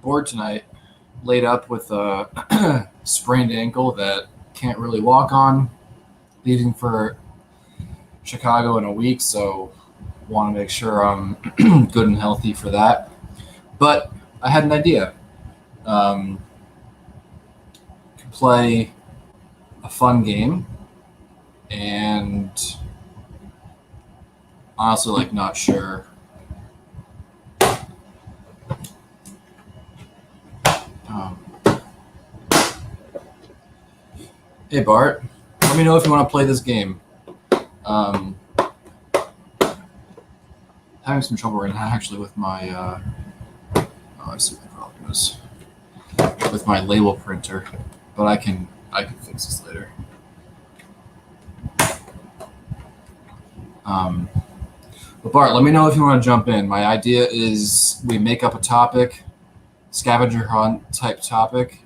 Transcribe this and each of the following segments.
bored tonight, laid up with a sprained ankle that can't really walk on, leaving for Chicago in a week, so want to make sure I'm good and healthy for that. But I had an idea. Could play a fun game, and honestly, like, not sure. Um, hey, Bart, let me know if you want to play this game. Having some trouble right now, actually, with my. I see what the problem is with my label printer, but I can fix this later. But Bart, let me know if you want to jump in. My idea is we make up a topic, scavenger hunt type topic,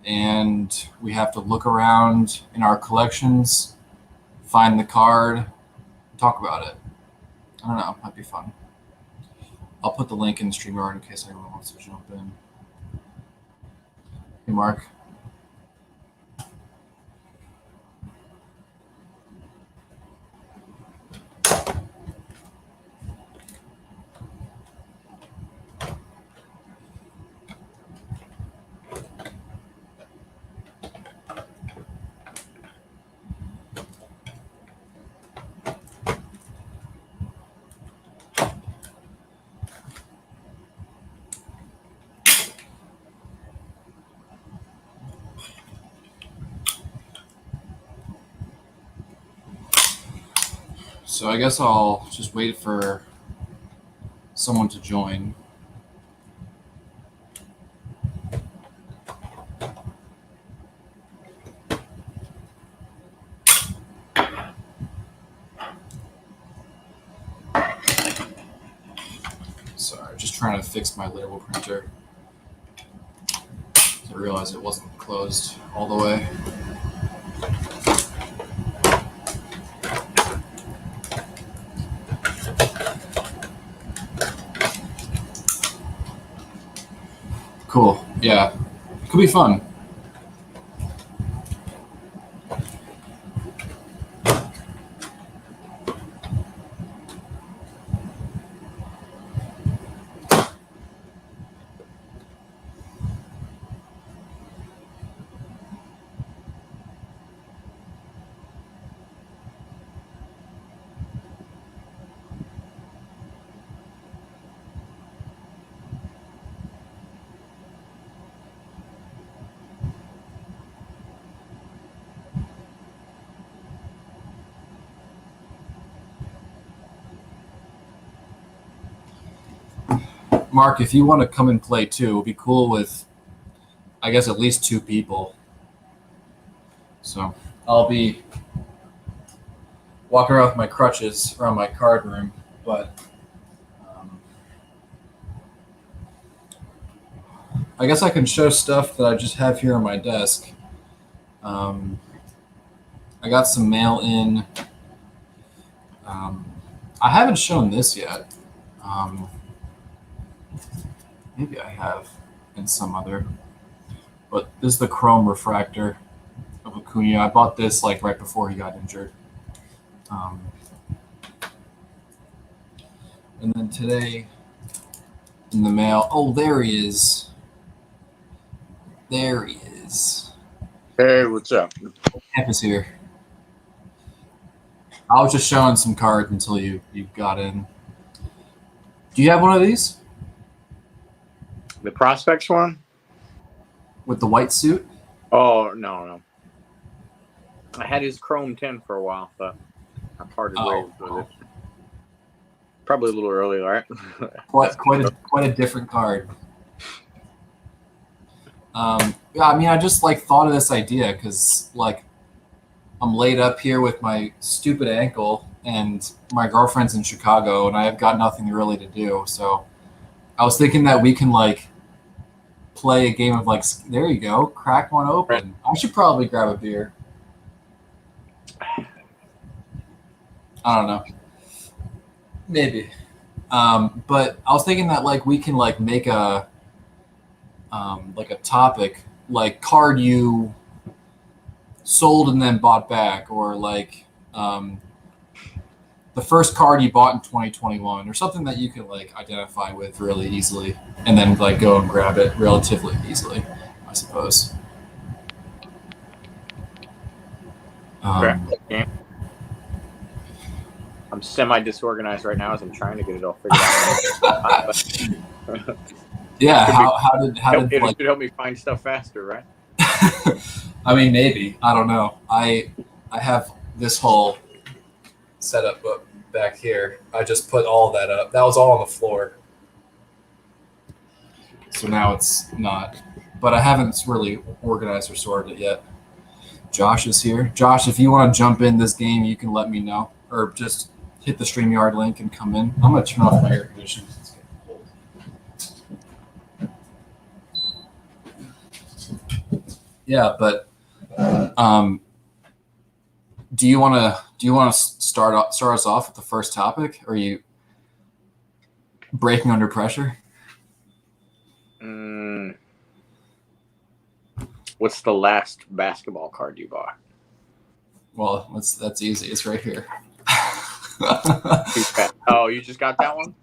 and we have to look around in our collections, find the card, talk about it. I don't know, might be fun. I'll put the link in the StreamYard in case anyone wants to jump in. Hey, Mark. So I guess I'll just wait for someone to join. Sorry, just trying to fix my label printer. I realized it wasn't closed all the way. Cool. Yeah. Could be fun. Mark, if you want to come and play too, it'll be cool with, I guess, at least 2 people. So I'll be walking around with my crutches around my card room, but I guess I can show stuff that I just have here on my desk. I got some mail in. I haven't shown this yet. Maybe I have in some other. But this is the chrome refractor of Acuna. I bought this like right before he got injured. And then today in the mail, oh, there he is. There he is. Hey, what's up? Camp is here. I was just showing some cards until you got in. Do you have one of these? The Prospects one? With the white suit? Oh, no. I had his Chrome 10 for a while, but I parted ways with it. Probably a little early, right? quite a different card. Yeah, I mean, I just like thought of this idea because like I'm laid up here with my stupid ankle, and my girlfriend's in Chicago, and I've got nothing really to do. So I was thinking that we can like play a game of like, there you go, crack one open. I should probably grab a beer. I don't know. Maybe. But I was thinking that like we can like make a like a topic, like card you sold and then bought back, or like the first card you bought in 2021, or something that you can like identify with really easily, and then like go and grab it relatively easily, I suppose. Okay. Yeah. I'm semi disorganized right now as I'm trying to get it all figured out. Yeah. Could How did it like? should help me find stuff faster, right? I mean, maybe, I don't know. I have this whole setup up back here. I just put all that up. That was all on the floor. So now it's not. But I haven't really organized or sorted it yet. Josh is here. Josh, if you want to jump in this game, you can let me know. Or just hit the StreamYard link and come in. I'm going to turn off my air conditioning. It's getting cold. Yeah, but do you want to start us off with the first topic? Or are you breaking under pressure? What's the last basketball card you bought? Well, that's easy. It's right here. Oh, you just got that one?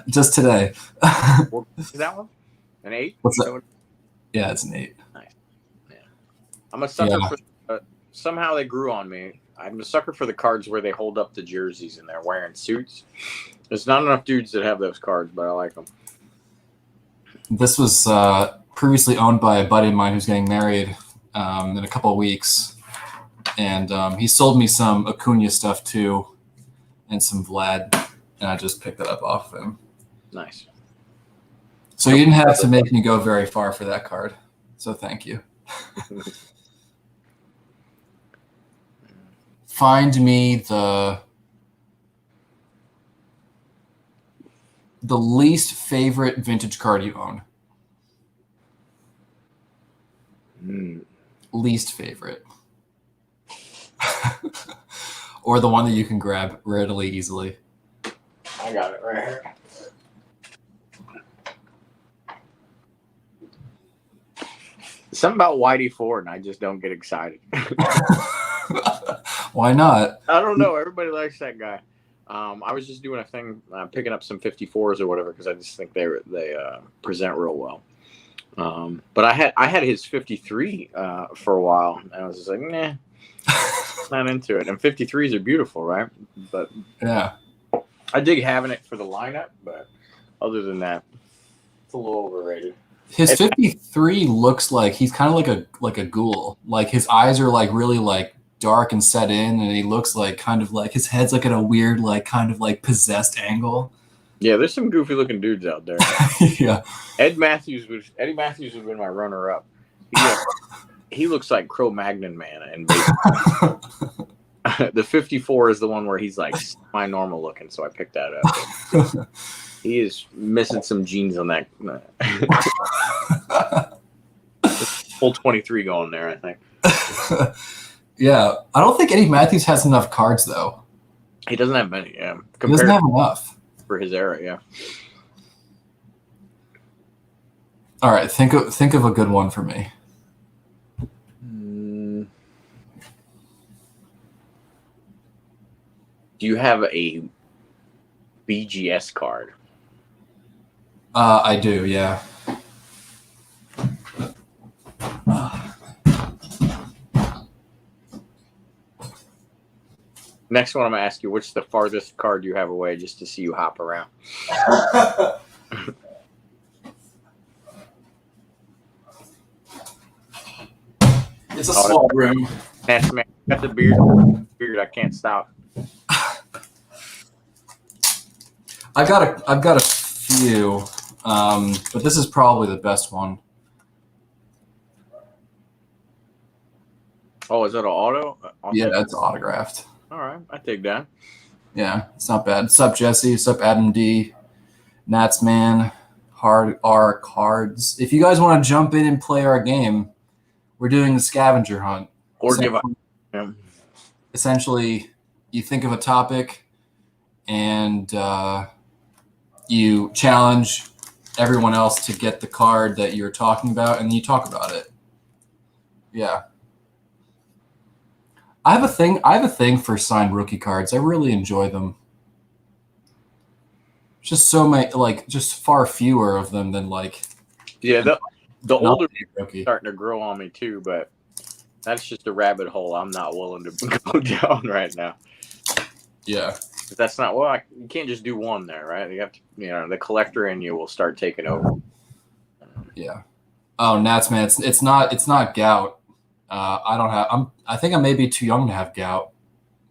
Just today. What is that one? An 8? What's that? Yeah, it's an 8. Nice. Yeah. I'm a sucker for. Somehow they grew on me. I'm a sucker for the cards where they hold up the jerseys and they're wearing suits. There's not enough dudes that have those cards, but I like them. This was previously owned by a buddy of mine who's getting married in a couple of weeks, and he sold me some Acuna stuff too, and some Vlad, and I just picked it up off of him. Nice. So you didn't have to make me go very far for that card, so thank you. Find me the least favorite vintage card you own. Least favorite. Or the one that you can grab readily, easily. I got it right here. Something about Whitey Ford, and I just don't get excited. Why not? I don't know. Everybody likes that guy. I was just doing a thing, picking up some 54s or whatever, because I just think they present real well. But I had his 53 for a while, and I was just like, nah, not into it. And 53s are beautiful, right? But yeah, I dig having it for the lineup. But other than that, it's a little overrated. His 53 looks like he's kind of like a ghoul. Like his eyes are like really like dark and set in, and he looks like kind of like his head's like at a weird like kind of like possessed angle. Yeah, there's some goofy looking dudes out there. Yeah. Eddie Matthews would have been my runner up. He looks like Cro-Magnon man, and the 54 is the one where he's like semi-normal looking, so I picked that up. He is missing some genes on that. Full 23 going there, I think. Yeah, I don't think Eddie Matthews has enough cards though. He doesn't have many. Yeah, he doesn't have enough for his era. Yeah. All right, think of a good one for me. Do you have a BGS card? I do, yeah. Next one, I'm gonna ask you, what's the farthest card you have away, just to see you hop around. It's a small room. That's man, got the beard. I can't stop. I've got a few, but this is probably the best one. Oh, is that an auto? Yeah, it's autographed. All right, I take that. Yeah, it's not bad. What's up, Jesse? What's up, Adam D? Nats Man, Hard R Cards. If you guys want to jump in and play our game, we're doing the scavenger hunt. Or give up. Essentially, you think of a topic and you challenge everyone else to get the card that you're talking about, and you talk about it. Yeah. I have a thing for signed rookie cards. I really enjoy them. Just so many, like, just far fewer of them than like. Yeah, the older rookie starting to grow on me too, but that's just a rabbit hole I'm not willing to go down right now. Yeah. That's not you can't just do one there, right? You have to, the collector in you will start taking over. Yeah. Oh, Nats, man, it's not gout. I think I may be too young to have gout.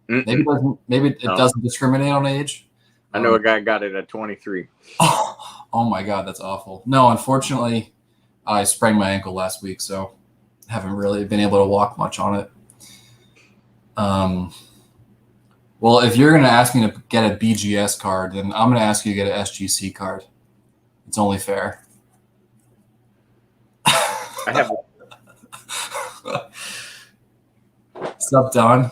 Maybe it doesn't discriminate on age. I know a guy got it at 23. Oh my God, that's awful. No, unfortunately, I sprained my ankle last week, so haven't really been able to walk much on it. Well, if you're going to ask me to get a BGS card, then I'm going to ask you to get an SGC card. It's only fair. I have. What's up, Don?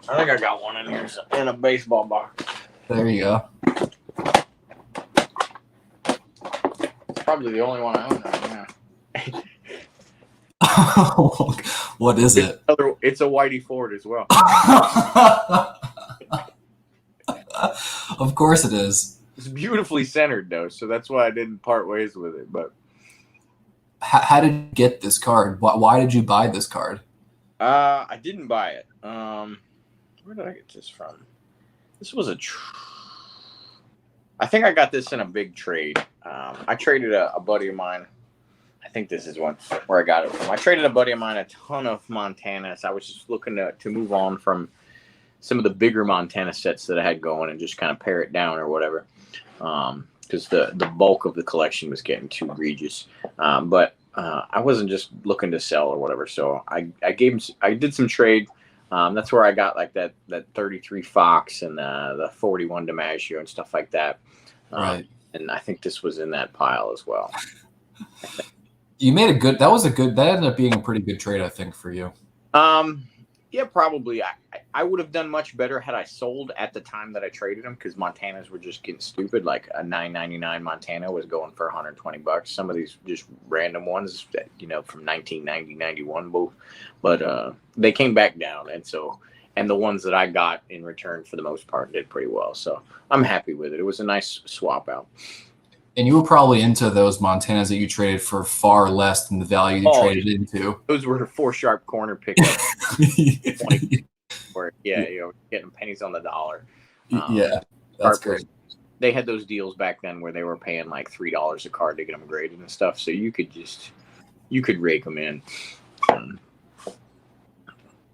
I think I got one in here in a baseball box. There you go. It's probably the only one I own right now. What is it? It's a Whitey Ford as well. Of course it is. It's beautifully centered though, so that's why I didn't part ways with it. But how did you get this card? Why did you buy this card? I didn't buy it. Where did I get this from? This was I think I got this in a big trade. I traded a buddy of mine. I think this is where I got it from. I traded a buddy of mine a ton of Montanas. I was just looking to move on from some of the bigger Montana sets that I had going and just kind of pare it down or whatever. Because the bulk of the collection was getting too egregious. But I wasn't just looking to sell or whatever. So I did some trade. That's where I got like that 33 Fox and the 41 DiMaggio and stuff like that. Right. And I think this was in that pile as well. You made that ended up being a pretty good trade, I think, for you. Yeah, probably. I would have done much better had I sold at the time that I traded them because Montanas were just getting stupid. Like a $9.99 Montana was going for $120. Some of these just random ones that, from 1990, 91 both. But they came back down. And the ones that I got in return for the most part did pretty well. So I'm happy with it. It was a nice swap out. And you were probably into those Montanas that you traded for far less than the value you traded into. Those were 4 sharp corner pickups. Where, getting pennies on the dollar. Yeah, that's great. They had those deals back then where they were paying like $3 a card to get them graded and stuff. So you could rake them in.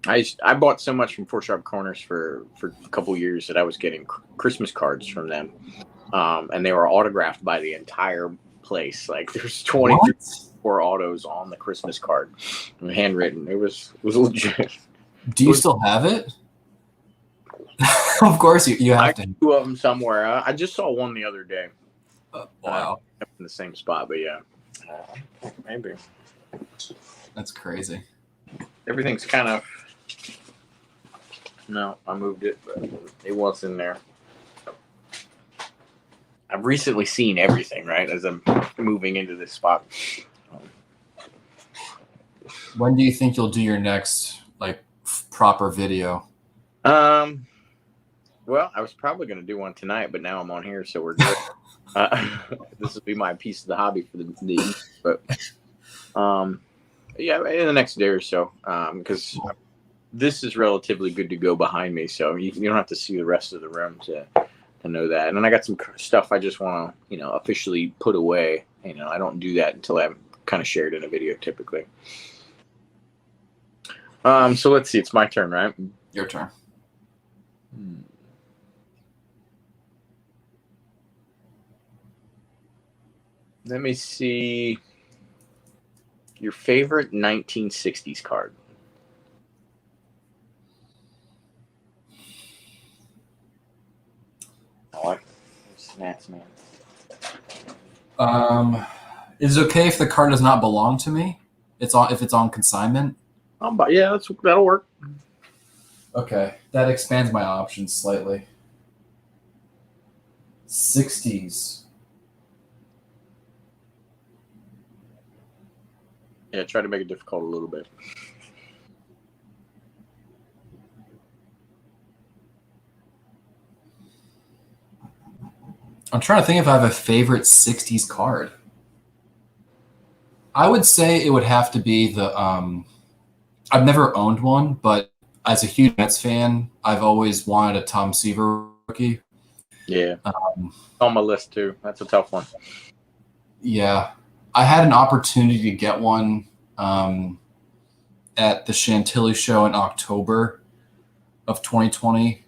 I bought so much from 4 sharp corners for a couple years that I was getting Christmas cards from them. And they were autographed by the entire place. Like there's 24 autos on the Christmas card, handwritten. It was legit. Do you still have it? Of course you have to. 2 of them somewhere. I just saw one the other day. Wow. In the same spot, but yeah. Maybe. That's crazy. Everything's kind of. No, I moved it, but it was in there. I've recently seen everything, right, as I'm moving into this spot. When do you think you'll do your next, proper video? Well, I was probably going to do one tonight, but now I'm on here, so we're good. This will be my piece of the hobby for the but yeah, in the next day or so, because this is relatively good to go behind me, so you don't have to see the rest of the room to know that. And then I got some stuff I just want to, officially put away. I don't do that until I'm kind of shared in a video typically. So let's see. It's my turn, right? Your turn. Let me see. Your favorite 1960s card. I like Snats, man. Is it okay if the card does not belong to me? If it's on consignment? Yeah, that'll work. Okay, that expands my options slightly. 60s. Yeah, try to make it difficult a little bit. I'm trying to think if I have a favorite 60s card. I would say it would have to be the I've never owned one, but as a huge Mets fan, I've always wanted a Tom Seaver rookie. Yeah, Um, on my list too. That's a tough one. yeah, I had an opportunity to get one at the Chantilly show in October of 2020.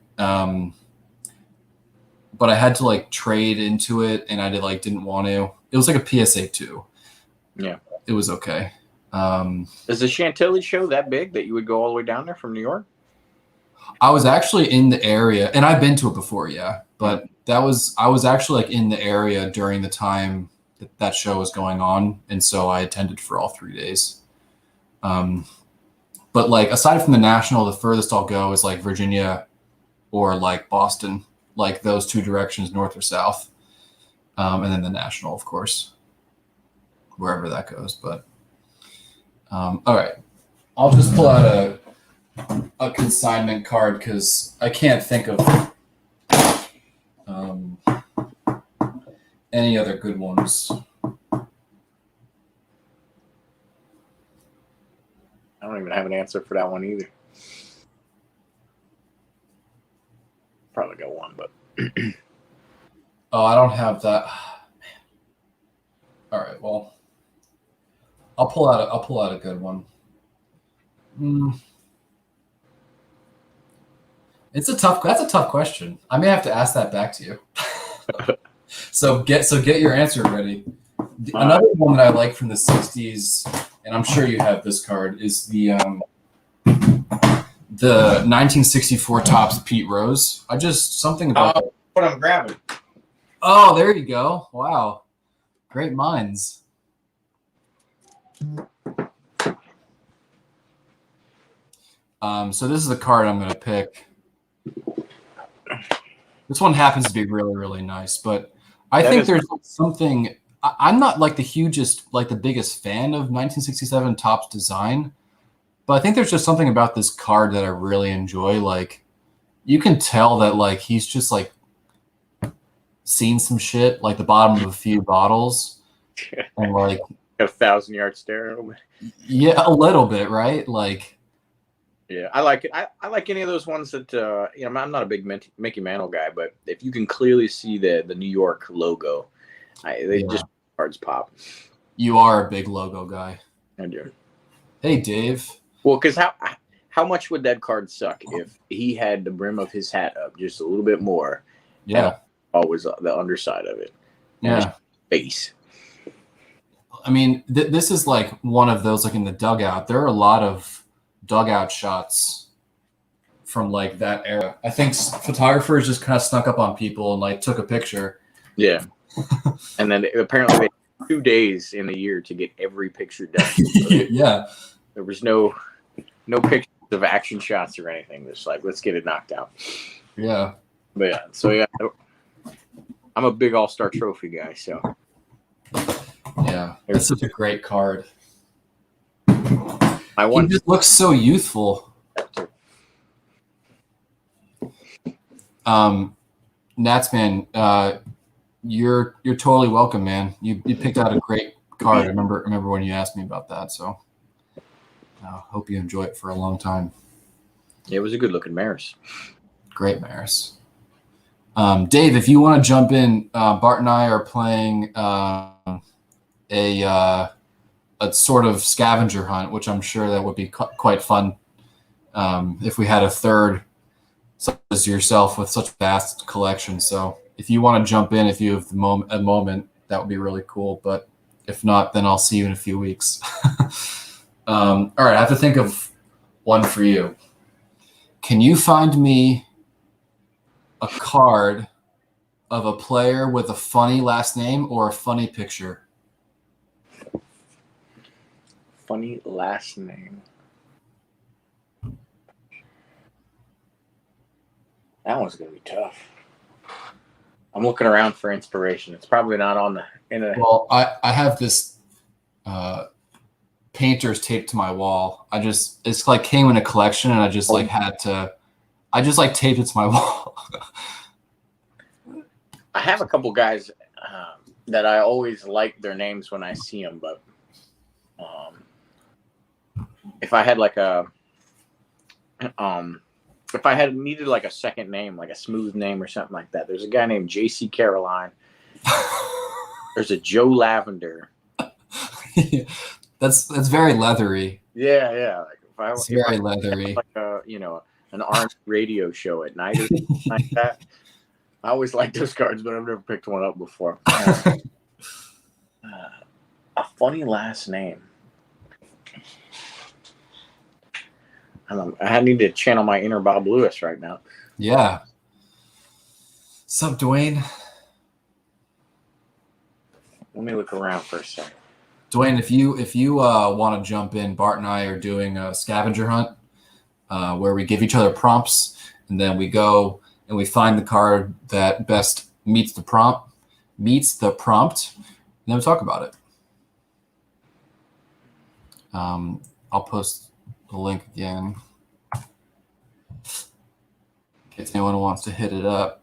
But I had to like trade into it, and didn't want to. It was like a PSA 2. Yeah. It was okay. Is the Chantilly show that big that you would go all the way down there from New York? I was actually in the area, and I've been to it before, yeah. But I was actually like in the area during the time that show was going on, and so I attended for all 3 days. But like aside from the national, the furthest I'll go is like Virginia or like Boston, like those two directions, north or south, and then the national, of course, wherever that goes. But all right, I'll just pull out a consignment card because I can't think of um, any other good ones. I don't even have an answer for that one either. Probably got one, but Oh, I don't have that. All right, well, I'll pull out a good one. Mm, that's a tough question. I may have to ask that back to you. So get your answer ready. Another one that I like from the '60s, and I'm sure you have this card, is the 1964 Topps Pete Rose. I just something about what I'm grabbing. Oh, there you go. Wow. Great minds. So this is the card I'm going to pick. This one happens to be really, really nice, but I think there's something. I'm not like the biggest fan of 1967 Topps design, but I think there's just something about this card that I really enjoy. Like, you can tell that like he's just like seen some shit, like the bottom of a few bottles, and like 1,000-yard stare. Yeah, a little bit, right? Like, yeah, I like it. I like any of those ones that I'm not a big Mickey Mantle guy, but if you can clearly see the New York logo, just cards pop. You are a big logo guy. I do. Hey, Dave. Well, because how much would that card suck if he had the brim of his hat up just a little bit more? Yeah. Always the underside of it. Yeah. Face. I mean, this is like one of those, like in the dugout. There are a lot of dugout shots from like that era. I think photographers just kind of snuck up on people and like took a picture. Yeah. And then apparently they had 2 days in the year to get every picture done. Yeah. There was no pictures of action shots or anything. Just like, let's get it knocked out. Yeah. But yeah, so yeah, I'm a big All-Star Trophy guy, so. Yeah, that's such a great card. He just looks so youthful. Natsman, you're totally welcome, man. You picked out a great card. I remember when you asked me about that. So hope you enjoy it for a long time. Yeah, it was a good looking Maris. Great Maris. Dave, if you want to jump in, Bart and I are playing a sort of scavenger hunt, which I'm sure that would be quite fun if we had a third such as yourself with such a vast collection. So if you want to jump in, if you have a moment, that would be really cool. But if not, then I'll see you in a few weeks. All right, I have to think of one for you. Can you find me a card of a player with a funny last name or a funny picture? Funny last name. That one's gonna be tough. I'm looking around for inspiration. It's probably not on the in a. Well, I have this painters taped to my wall. It's like came in a collection, and I just like taped it to my wall. I have a couple guys that I always like their names when I see them, but if I had like if I had needed like a second name, like a smooth name or something like that, there's a guy named J.C. Caroline. There's a Joe Lavender. That's very leathery. Yeah. Like It's very leathery. Like an R&B radio show at night or something like that. I always like those cards, but I've never picked one up before. A funny last name. I need to channel my inner Bob Lewis right now. Yeah. What's up, Dwayne? Let me look around for a second. Dwayne, if you want to jump in, Bart and I are doing a scavenger hunt where we give each other prompts, and then we go and we find the card that best meets the prompt, and then we talk about it. I'll post the link again in case anyone wants to hit it up.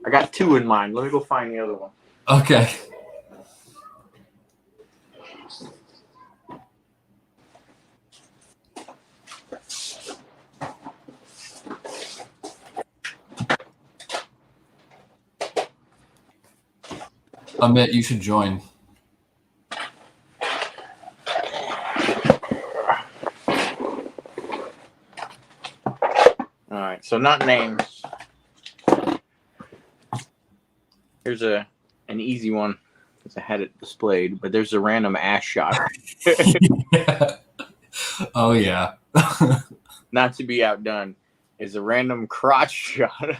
I got two in mind. Let me go find the other one. Okay. Amit, you should join. All right, so not names. Here's an easy one because I had it displayed, but there's a random ass shot. Yeah. Oh yeah. Not to be outdone is a random crotch shot.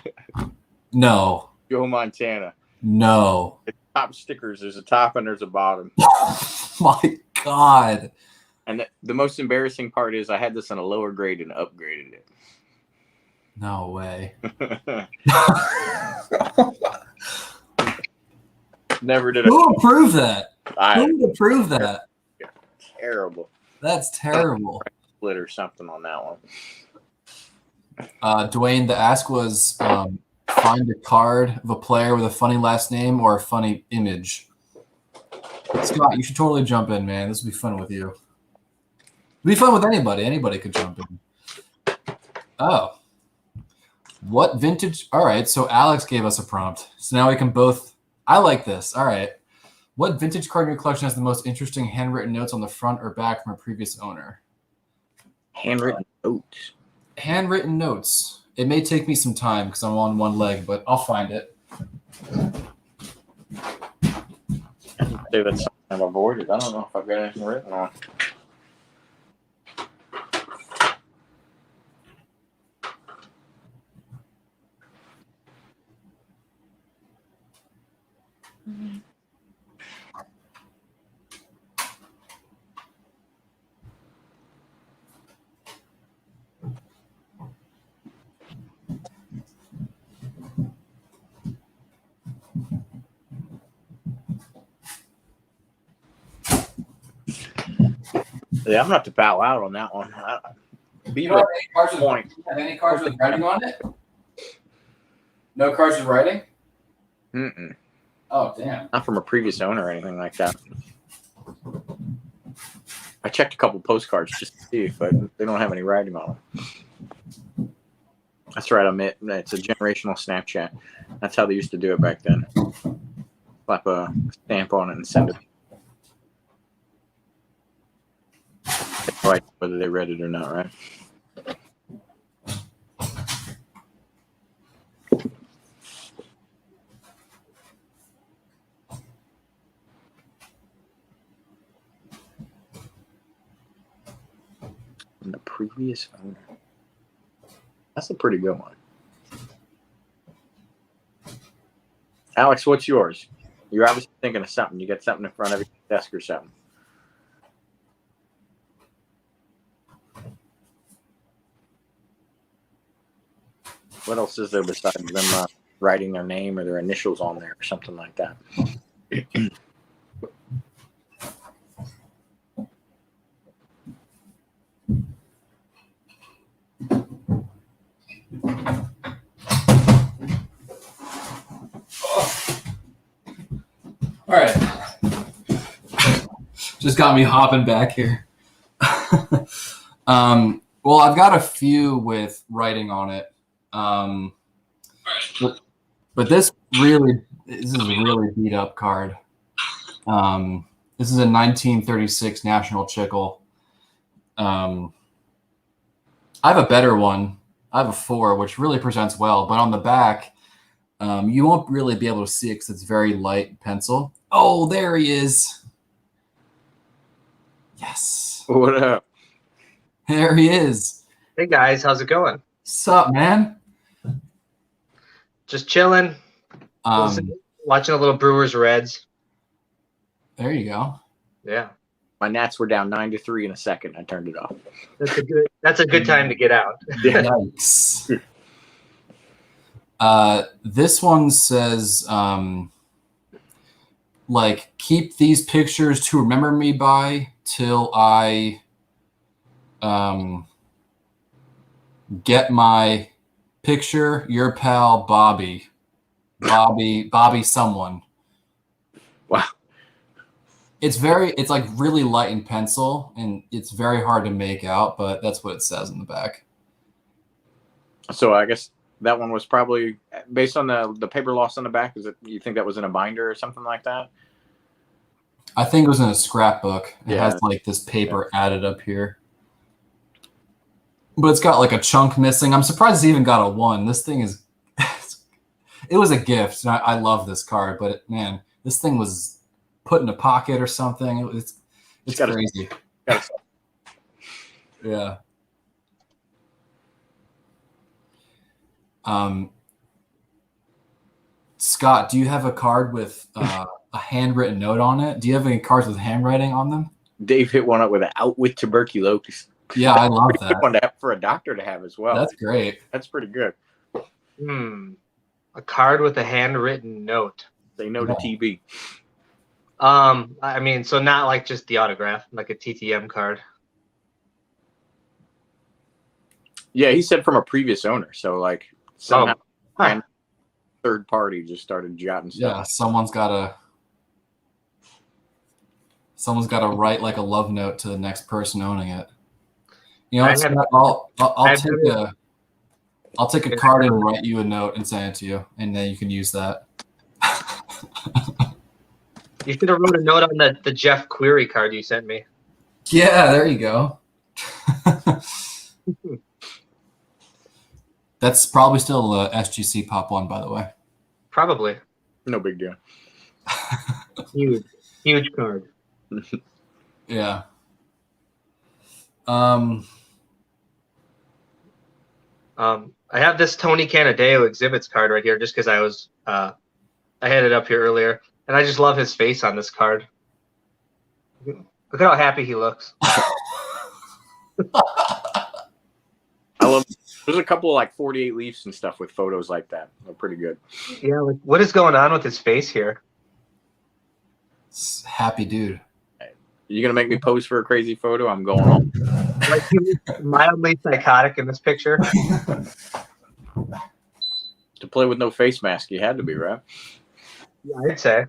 No. Joe Montana. No. The top stickers. There's a top and there's a bottom. My God. And the most embarrassing part is I had this on a lower grade and upgraded it. No way. Never did. Who approved that? Who would approve that? Terrible. That's terrible. Split or something on that one. Dwayne, the ask was find a card of a player with a funny last name or a funny image. Scott, you should totally jump in, man. This would be fun with you. It'd be fun with anybody. Anybody could jump in. Oh. What vintage? All right, so Alex gave us a prompt. So now we can both. I like this. All right. What vintage card in your collection has the most interesting handwritten notes on the front or back from a previous owner? Handwritten notes. Handwritten notes. It may take me some time because I'm on one leg, but I'll find it. I'd say that's something I've avoided. I don't know if I've got anything written on. Yeah, I'm gonna have to bow out on that one. You don't have any cards with writing on it? No cards with writing? Mm-mm. Oh, damn. Not from a previous owner or anything like that. I checked a couple postcards just to see if they don't have any writing on them. That's right, it's a generational Snapchat. That's how they used to do it back then. Slap a stamp on it and send it. Right, whether they read it or not, right? And the previous owner. That's a pretty good one. Alex, what's yours? You're obviously thinking of something. You got something in front of your desk or something. What else is there besides them writing their name or their initials on there or something like that? All right. Just got me hopping back here. Well, I've got a few with writing on it. But this is a really beat up card. This is a 1936 National Chickle. I have a better one. I have a 4, which really presents well, but on the back, you won't really be able to see it because it's very light pencil. Oh, there he is. Yes. What up? There he is. Hey guys, how's it going? Sup, man? Just chilling. Watching a little Brewers Reds. There you go. Yeah. My Nats were down 9-3 in a second. I turned it off. That's a good time to get out. Yikes. This one says, like, keep these pictures to remember me by till I get my picture, your pal Bobby someone. Wow. It's like really light in pencil, and it's very hard to make out, but that's what it says in the back. So I guess that one was probably based on the paper loss on the back. Is it? You think that was in a binder or something like that? I think it was in a scrapbook. It Yeah. has like this paper added up here. But it's got like a chunk missing. I'm surprised it's even got a 1. This thing is it was a gift. And I love this card, but man, this thing was put in a pocket or something. It's crazy. Yeah. Scott, do you have a card with a handwritten note on it? Do you have any cards with handwriting on them? Dave hit one up with an out with tuberculosis. Yeah, I love Pretty good that. one to have for a doctor to have as well. That's great. That's pretty good. A card with a handwritten note. Say no to TB. I mean, so not like just the autograph, like a TTM card. Yeah, he said from a previous owner. So like somehow third party just started jotting stuff. Yeah, someone's got to write like a love note to the next person owning it. You know, I'll take a card and write you a note and send it to you, and then you can use that. You should have wrote a note on the Jeff Query card you sent me. Yeah, there you go. That's probably still the SGC Pop 1, by the way. Probably. No big deal. Huge card. Yeah. I have this Tony Canadeo exhibits card right here just because I had it up here earlier, and I just love his face on this card. Look at how happy he looks. I love. There's a couple of like 48 Leafs and stuff with photos like that. They're pretty good. Yeah, like what is going on with his face here? Happy dude. You gonna make me pose for a crazy photo? I'm going on. Like he was mildly psychotic in this picture. To play with no face mask, you had to be, right? Yeah, I'd say.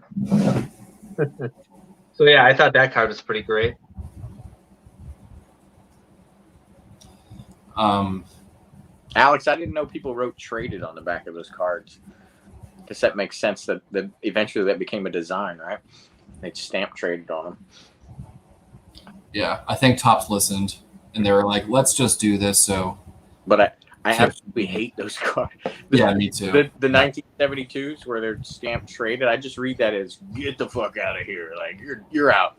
So yeah, I thought that card was pretty great. Alex, I didn't know people wrote traded on the back of those cards. Guess that makes sense that eventually that became a design, right? They stamp traded on them. Yeah, I think Topps listened, and they were like, let's just do this. So, but I absolutely hate those cards. Yeah, me too. The 1972s where they're stamp traded, I just read that as get the fuck out of here. Like you're out.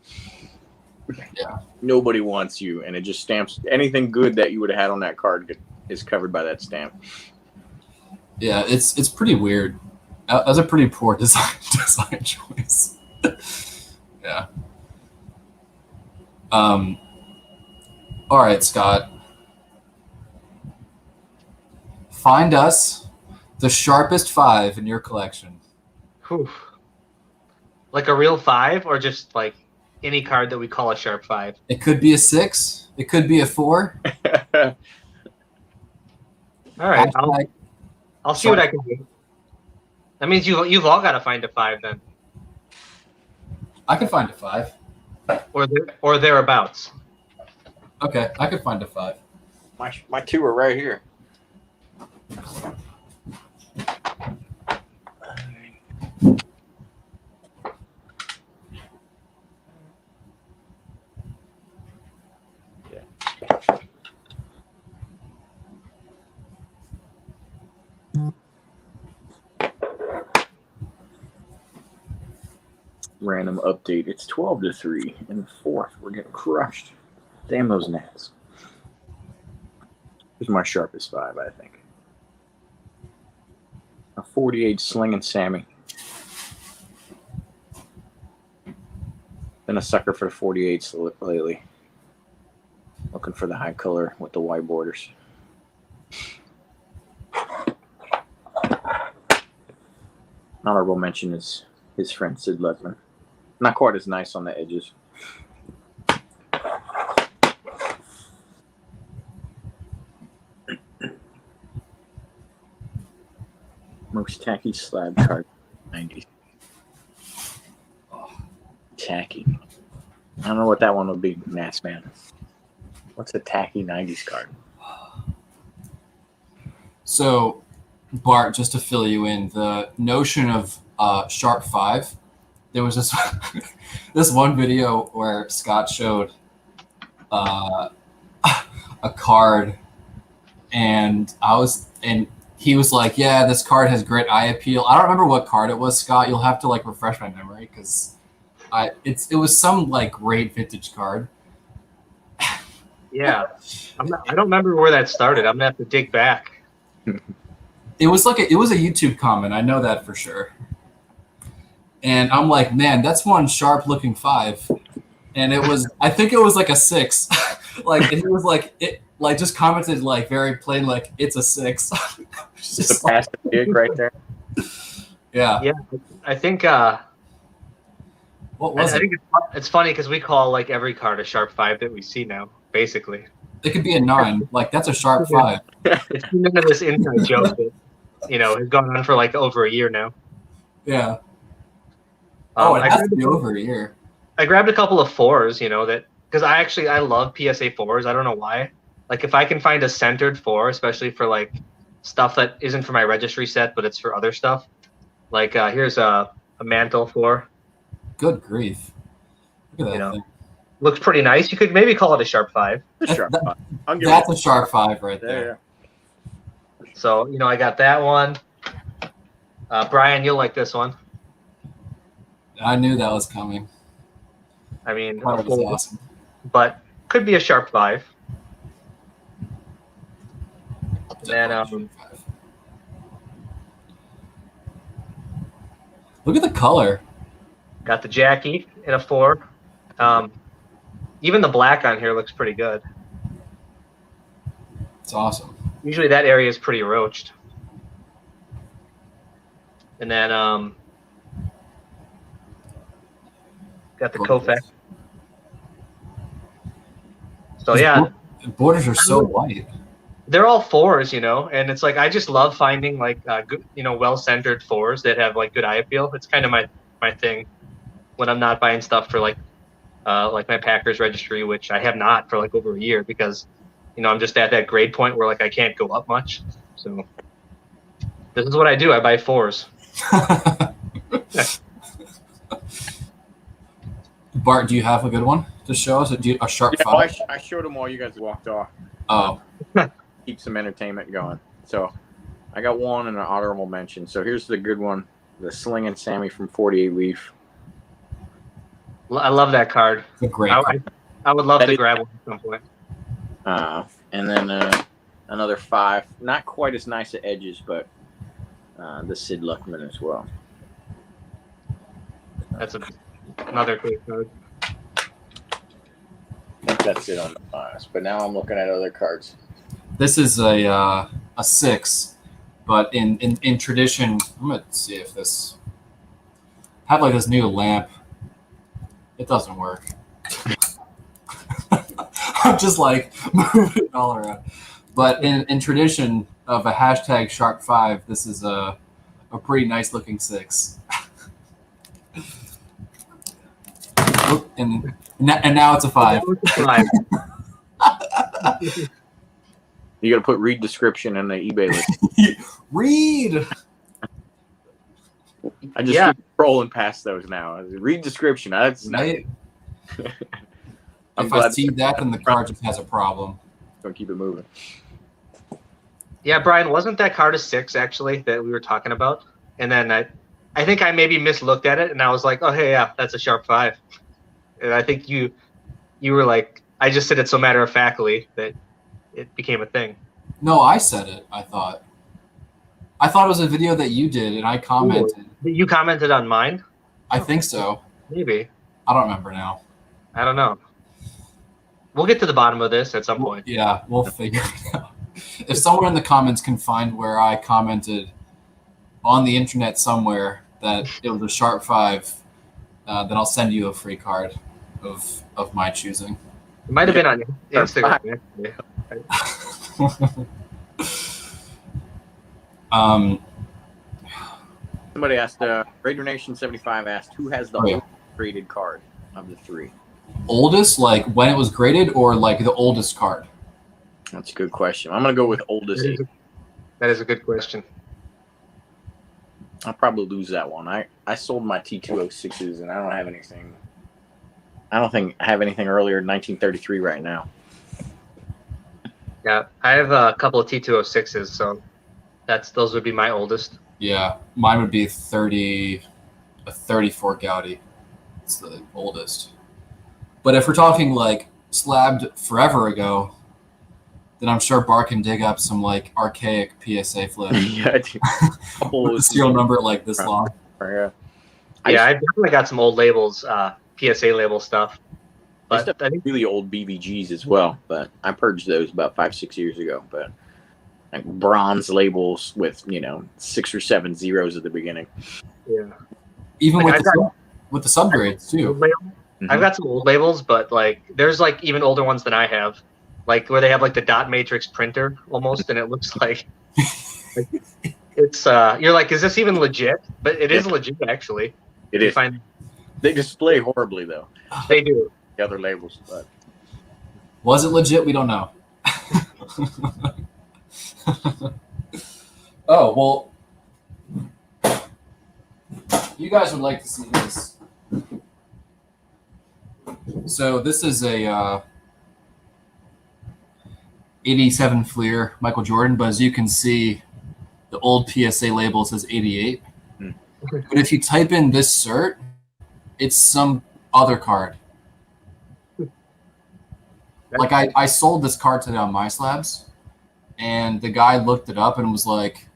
Yeah. Nobody wants you, and it just stamps anything good that you would have had on that card is covered by that stamp. Yeah, it's pretty weird. That's a pretty poor design choice. Yeah. All right, Scott. Find us the sharpest 5 in your collection. Whew. Like a real 5, or just like any card that we call a sharp 5? It could be a 6. It could be a 4. All right, Hashtag I'll see what I can do. That means you've all got to find a 5 then, I can find a 5. or thereabouts. Okay, I could find a 5. My 2 are right here. Random update. It's 12-3 in the 4th. We're getting crushed. Damn those Nats. Here's my sharpest 5, I think. A 48 Slinging Sammy. Been a sucker for the 48s lately. Looking for the high color with the white borders. Honorable mention is his friend Sid Lutman. Not quite as nice on the edges. Most tacky slab card 90s. Oh, tacky. I don't know what that one would be, Mass Man. What's a tacky 90s card? So, Bart, just to fill you in, the notion of sharp 5, there was this this one video where Scott showed a card, and he was like, "Yeah, this card has great eye appeal." I don't remember what card it was, Scott. You'll have to like refresh my memory because it was some like great vintage card. Yeah, I don't remember where that started. I'm gonna have to dig back. It was a YouTube comment. I know that for sure. And I'm like, man, that's one sharp looking 5. And I think it was like a 6. Like, and he was like, it like just commented like very plain, like it's a 6. Just a passive gig right there. Yeah. Yeah, I think. What was I it? think it's funny because we call like every card a sharp 5 that we see now, basically. It could be a 9. Like that's a sharp 5. It's none of this inside joke that has gone on for like over a year now. Yeah. It has to be over a year. I grabbed a couple of 4s, that because I love PSA 4s. I don't know why. Like if I can find a centered 4, especially for like stuff that isn't for my registry set, but it's for other stuff. Like here's a mantle 4. Good grief. Look at that thing. Looks pretty nice. You could maybe call it a sharp 5. A sharp 5. That's a sharp 5 right there. Yeah. So, I got that one. Brian, you'll like this one. I knew that was coming. I mean, That was awesome. but could be a sharp 5. And look at the color. got the Jackie in a 4. Even the black on here looks pretty good. It's awesome. Usually that area is pretty roached. And then got the Kofak. So yeah, the borders are so white. they're all 4s, and it's like I just love finding like good, well-centered 4s that have like good eye appeal. It's kind of my thing when I'm not buying stuff for like my Packers registry, which I have not for like over a year because I'm just at that grade point where like I can't go up much. So this is what I do. I buy 4s. Bart, do you have a good one to show us? A sharp 5? I showed them while you guys walked off. Oh. Keep some entertainment going. So I got one and an honorable mention. So here's the good one. The Slinging Sammy from 48 Leaf. I love that card. It's a great card. I would love That to is- grab one at some point. And then another 5. Not quite as nice at edges, but the Sid Luckman as well. That's another great card. I think that's it on the 5s. But now I'm looking at other cards. This is a 6, but in tradition, I'm gonna see if this I have like this new lamp. It doesn't work. I'm just like moving it all around. But in tradition of a hashtag Shark 5, this is a pretty nice looking 6. Oop, and now it's a 5. You got to put read description in the eBay list. Read. I just keep rolling past those now. Read description. That's Right? I'm If I glad see that, then the card just has a problem. Don't keep it moving. Yeah, Brian, wasn't that card a 6 actually that we were talking about? And then I think I maybe mislooked at it, and I was like, oh hey, yeah, that's a sharp 5. And I think you were like, I just said it so matter of factly that it became a thing. No, I said it. I thought it was a video that you did, and I commented. You commented on mine? I think so. Maybe. I don't remember now. I don't know. We'll get to the bottom of this at some point. Yeah, we'll figure it out. If someone in the comments can find where I commented on the internet somewhere that it was a sharp 5, then I'll send you a free card of my choosing. It might have been on Instagram. Somebody asked, Raider Nation 75 asked, who has the oldest graded card of the 3? Oldest, like when it was graded, or like the oldest card? That's a good question. I'm going to go with oldest. That is a good question. I'll probably lose that one. I sold my T206s, and I don't have anything. I don't think I have anything earlier than 1933 right now. Yeah, I have a couple of T206s, so those would be my oldest. Yeah, mine would be a 34 Gaudi. It's the oldest. But if we're talking like slabbed forever ago, then I'm sure Bart can dig up some like archaic PSA flip. Yeah, With the serial number like this long. Yeah, I've definitely got some old labels, PSA label stuff. But I think really old BVGs as well, but I purged those about 5-6 years ago. But like bronze labels with 6 or 7 zeros at the beginning. Yeah, Even like with the subgrades too. Mm-hmm. I've got some old labels, but like there's like even older ones than I have, like where they have like the dot matrix printer almost, and it looks like it's you're like, is this even legit? But it is legit actually. It is. They display horribly though. They do. The other labels, but Was it legit? We don't know. Oh well, you guys would like to see this. So this is a 87 Fleer Michael Jordan, but as you can see, the old PSA label says 88. But if you type in this cert, it's some other card. Like I sold this card today on My Slabs, and the guy looked it up and was like,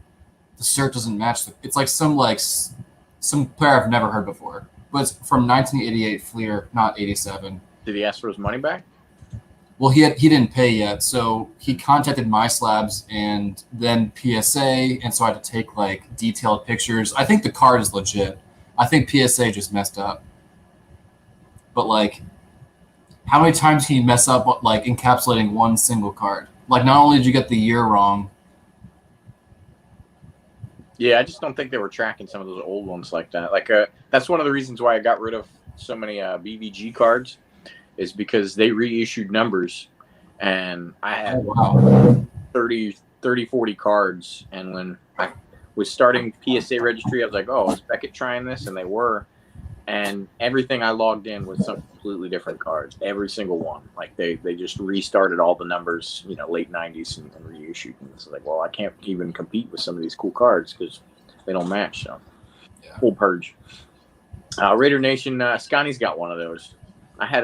the cert doesn't match. It's like some player I've never heard before. But it's from 1988 Fleer, not 87. Did he ask for his money back? Well, he didn't pay yet, so he contacted My Slabs and then PSA, and so I had to take like detailed pictures. I think the card is legit. I think PSA just messed up. But like, how many times can you mess up like encapsulating one single card? Like, not only did you get the year wrong. Yeah, I just don't think they were tracking some of those old ones like that. Like, that's one of the reasons why I got rid of so many BVG cards, is because they reissued numbers, and I had 30, 40 cards. And when I was starting PSA registry, I was like, oh, is Beckett trying this? And they were. And everything I logged in was some completely different cards, every single one. Like they just restarted all the numbers, late 90s and reissued. And it's like, well, I can't even compete with some of these cool cards because they don't match. So, full purge. Raider Nation, Scotty's got one of those. I had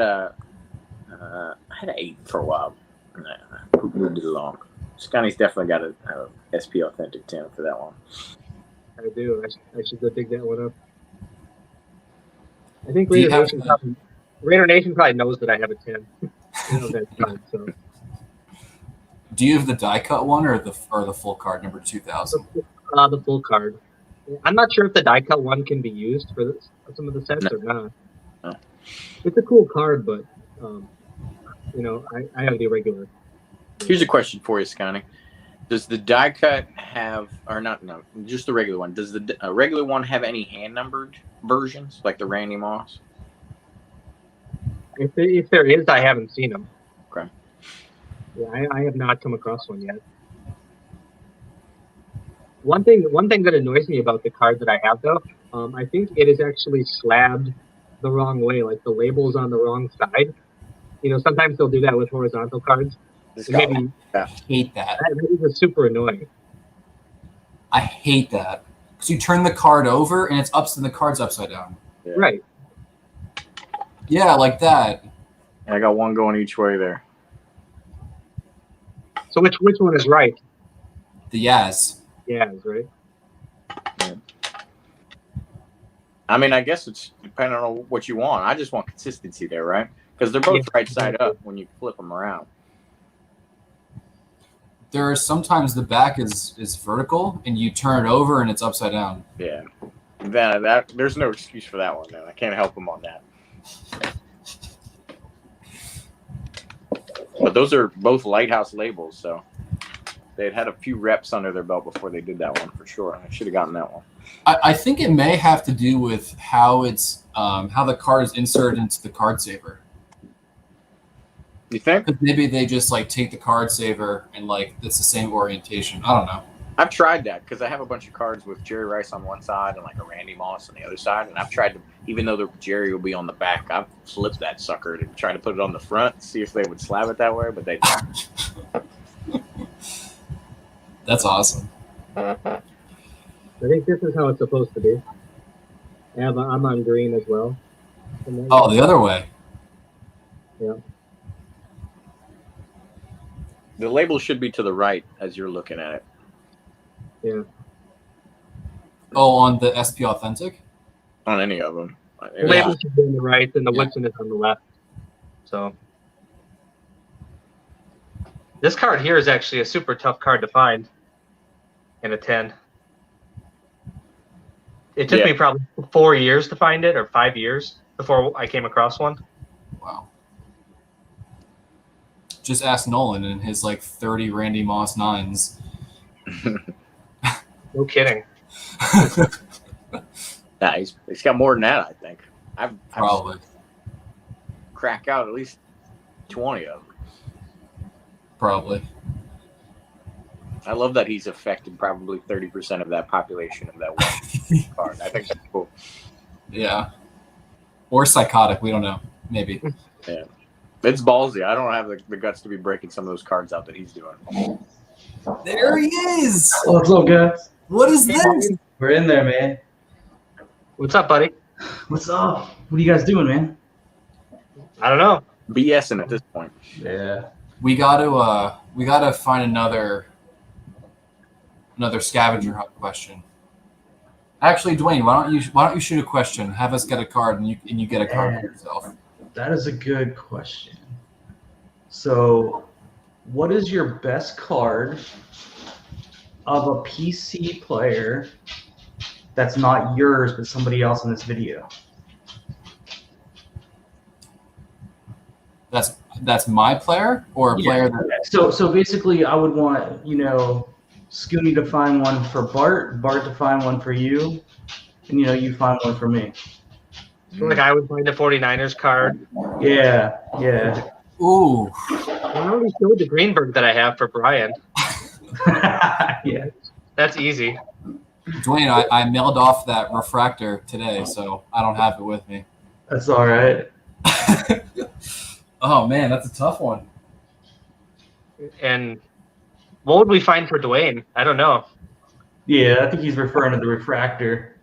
I had an 8 for a while. Moved it along. Scotty's definitely got a SP Authentic 10 for that one. I do. I should go dig that one up. I think Do you Raider Nation probably knows that I have a 10. So. Do you have the die cut one or the full card number 2000? The full card. I'm not sure if the die cut one can be used for some of the sets or not. No. It's a cool card, but I have the regular. Here's a question for you, Scotty. Does the die cut have, or not? No, just the regular one. Does the regular one have any hand numbered versions, like the Randy Moss? If there is, I haven't seen them. Okay. Yeah, I have not come across one yet. One thing that annoys me about the card that I have, though, I think it is actually slabbed the wrong way. Like the label's on the wrong side. Sometimes they'll do that with horizontal cards. Maybe I hate that. That is super annoying. I hate that because you turn the card over and the card's upside down. Yeah. Right. Yeah, like that. I got one going each way there. So which one is right? The Yaz. Yeah, is right. Yeah. I mean, I guess it's depending on what you want. I just want consistency there, right? Because they're both right side up when you flip them around. There are sometimes the back is vertical and you turn it over and it's upside down. Yeah. That there's no excuse for that one, man. I can't help them on that. But those are both Lighthouse labels, so they'd had a few reps under their belt before they did that one for sure. I should have gotten that one. I think it may have to do with how it's how the card is inserted into the card saver. You think? Maybe they just take the card saver and it's the same orientation. I don't know. I've tried that because I have a bunch of cards with Jerry Rice on one side and a Randy Moss on the other side, and I've tried to, even though the Jerry will be on the back, I've flipped that sucker to try to put it on the front, see if they would slab it that way, but they don't. That's awesome. I think this is how it's supposed to be. I'm on green as well. Oh, the other way. Yeah. The label should be to the right as you're looking at it. Yeah. Oh, on the SP Authentic? On any of them. The label should be on the right, and the Woodson is on the left. So this card here is actually a super tough card to find in a 10. It took me probably 4 years to find it, or 5 years before I came across one. Wow. Just ask Nolan and his 30 Randy Moss 9s. No kidding. Nah, he's got more than that, I think. I've Probably. crack out at least 20 of them. Probably. I love that he's affected probably 30% of that population of that one card. I think that's cool. Yeah. Or psychotic. We don't know. Maybe. Yeah. It's ballsy. I don't have the guts to be breaking some of those cards out that he's doing. There he is. What's up, guys? What is this? We're in there, man. What's up, buddy? What's up? What are you guys doing, man? I don't know. BSing at this point. Yeah. We gotta find another scavenger hunt question. Actually, Dwayne, why don't you shoot a question? Have us get a card, and you get a card for yourself. That is a good question. So, what is your best card of a PC player that's not yours but somebody else in this video? That's my player or a player that. So basically, I would want Scooney to find one for Bart to find one for you, and you find one for me. I would find a 49ers card. Yeah. Ooh. I already showed the Greenberg that I have for Brian. Yeah. That's easy. Dwayne, I mailed off that refractor today, so I don't have it with me. That's all right. Oh man, that's a tough one. And what would we find for Dwayne? I don't know. Yeah, I think he's referring to the refractor.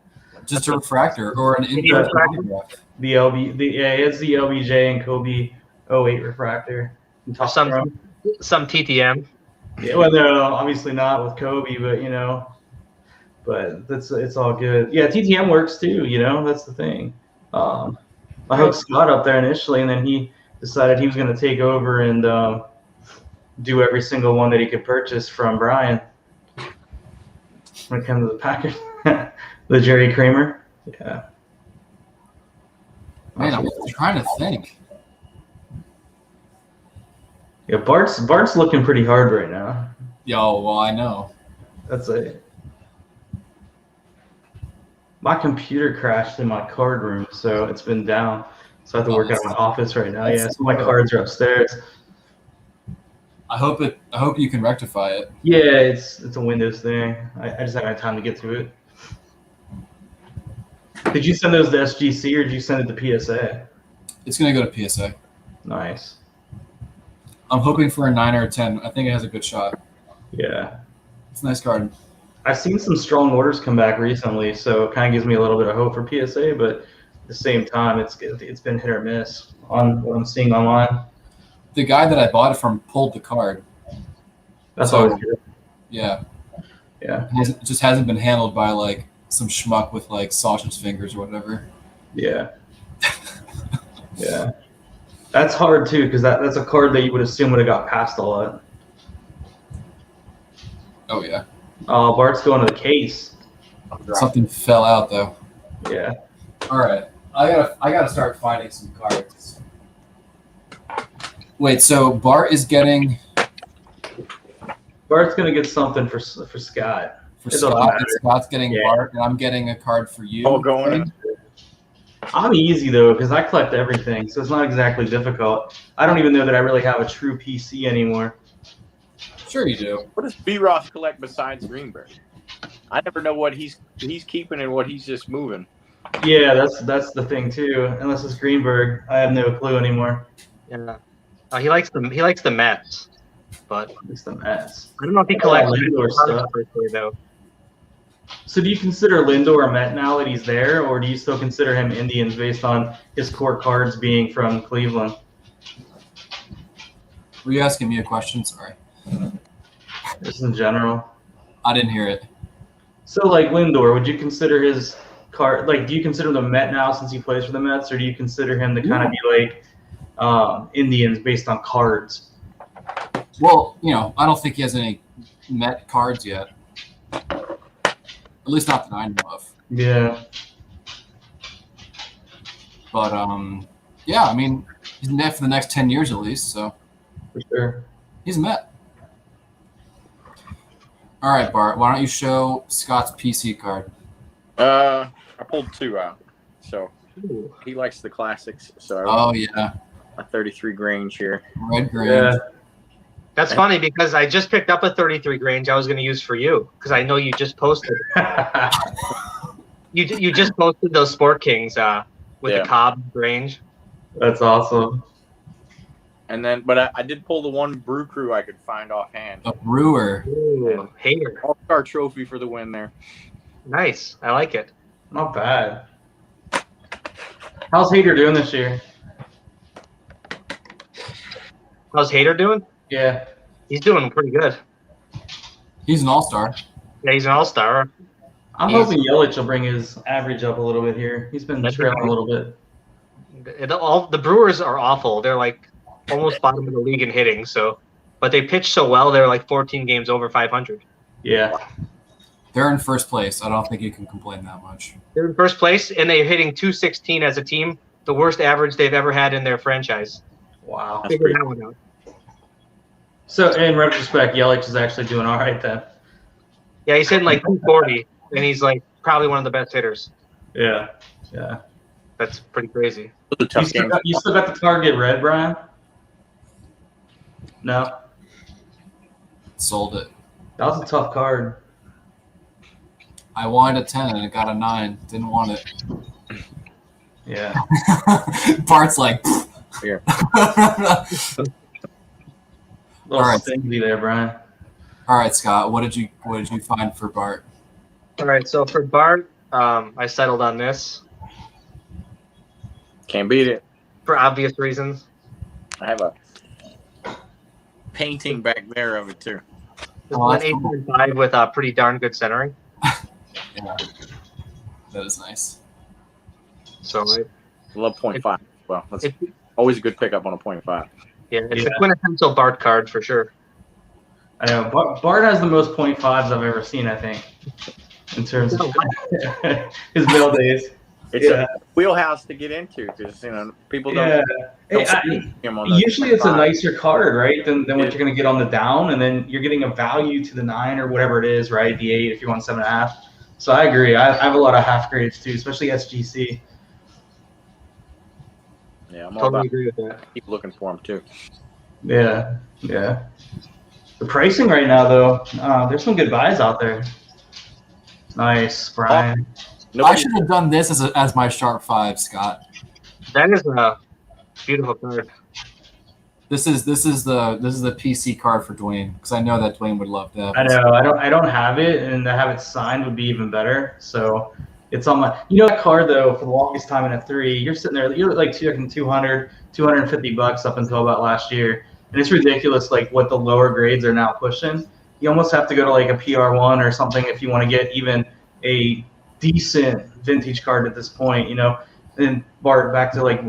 Just a refractor or an The LB, it's the LBJ and Kobe 08 refractor. Or some TTM. Yeah, well, no, obviously not with Kobe, but but it's all good. Yeah, TTM works too. That's the thing. I hooked Scott up there initially, and then he decided he was going to take over and do every single one that he could purchase from Brian when it comes to the package. The Jerry Kramer. Yeah. Man, I'm trying to think. Yeah, Bart's looking pretty hard right now. Yo, well, I know. That's it. My computer crashed in my card room, so it's been down. So I have to work out of my office right now. Yeah, so my cards are upstairs. I hope you can rectify it. Yeah, it's a Windows thing. I just haven't had time to get to it. Did you send those to SGC or did you send it to PSA? It's gonna go to PSA. Nice. I'm hoping for a 9 or a 10. I think it has a good shot. Yeah. It's a nice card. I've seen some strong orders come back recently, so it kind of gives me a little bit of hope for PSA, but at the same time, it's been hit or miss on what I'm seeing online. The guy that I bought it from pulled the card. That's So- always good. Yeah. Yeah. It just hasn't been handled by like some schmuck with like sausage fingers or whatever. Yeah. Yeah. That's hard too, because that's a card that you would assume would have got passed a lot. Oh yeah. Oh, Bart's going to the case. Something fell out though. Yeah. All right. I gotta start finding some cards. Wait, so Bart is getting Bart's gonna get something for Scott. for It doesn't Scott, and matter. Scott's getting Yeah. Bart, and I'm getting a card for you. All going. I'm easy though, because I collect everything, so it's not exactly difficult. I don't even know that I really have a true PC anymore. Sure you do. What does B. Ross collect besides Greenberg? I never know what he's keeping and what he's just moving. Yeah, that's the thing too. Unless it's Greenberg, I have no clue anymore. Yeah. He likes the Mets, but It's the Mets. I don't know if he collects Lindor stuff. though. So do you consider Lindor a Met now that he's there, or do you still consider him Indians based on his core cards being from Cleveland? Were you asking me a question? Sorry. Just in general. I didn't hear it. So like Lindor, would you consider his card do you consider him the Met now since he plays for the Mets, or do you consider him to kind of be like Indians based on cards? Well, I don't think he has any Met cards yet. At least not that I know of. Yeah. But yeah, I mean, he's in Met for the next 10 years at least, so For sure. he's a Met. All right, Bart, why don't you show Scott's PC card? I pulled 2 out, so he likes the classics. So Oh yeah, a 33 Grange here. red green. Yeah. That's funny because I just picked up a 33 Grange I was going to use for you because I know you just posted. You just posted those Sport Kings with Yeah. the Cobb Grange. That's awesome. And then, but I did pull the one Brew Crew I could find offhand. A brewer. Ooh, hater. All-Star trophy for the win there. Nice. I like it. Not bad. How's Hader doing this year? How's Hater doing? Yeah. He's doing pretty good. He's an all-star. Yeah, he's an all-star. I'm He's- hoping Yelich will bring his average up a little bit here. He's been That'd be trailing a great. little bit. The Brewers are awful. They're like almost bottom of the league in hitting. So, but they pitch so well. They're like 14 games over 500. Yeah. They're in first place. I don't think you can complain that much. They're in first place, and they're hitting 216 as a team, the worst average they've ever had in their franchise. Wow. That's Figure pretty that one out. So in retrospect, Yelich is actually doing all right then. Yeah, he's hitting like 240, and he's like probably one of the best hitters. Yeah. Yeah. That's pretty crazy. Those are You tough still, games. got, you still got the target red, Brian? No. Sold it. That was a tough card. I wanted a 10 and it got a 9. Didn't want it. Yeah. Bart's like, Here. A little All right. stingy there, Brian. all right, Scott, what did you find for Bart? All right, so for Bart, I settled on this Can't beat it. for obvious reasons. I have a painting back there of it too. It's Oh, an that's cool. 8.5 with a pretty darn good centering. Yeah, that is nice. So Love 0.5. Well, that's it, always a good pickup on a 0.5. yeah, it's Yeah. a quintessential Bart card for sure. I know Bart has the most .5s I've ever seen. I think in terms of his middle days. It's a wheelhouse to get into because people don't. Yeah. don't Hey, see him on those usually it's a 0.5. nicer card, right? Than what Yeah. you're going to get on the down, and then you're getting a value to the 9 or whatever it is, right? The 8 if you want 7.5. So I agree. I have a lot of half grades too, especially SGC. Yeah, I'm all Totally about agree with that. keep looking for them too. Yeah, yeah. The pricing right now, though, there's some good buys out there. Nice, Brian. I Nobody, should have done this as my sharp 5, Scott. That is a beautiful card. This is the PC card for Dwayne because I know that Dwayne would love to have I this. know. I don't have it, and to have it signed would be even better. So it's on my. You know that card though. For the longest time in a 3, you're sitting there. You're like $250 up until about last year, and it's ridiculous. Like what the lower grades are now pushing. You almost have to go to like a PR1 or something if you want to get even a decent vintage card at this point. You know, and Bart back to like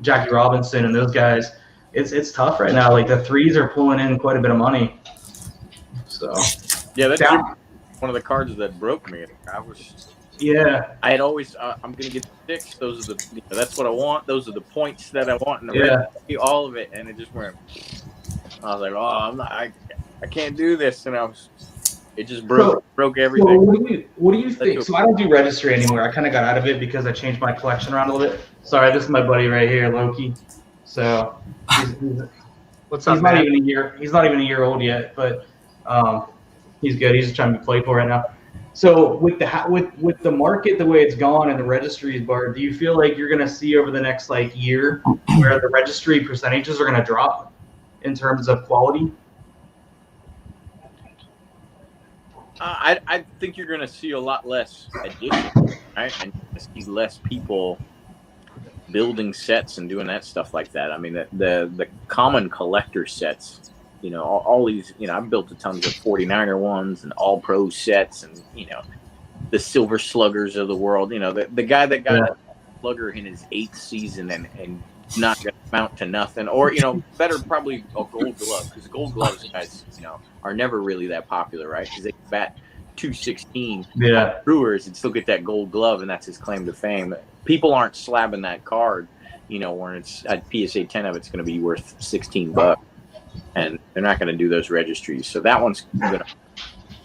Jackie Robinson and those guys. It's tough right now. Like the 3s are pulling in quite a bit of money. So yeah, that's down. one of the cards that broke me. I had always I'm gonna get 6. Those are that's what I want. Those are the points that I want, and all of it, and it just went. I was like, oh, I can't do this, and it just broke everything. So what do you think? So I don't do registry anymore. I kind of got out of it because I changed my collection around a little bit. Sorry, this is my buddy right here, Loki. So What's up, he's not man? even a year. He's not even a year old yet, but he's good. He's just trying to be playful right now. So with the market the way it's gone and the registries, Bart, do you feel like you're going to see over the next year where the registry percentages are going to drop in terms of quality? I think you're going to see a lot less additions, right? And see less people building sets and doing that stuff like that. I mean, the common collector sets, all these, I've built a tons of 49er ones and all pro sets and, the silver sluggers of the world, the guy that got a slugger in his 8th season and not going to amount to nothing, or, better probably a gold glove, because gold gloves, guys, are never really that popular, right? Because they bat 216 Brewers and still get that gold glove, and that's his claim to fame. People aren't slabbing that card, when it's at PSA 10 of it's going to be worth $16, and they're not going to do those registries. So that one's good.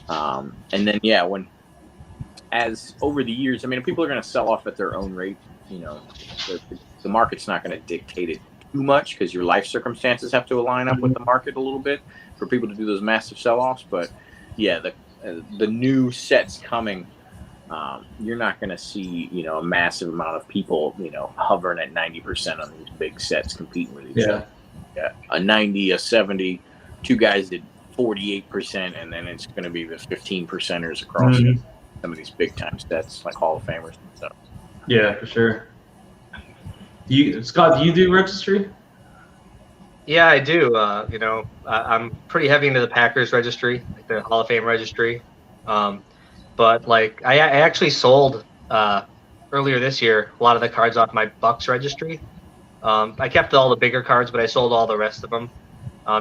And then as over the years, I mean, people are going to sell off at their own rate. The market's not going to dictate it too much because your life circumstances have to align up with the market a little bit for people to do those massive sell-offs. But yeah, the new sets coming, you're not going to see a massive amount of people hovering at 90% on these big sets competing with each other. Yeah, a 90, a 70, 2 guys did 48%, and then it's going to be the 15%ers across some of these big time sets like Hall of Famers and stuff. Yeah, for sure. Scott, do you do registry? Yeah, I do. I'm pretty heavy into the Packers registry, like the Hall of Fame registry. But I actually sold earlier this year a lot of the cards off my Bucks registry. I kept all the bigger cards, but I sold all the rest of them,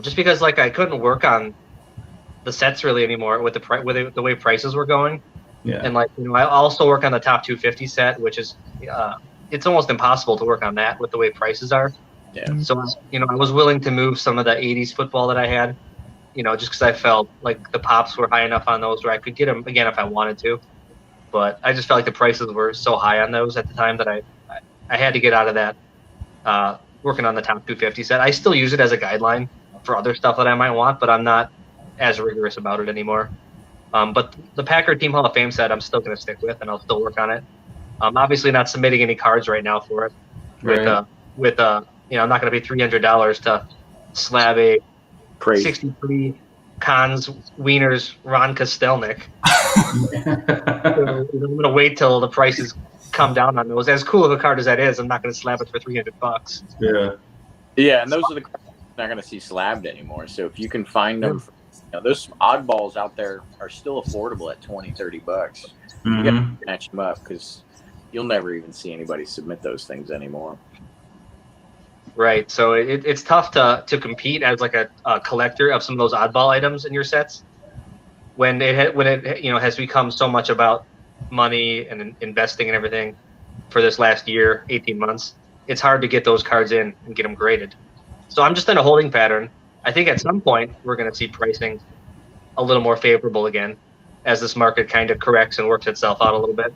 just because I couldn't work on the sets really anymore with the way prices were going. Yeah. And I also work on the top 250 set, which is it's almost impossible to work on that with the way prices are. Yeah. So I was willing to move some of the 80s football that I had, just because I felt like the pops were high enough on those where I could get them again if I wanted to. But I just felt like the prices were so high on those at the time that I had to get out of that. Working on the top 250 set. I still use it as a guideline for other stuff that I might want, but I'm not as rigorous about it anymore. But the Packer Team Hall of Fame set, I'm still going to stick with, and I'll still work on it. Obviously, not submitting any cards right now for it. Right. I'm not going to pay $300 to slab a Crazy. 63 Cons Wieners Ron Kostelnik. I'm going to wait till the prices come down on those. As cool of a card as that is, I'm not going to slap it for $300. Yeah. Yeah, and those are the cards you're not going to see slabbed anymore. So if you can find them, those oddballs out there are still affordable at $20-$30. You got to snatch them up because you'll never even see anybody submit those things anymore. Right. So it's tough to compete as like a collector of some of those oddball items in your sets when it has become so much about money and investing and everything for this last year, 18 months. It's hard to get those cards in and get them graded. So I'm just in a holding pattern. I think at some point we're going to see pricing a little more favorable again as this market kind of corrects and works itself out a little bit.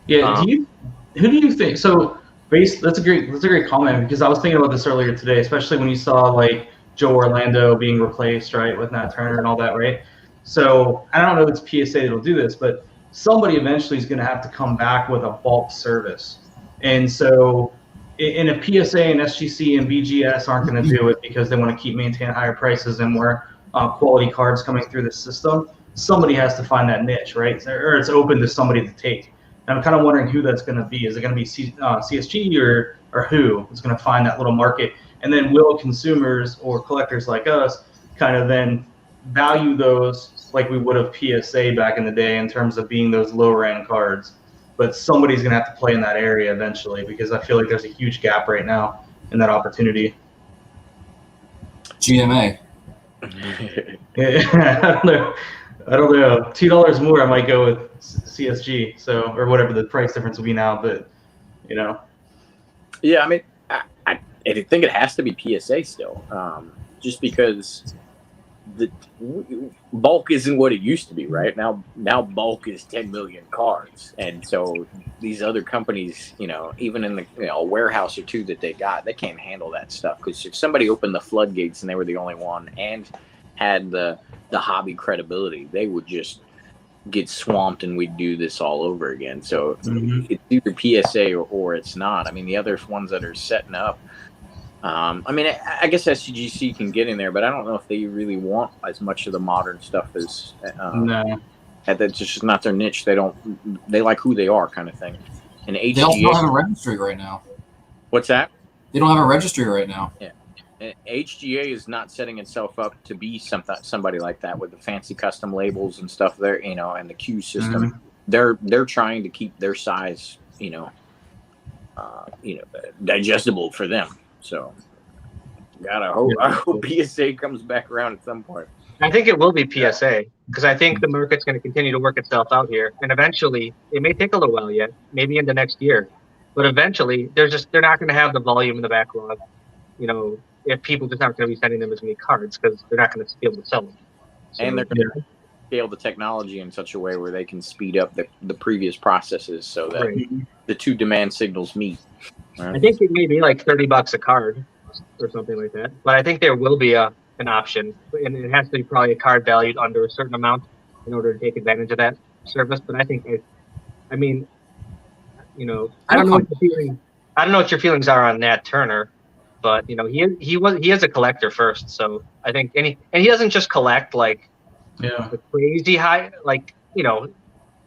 Yeah. Who do you think? So, that's a great comment, because I was thinking about this earlier today, especially when you saw like Joe Orlando being replaced, right, with Nat Turner and all that, right? So I don't know if it's PSA that'll do this, but somebody eventually is going to have to come back with a bulk service. And so, in a PSA and SGC and BGS aren't going to do it because they want to keep maintaining higher prices and more quality cards coming through the system. Somebody has to find that niche, right? Or it's open to somebody to take. And I'm kind of wondering who that's going to be. Is it going to be CSG or who is going to find that little market? And then will consumers or collectors like us kind of then value those like we would have PSA back in the day in terms of being those lower end cards? But somebody's going to have to play in that area eventually, because I feel like there's a huge gap right now in that opportunity. GMA. I don't know. $2 more, I might go with CSG. So, or whatever the price difference will be now. But Yeah, I mean, I think it has to be PSA still, just because the bulk isn't what it used to be, right? Now bulk is 10 million cards, and so these other companies, even in the a warehouse or two that they can't handle that stuff, because if somebody opened the floodgates and they were the only one and had the hobby credibility, they would just get swamped and we'd do this all over again. So it's either PSA or it's not. I mean, the other ones that are setting up, I mean, I guess SCGC can get in there, but I don't know if they really want as much of the modern stuff as no. That's just not their niche. They like who they are, kind of thing. And HGA, They also don't have a registry right now. What's that? They don't have a registry right now. Yeah. And HGA is not setting itself up to be somebody like that with the fancy custom labels and stuff there, and the queue system. They're trying to keep their size, digestible for them. So, I hope PSA comes back around at some point. I think it will be PSA, because I think the market's going to continue to work itself out here, and eventually, it may take a little while yet, maybe into next year, but eventually, they're not going to have the volume in the backlog, if people just aren't going to be sending them as many cards, because they're not going to be able to sell them. So, and they're going to scale the technology in such a way where they can speed up the previous processes so that the two demand signals meet. Right? I think it may be like $30 a card or something like that, but I think there will be an option, and it has to be probably a card valued under a certain amount in order to take advantage of that service. But I think, I don't know what your feelings are on Nat Turner, but he is a collector first, so I think, and he doesn't just collect like the crazy high, like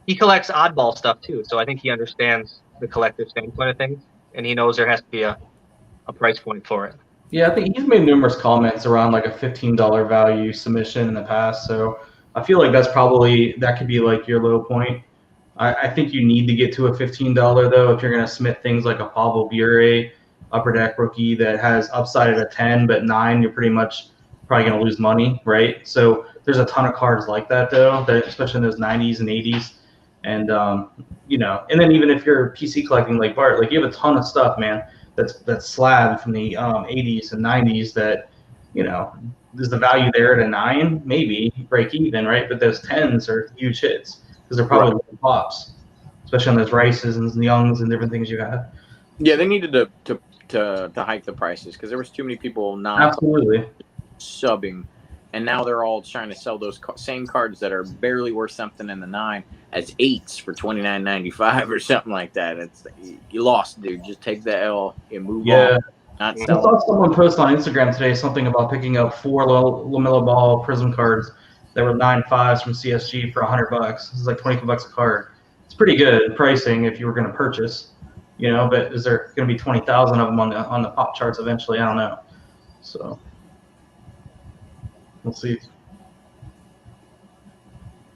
he collects oddball stuff too. So I think he understands the collector standpoint of things, and he knows there has to be a price point for it. Yeah, I think he's made numerous comments around like a $15 value submission in the past. So I feel like that could be like your low point. I think you need to get to a $15 though if you're going to submit things like a Pavel Bure Upper Deck rookie that has upside at a 10, but 9, you're pretty much probably going to lose money, right? So there's a ton of cards like that though, especially in those 90s and 80s. And, and then even if you're PC collecting like Bart, like you have a ton of stuff, man, that's slab from the 80s and 90s that, there's the value there at a 9, maybe break even, right? But those 10s are huge hits because they're probably little pops, especially on those Rices and Youngs and different things you got. Yeah, they needed to hike the prices because there was too many people absolutely subbing, and now they're all trying to sell those same cards that are barely worth something in the 9 as 8s for $29.95 or something like that. It's you lost, dude. Just take the L and move on. Not I saw someone post on Instagram today something about picking up 4 LaMelo Ball Prism cards that were 9.5s from CSG for $100. This is like $25 a card. It's pretty good pricing if you were going to purchase, but is there going to be 20,000 of them on the pop charts eventually? I don't know. So we'll see.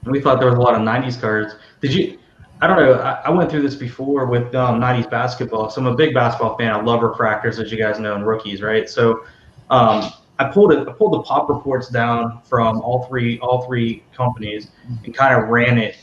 We thought there was a lot of 90s cards. Did you? I don't know. I went through this before with 90s basketball. So I'm a big basketball fan. I love refractors, as you guys know, and rookies, right? So I pulled the pop reports down from all three companies and kind of ran it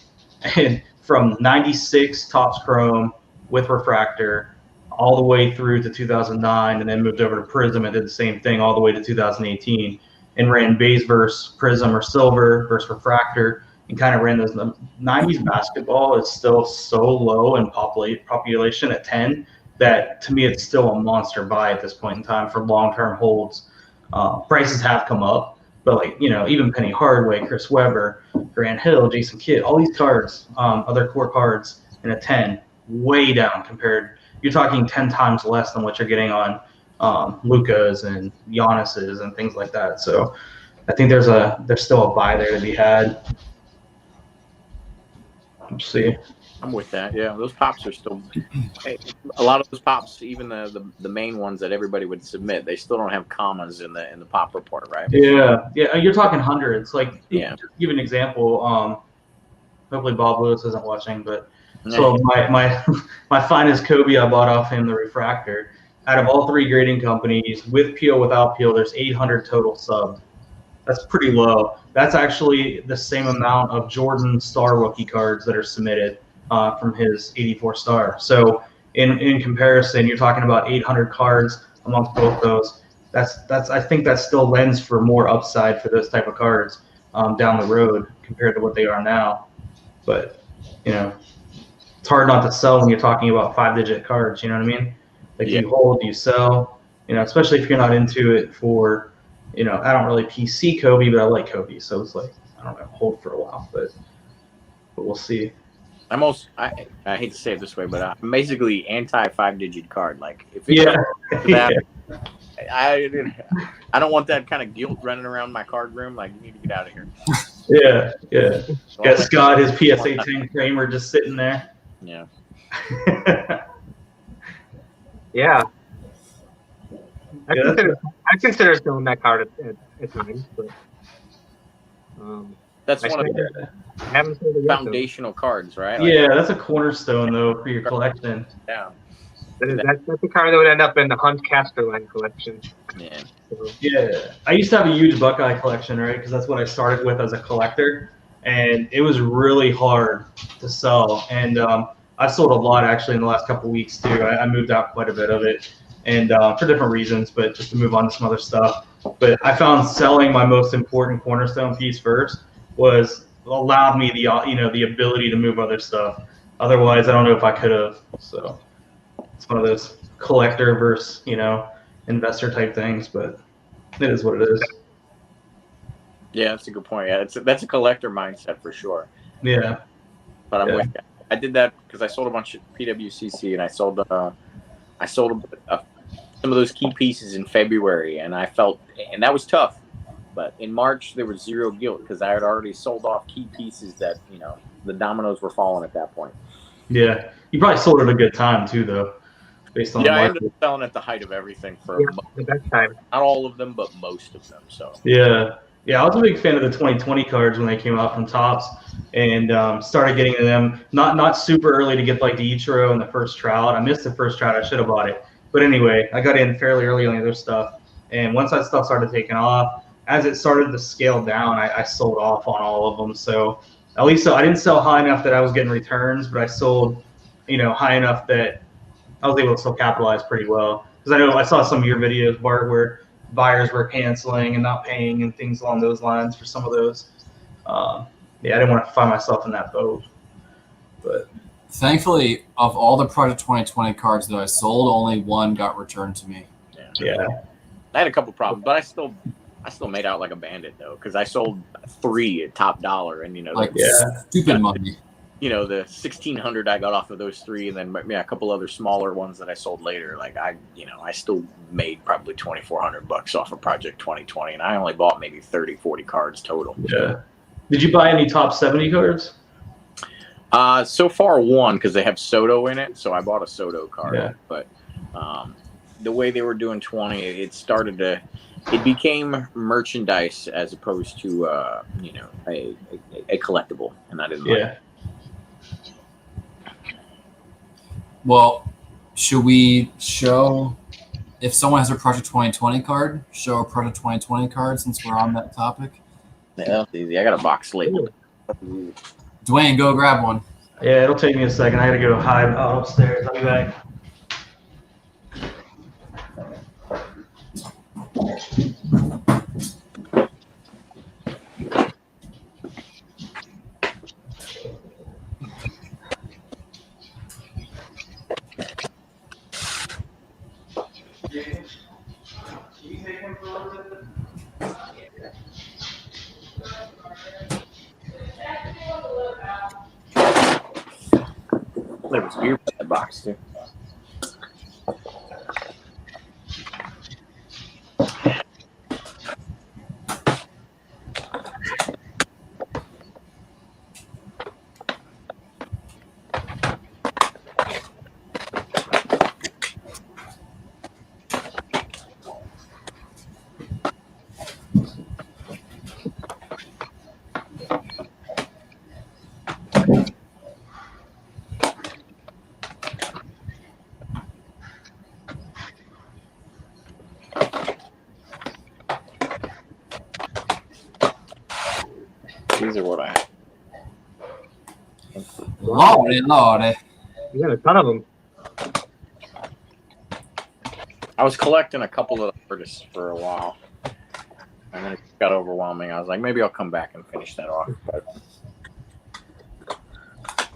and from 96 Topps Chrome with refractor all the way through to 2009, and then moved over to Prism and did the same thing all the way to 2018, and ran base versus Prism or silver versus refractor, and kind of ran those. 90s basketball is still so low in population at 10 that to me it's still a monster buy at this point in time for long-term holds. Prices have come up, but like, you know, even Penny Hardaway, Chris Webber, Grant Hill, Jason Kidd, all these cards, other core cards in a 10, way down compared. You're talking 10 times less than what you're getting on Luka's and Giannis's and things like that. So I think there's still a buy there to be had. Let's see. I'm with that. Yeah, those pops are still. A lot of those pops, even the main ones that everybody would submit, they still don't have commas in the pop report, right? Yeah. You're talking hundreds. Like, Yeah. to give an example. Hopefully Bob Lewis isn't watching, but so my finest Kobe I bought off him, the refractor. Out of all three grading companies, with peel, without peel, there's 800 total subbed. That's pretty low. That's actually the same amount of Jordan Star rookie cards that are submitted from his 84 star. So in comparison, you're talking about 800 cards amongst both those. That's I think that still lends for more upside for those type of cards down the road compared to what they are now. But you know, it's hard not to sell when you're talking about 5-digit cards. You know what I mean? Like, Yeah. you hold, you sell. You know, especially if you're not into it for. You know, I don't really PC Kobe, but I like Kobe, so it's like, I don't know, hold for a while, but we'll see. I hate to say it this way, but I'm basically anti 5-digit card. Like, if it's that, I don't want that kind of guilt running around my card room. Like, you need to get out of here. Yeah. Got Scott, his PSA 10 Kramer just sitting there. Yeah. Yeah. I consider selling that card at times, but That's one of the foundational cards, right? Like, yeah, that's a cornerstone though for your collection. Yeah. That's a card that would end up in the Hunt Casterline collection. Yeah. So, Yeah, I used to have a huge Buckeye collection, right? Because that's what I started with as a collector, and it was really hard to sell. And I sold a lot actually in the last couple of weeks too. I moved out quite a bit of it, and for different reasons, but just to move on to some other stuff. But I found selling my most important cornerstone piece first allowed me the ability to move other stuff. Otherwise, I don't know if I could have. So it's one of those collector versus investor type things, but it is what it is. Yeah, that's a good point. Yeah, that's a collector mindset for sure. Yeah. But I'm with you. I did that because I sold a bunch of PWCC, and I sold some of those key pieces in February, and that was tough. But in March, there was zero guilt because I had already sold off key pieces that the dominoes were falling at that point. Yeah, you probably sold at a good time too, though, based on the I market. ended up selling at the height of everything for the best time. Not all of them, but most of them. So Yeah, I was a big fan of the 2020 cards when they came out from Topps, and started getting them not super early to get like the Ichiro and the first Trout. I missed the first Trout. I should have bought it, but anyway, I got in fairly early on the other stuff, and once that stuff started taking off, as it started to scale down, I sold off on all of them. So at least I didn't sell high enough that I was getting returns, but I sold, high enough that I was able to still capitalize pretty well. Because I saw some of your videos, Bart, where buyers were canceling and not paying and things along those lines for some of those. I didn't want to find myself in that boat. But thankfully, of all the Project 2020 cards that I sold, only one got returned to me. Yeah. I had a couple problems, but I still made out like a bandit though, because I sold 3 at top dollar, and stupid money. The 1,600 I got off of those 3, and then a couple other smaller ones that I sold later. Like I still made probably $2,400 off of Project 2020, and I only bought maybe 30, 40 cards total. Yeah. Did you buy any top 70 cards? So far one, because they have Soto in it, so I bought a Soto card. Yeah. But the way they were doing 20, it became merchandise as opposed to a collectible, and I didn't like it. Well, should we show if someone has a Project 2020 card? Show a Project 2020 card since we're on that topic. Yeah, that's easy. I got a box labeled. Dwayne, go grab one. Yeah, it'll take me a second. I gotta go hide upstairs. I'll be back. There was beer in the box too. These are what I have. Lordy, lordy. You got a ton of them. I was collecting a couple of artists for a while, and then it got overwhelming. I was like, maybe I'll come back and finish that off. But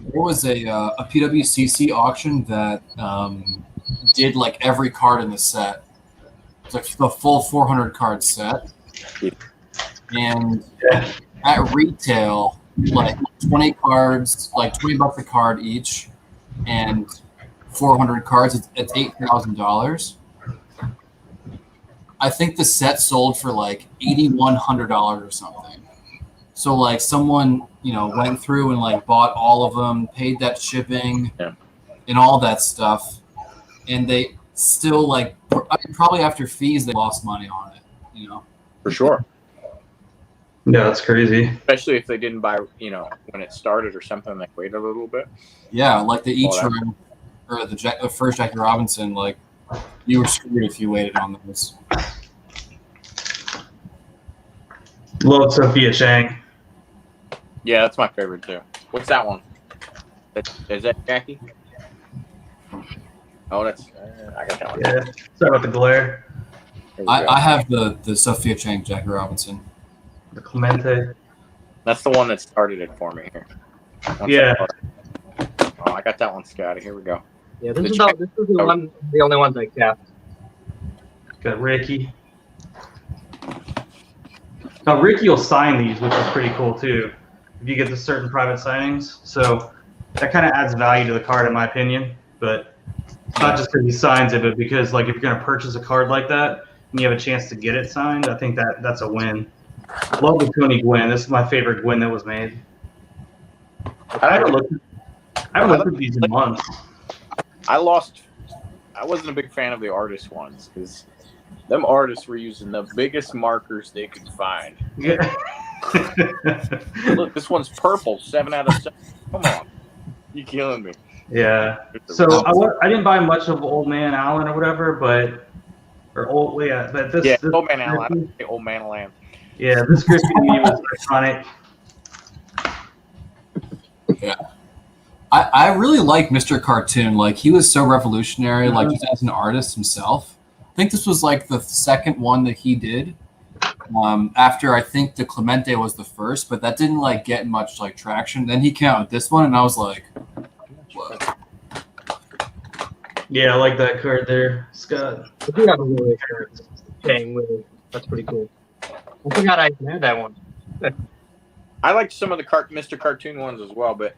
There was a PWCC auction that did like every card in the set. It's like the full 400 card set. And at retail, like 20 cards, like $20 a card each, and 400 cards, it's $8,000. I think the set sold for like $8,100 or something. So like someone, went through and like bought all of them, paid that shipping and all that stuff. And they still probably after fees, they lost money on it, for sure. Yeah, that's crazy. Especially if they didn't buy, when it started or something, they waited a little bit. Yeah, like the E-Tron or the first Jackie Robinson, like you were screwed if you waited on those. Love Sophia Chang. Yeah, that's my favorite too. What's that one? Is that Jackie? Oh, that's I got that one. Yeah. Sorry about the glare. I have the Sophia Chang Jackie Robinson. The Clemente. That's the one that started it for me here. Yeah. Oh, I got that one, Scotty. Here we go. Yeah, this is the only ones I kept. Got Ricky. Now Ricky will sign these, which is pretty cool too. If you get the certain private signings, so that kind of adds value to the card, in my opinion. But not just because he signs it, but because if you're gonna purchase a card like that and you have a chance to get it signed, I think that's a win. Love the Tony Gwynn. This is my favorite Gwynn that was made. I haven't looked at these in months. I wasn't a big fan of the artist ones because them artists were using the biggest markers they could find. Yeah. Look, this one's purple, 7 out of 7. Come on, you killing me? Yeah. So I didn't buy much of Old Man Allen or whatever, but this Old Man Allen. I don't say Old Man Allen. Yeah, this Griffey to me was iconic. Yeah. I really like Mr. Cartoon. Like he was so revolutionary, like just as an artist himself. I think this was like the second one that he did. After I think the Clemente was the first, but that didn't get much traction. Then he came out with this one, and I was like, whoa. Yeah, I like that card there, Scott. I do have a really card. Dang, really. That's pretty cool. I forgot I had that one. I liked some of the Mr. Cartoon ones as well, but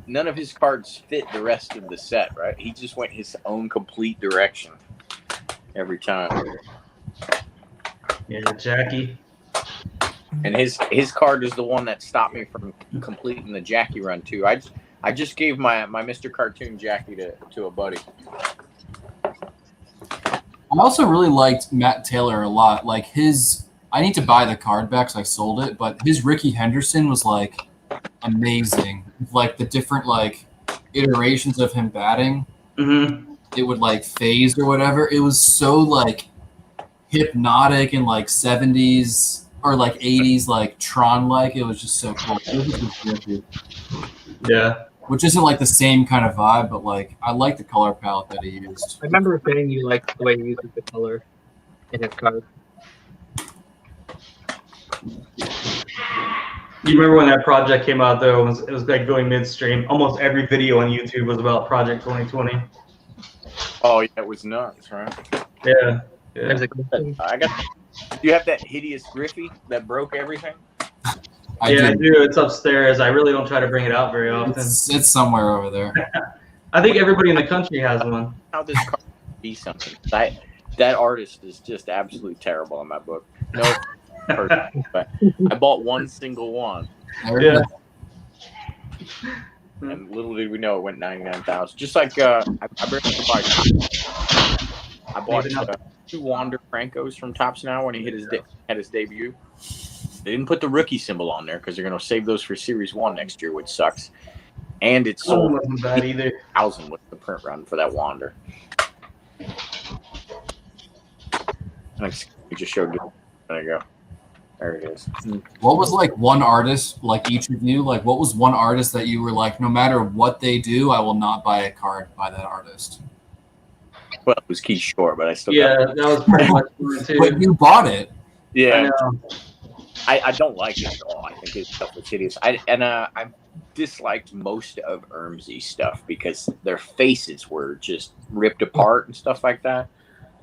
none of his cards fit the rest of the set, right? He just went his own complete direction every time. Yeah, Jackie. And his card is the one that stopped me from completing the Jackie run too. I just gave my Mr. Cartoon Jackie to a buddy. I also really liked Matt Taylor a lot. Like his, I need to buy the card back because I sold it, but his Ricky Henderson was like amazing. Like the different like iterations of him batting, it would like phase or whatever. It was so like hypnotic and like 70s or like 80s like Tron like. It was just so cool. It was just trippy. Yeah. Which isn't like the same kind of vibe, but like I like the color palette that he used. I remember saying you liked the way he uses the color in his card. You remember when that project came out though? It was like going midstream. Almost every video on YouTube was about Project 2020. Oh yeah, it was nuts, right? Yeah. There's a good thing. I got. Do you have that hideous Griffey that broke everything? I do. It's upstairs. I really don't try to bring it out very often. It's somewhere over there. I think everybody in the country has one. How this card be something? That artist is just absolutely terrible in my book. No, person, but I bought one single one, Yeah. and little did we know it went 99,000. Just like I bought 2 Wander Francos from Topps now when he had his debut. They didn't put the rookie symbol on there because they're going to save those for Series 1 next year, which sucks. And it's sold wasn't bad either. 1,000 with the print run for that Wander. I just showed it. There you go. There it is. What was like one artist, like each of you, like what was one artist that you were like, no matter what they do, I will not buy a card by that artist? Well, it was Keith Shore, but I still that was pretty much mine too. But you bought it. Yeah. I don't like it at all. I think his stuff was hideous. I disliked most of Ermsey's stuff because their faces were just ripped apart and stuff like that.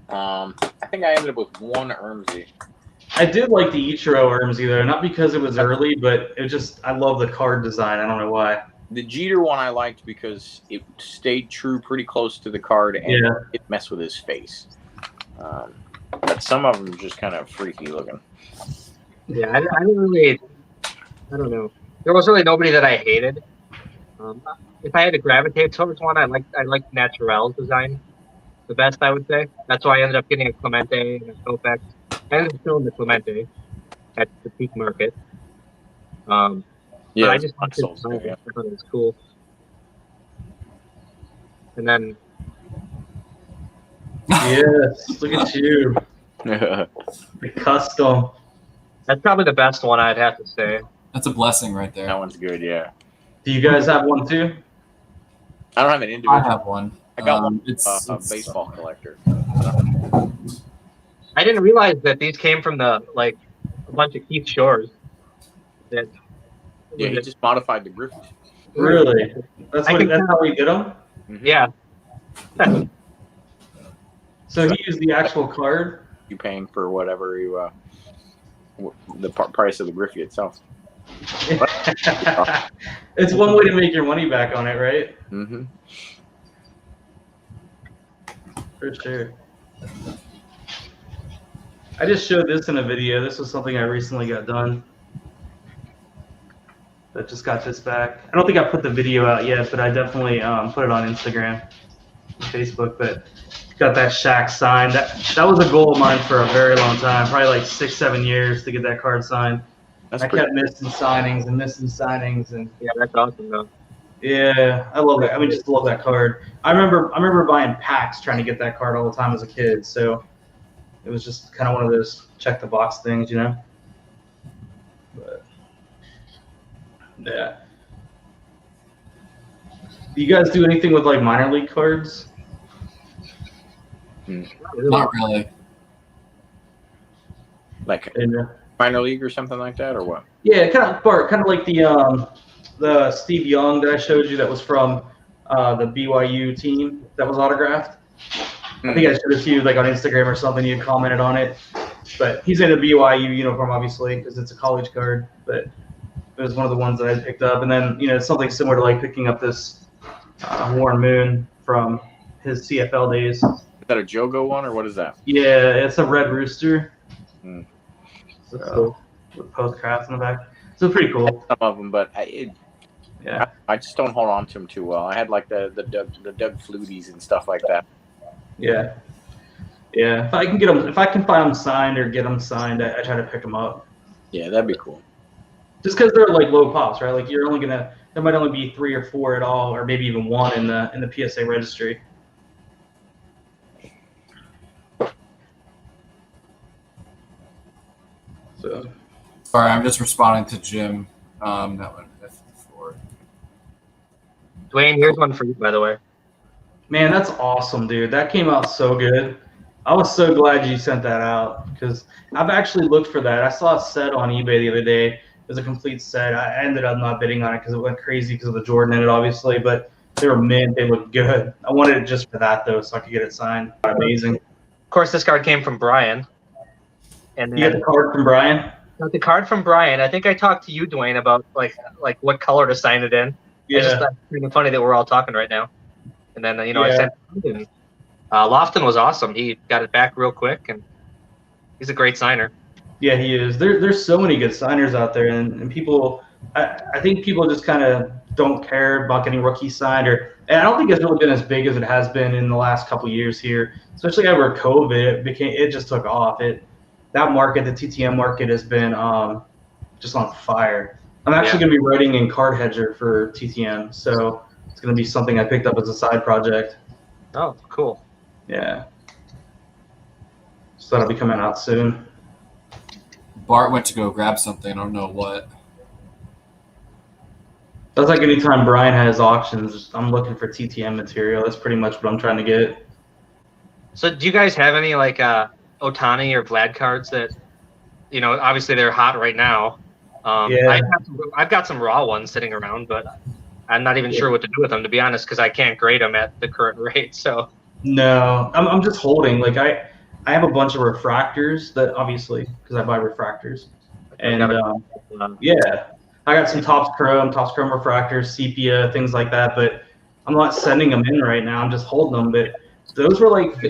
I think I ended up with one Ermsey. I did like the Ichiro Ermsey though, not because it was early, but it just I love the card design. I don't know why. The Jeter one I liked because it stayed true pretty close to the card and it messed with his face. But some of them are just kind of freaky looking. Yeah, I didn't really. I don't know. There was really nobody that I hated. If I had to gravitate towards one, I liked Naturel's design the best, I would say. That's why I ended up getting a Clemente and a Kopex. I ended up filling the Clemente at the peak market. But I just thought it was cool. And then. Yes, look at you. The custom. That's probably the best one, I'd have to say. That's a blessing right there. That one's good, yeah. Do you guys have one too? I don't have an individual. I have one. I got one. It's a baseball collector. I didn't realize that these came from a bunch of Keith Shores. Yeah, he just modified the Griffey. Really? That's how we did them? Mm-hmm. Yeah. So he used the actual card? You paying for whatever you the price of the Griffey itself. It's one way to make your money back on it, right? Mm-hmm. For sure. I just showed this in a video. This was something I recently got done. That just got this back. I don't think I put the video out yet, but I definitely put it on Instagram and Facebook. But got that Shaq signed. That was a goal of mine for a very long time, probably like 6-7 years to get that card signed. I kept missing signings and yeah, that's awesome though. Yeah, I love that. I mean, just love that card. I remember buying packs trying to get that card all the time as a kid. So it was just kind of one of those check the box things, you know. But yeah. Do you guys do anything with like minor league cards? Not really. Like minor league or something like that, or what? Yeah, kind of like the Steve Young that I showed you that was from the BYU team that was autographed. I think I showed it to you like on Instagram or something. You commented on it, but he's in a BYU uniform obviously because it's a college card. But it was one of the ones that I picked up, and then it's something similar to like picking up this Warren Moon from his CFL days. Is that a Jogo one or what is that? Yeah, it's a red rooster. That's cool. With postcraft in the back. So pretty cool. Some of them, but I just don't hold on to them too well. I had like the Doug Fluties and stuff like that. Yeah. Yeah, if I can get them, if I can find them signed or get them signed, I try to pick them up. Yeah, that'd be cool. Just because they're like low pops, right? Like you're only gonna, there might only be 3 or 4 at all, or maybe even 1 in the PSA registry. So. Sorry, I'm just responding to Jim. That one. F4. Dwayne, here's one for you, by the way. Man, that's awesome, dude. That came out so good. I was so glad you sent that out because I've actually looked for that. I saw a set on eBay the other day. It was a complete set. I ended up not bidding on it because it went crazy because of the Jordan in it, obviously. But they were mint. They looked good. I wanted it just for that though, so I could get it signed. Amazing. Of course, this card came from Brian. And You got the card from Brian? The card from Brian. I think I talked to you, Dwayne, about like what color to sign it in. Yeah. I just thought it's kind of funny that we're all talking right now. And then Yeah. I sent it in. Lofton was awesome. He got it back real quick, and he's a great signer. Yeah, he is. There's so many good signers out there, and people. I think people just kind of don't care about getting rookies signed, and I don't think it's really been as big as it has been in the last couple of years here, especially over COVID. It just took off. That market, the TTM market, has been just on fire. I'm actually going to be writing in Card Hedger for TTM, so it's going to be something I picked up as a side project. Oh, cool. Yeah. So that'll be coming out soon. Bart went to go grab something. I don't know what. That's like anytime Brian has auctions, I'm looking for TTM material. That's pretty much what I'm trying to get. So do you guys have any like Otani or Vlad cards that, obviously they're hot right now. Yeah. I've got some raw ones sitting around, but I'm not even sure what to do with them, to be honest, because I can't grade them at the current rate. So No, I'm just holding. Like I have a bunch of refractors that obviously because I buy refractors, and yeah, I got some Topps Chrome refractors, sepia, things like that. But I'm not sending them in right now. I'm just holding them. But those were like, the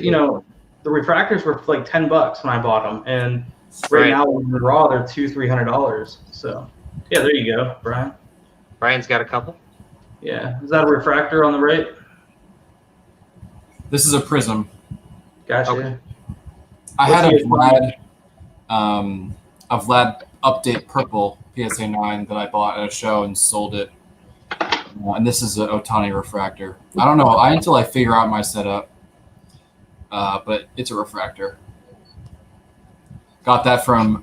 refractors were like $10 when I bought them, and right now in the raw they're $200-300. So yeah, there you go, Brian. Brian's got a couple. Yeah, is that a refractor on the right? This is a prism. Gotcha. Okay. I had a Vlad update purple PSA 9 that I bought at a show and sold it. And this is an Otani refractor. I don't know until I figure out my setup, but it's a refractor. Got that from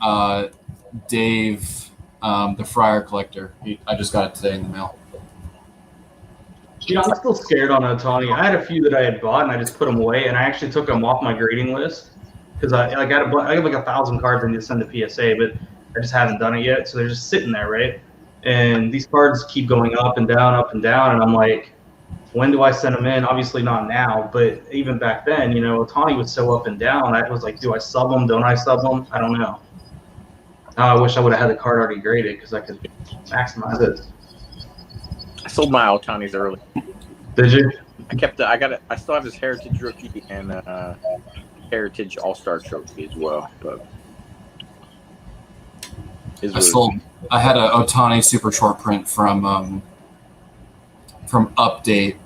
Dave, the Friar Collector. I just got it today in the mail. I'm still scared on Otani. I had a few that I had bought and I just put them away, and I actually took them off my grading list because I have like 1,000 cards I need to send to PSA, but I just haven't done it yet. So they're just sitting there, right? And these cards keep going up and down, and I'm like, when do I send them in? Obviously not now, but even back then, Otani was so up and down. I was like, do I sub them? Don't I sub them? I don't know. I wish I would have had the card already graded because I could maximize it. I sold my Otanis early. Did you? I still have his Heritage rookie and Heritage All-Star trophy as well. But I had a Otani super short print from Update,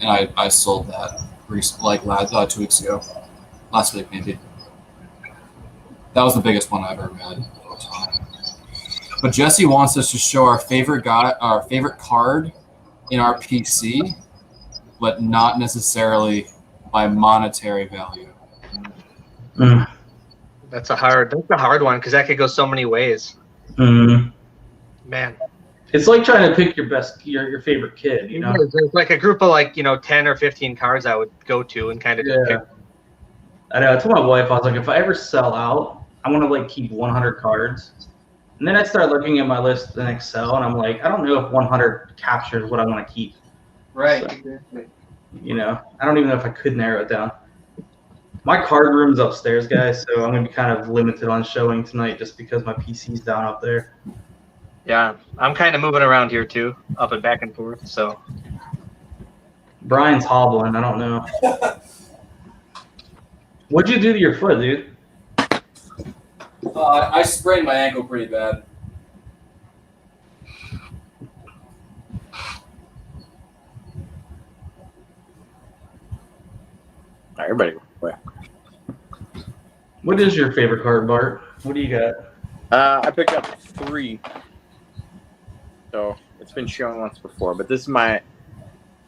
and I sold that recently, like 2 weeks ago, last week maybe. That was the biggest one I've ever had. But Jesse wants us to show our favorite card in our PC, but not necessarily by monetary value. That's a hard one because that could go so many ways. Mm. Man, it's like trying to pick your favorite kid. There's like a group of 10 or 15 cards I would go to and kind of pick. I know. I told my wife, I was like, if I ever sell out, I want to keep 100 cards. And then I started looking at my list in Excel, and I'm like, I don't know if 100 captures what I want to keep. Right. So, I don't even know if I could narrow it down. My card room's upstairs, guys, so I'm going to be kind of limited on showing tonight just because my PC's down up there. Yeah, I'm kind of moving around here too, up and back and forth. So Brian's hobbling. I don't know. What'd you do to your foot, dude? I sprained my ankle pretty bad. Everybody go away. What is your favorite card, Bart? What do you got? I picked up 3. So it's been shown once before, but this is my,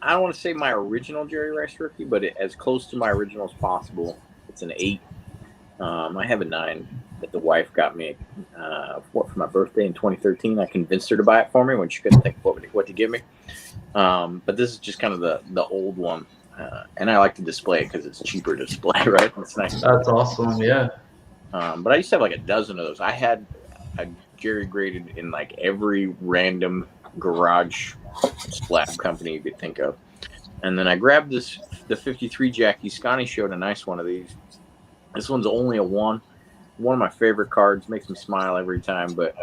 I don't want to say my original Jerry Rice rookie, but as close to my original as possible. It's an 8. I have a 9 that the wife got me for my birthday in 2013. I convinced her to buy it for me when she couldn't think what to give me. But this is just kind of the old one. And I like to display it because it's cheaper to display, right? It's nice. That's awesome, yeah. But I used to have like a dozen of those. I had a Jerry graded in like every random garage slab company you could think of. And then I grabbed the 53 Jackie. Scotty showed a nice one of these. This one's only a 1. One of my favorite cards. Makes me smile every time. But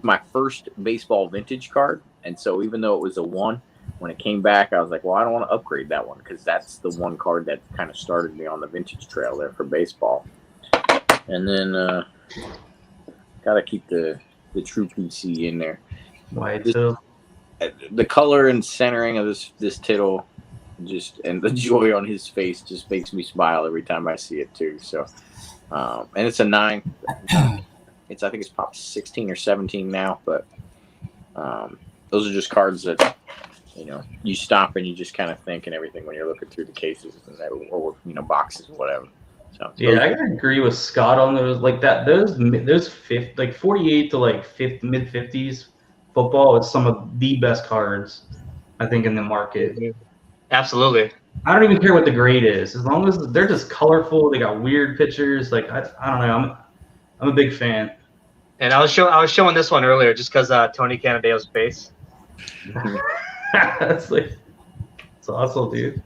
my first baseball vintage card. And so even though it was a 1, when it came back, I was like, well, I don't want to upgrade that one because that's the one card that kind of started me on the vintage trail there for baseball. And then got to keep the true PC in there. Why too? The color and centering of this Tittle, just and the joy on his face just makes me smile every time I see it too. So, and it's a 9. I think it's probably 16 or 17 now, but those are just cards that you stop and you just kind of think and everything when you're looking through the cases and or boxes or whatever. So yeah, I gotta agree with Scott on those. Like that, those like 48 to like mid 50s football is some of the best cards I think in the market. Absolutely. I don't even care what the grade is, as long as they're just colorful. They got weird pictures. Like I don't know. I'm a big fan. And I was showing this one earlier just because Tony Canadeo's face. That's awesome, dude.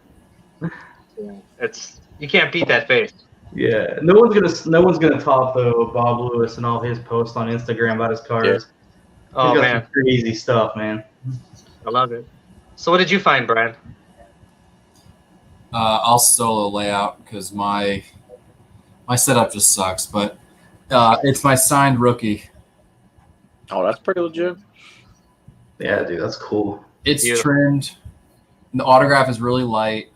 You can't beat that face. Yeah, no one's gonna top though Bob Lewis and all his posts on Instagram about his cards. Yeah. Oh He's got man, some crazy stuff, man. I love it. So what did you find, Brian? I'll solo layout because my setup just sucks. But it's my signed rookie. Oh, that's pretty legit. Yeah, dude, that's cool. It's trimmed. The autograph is really light.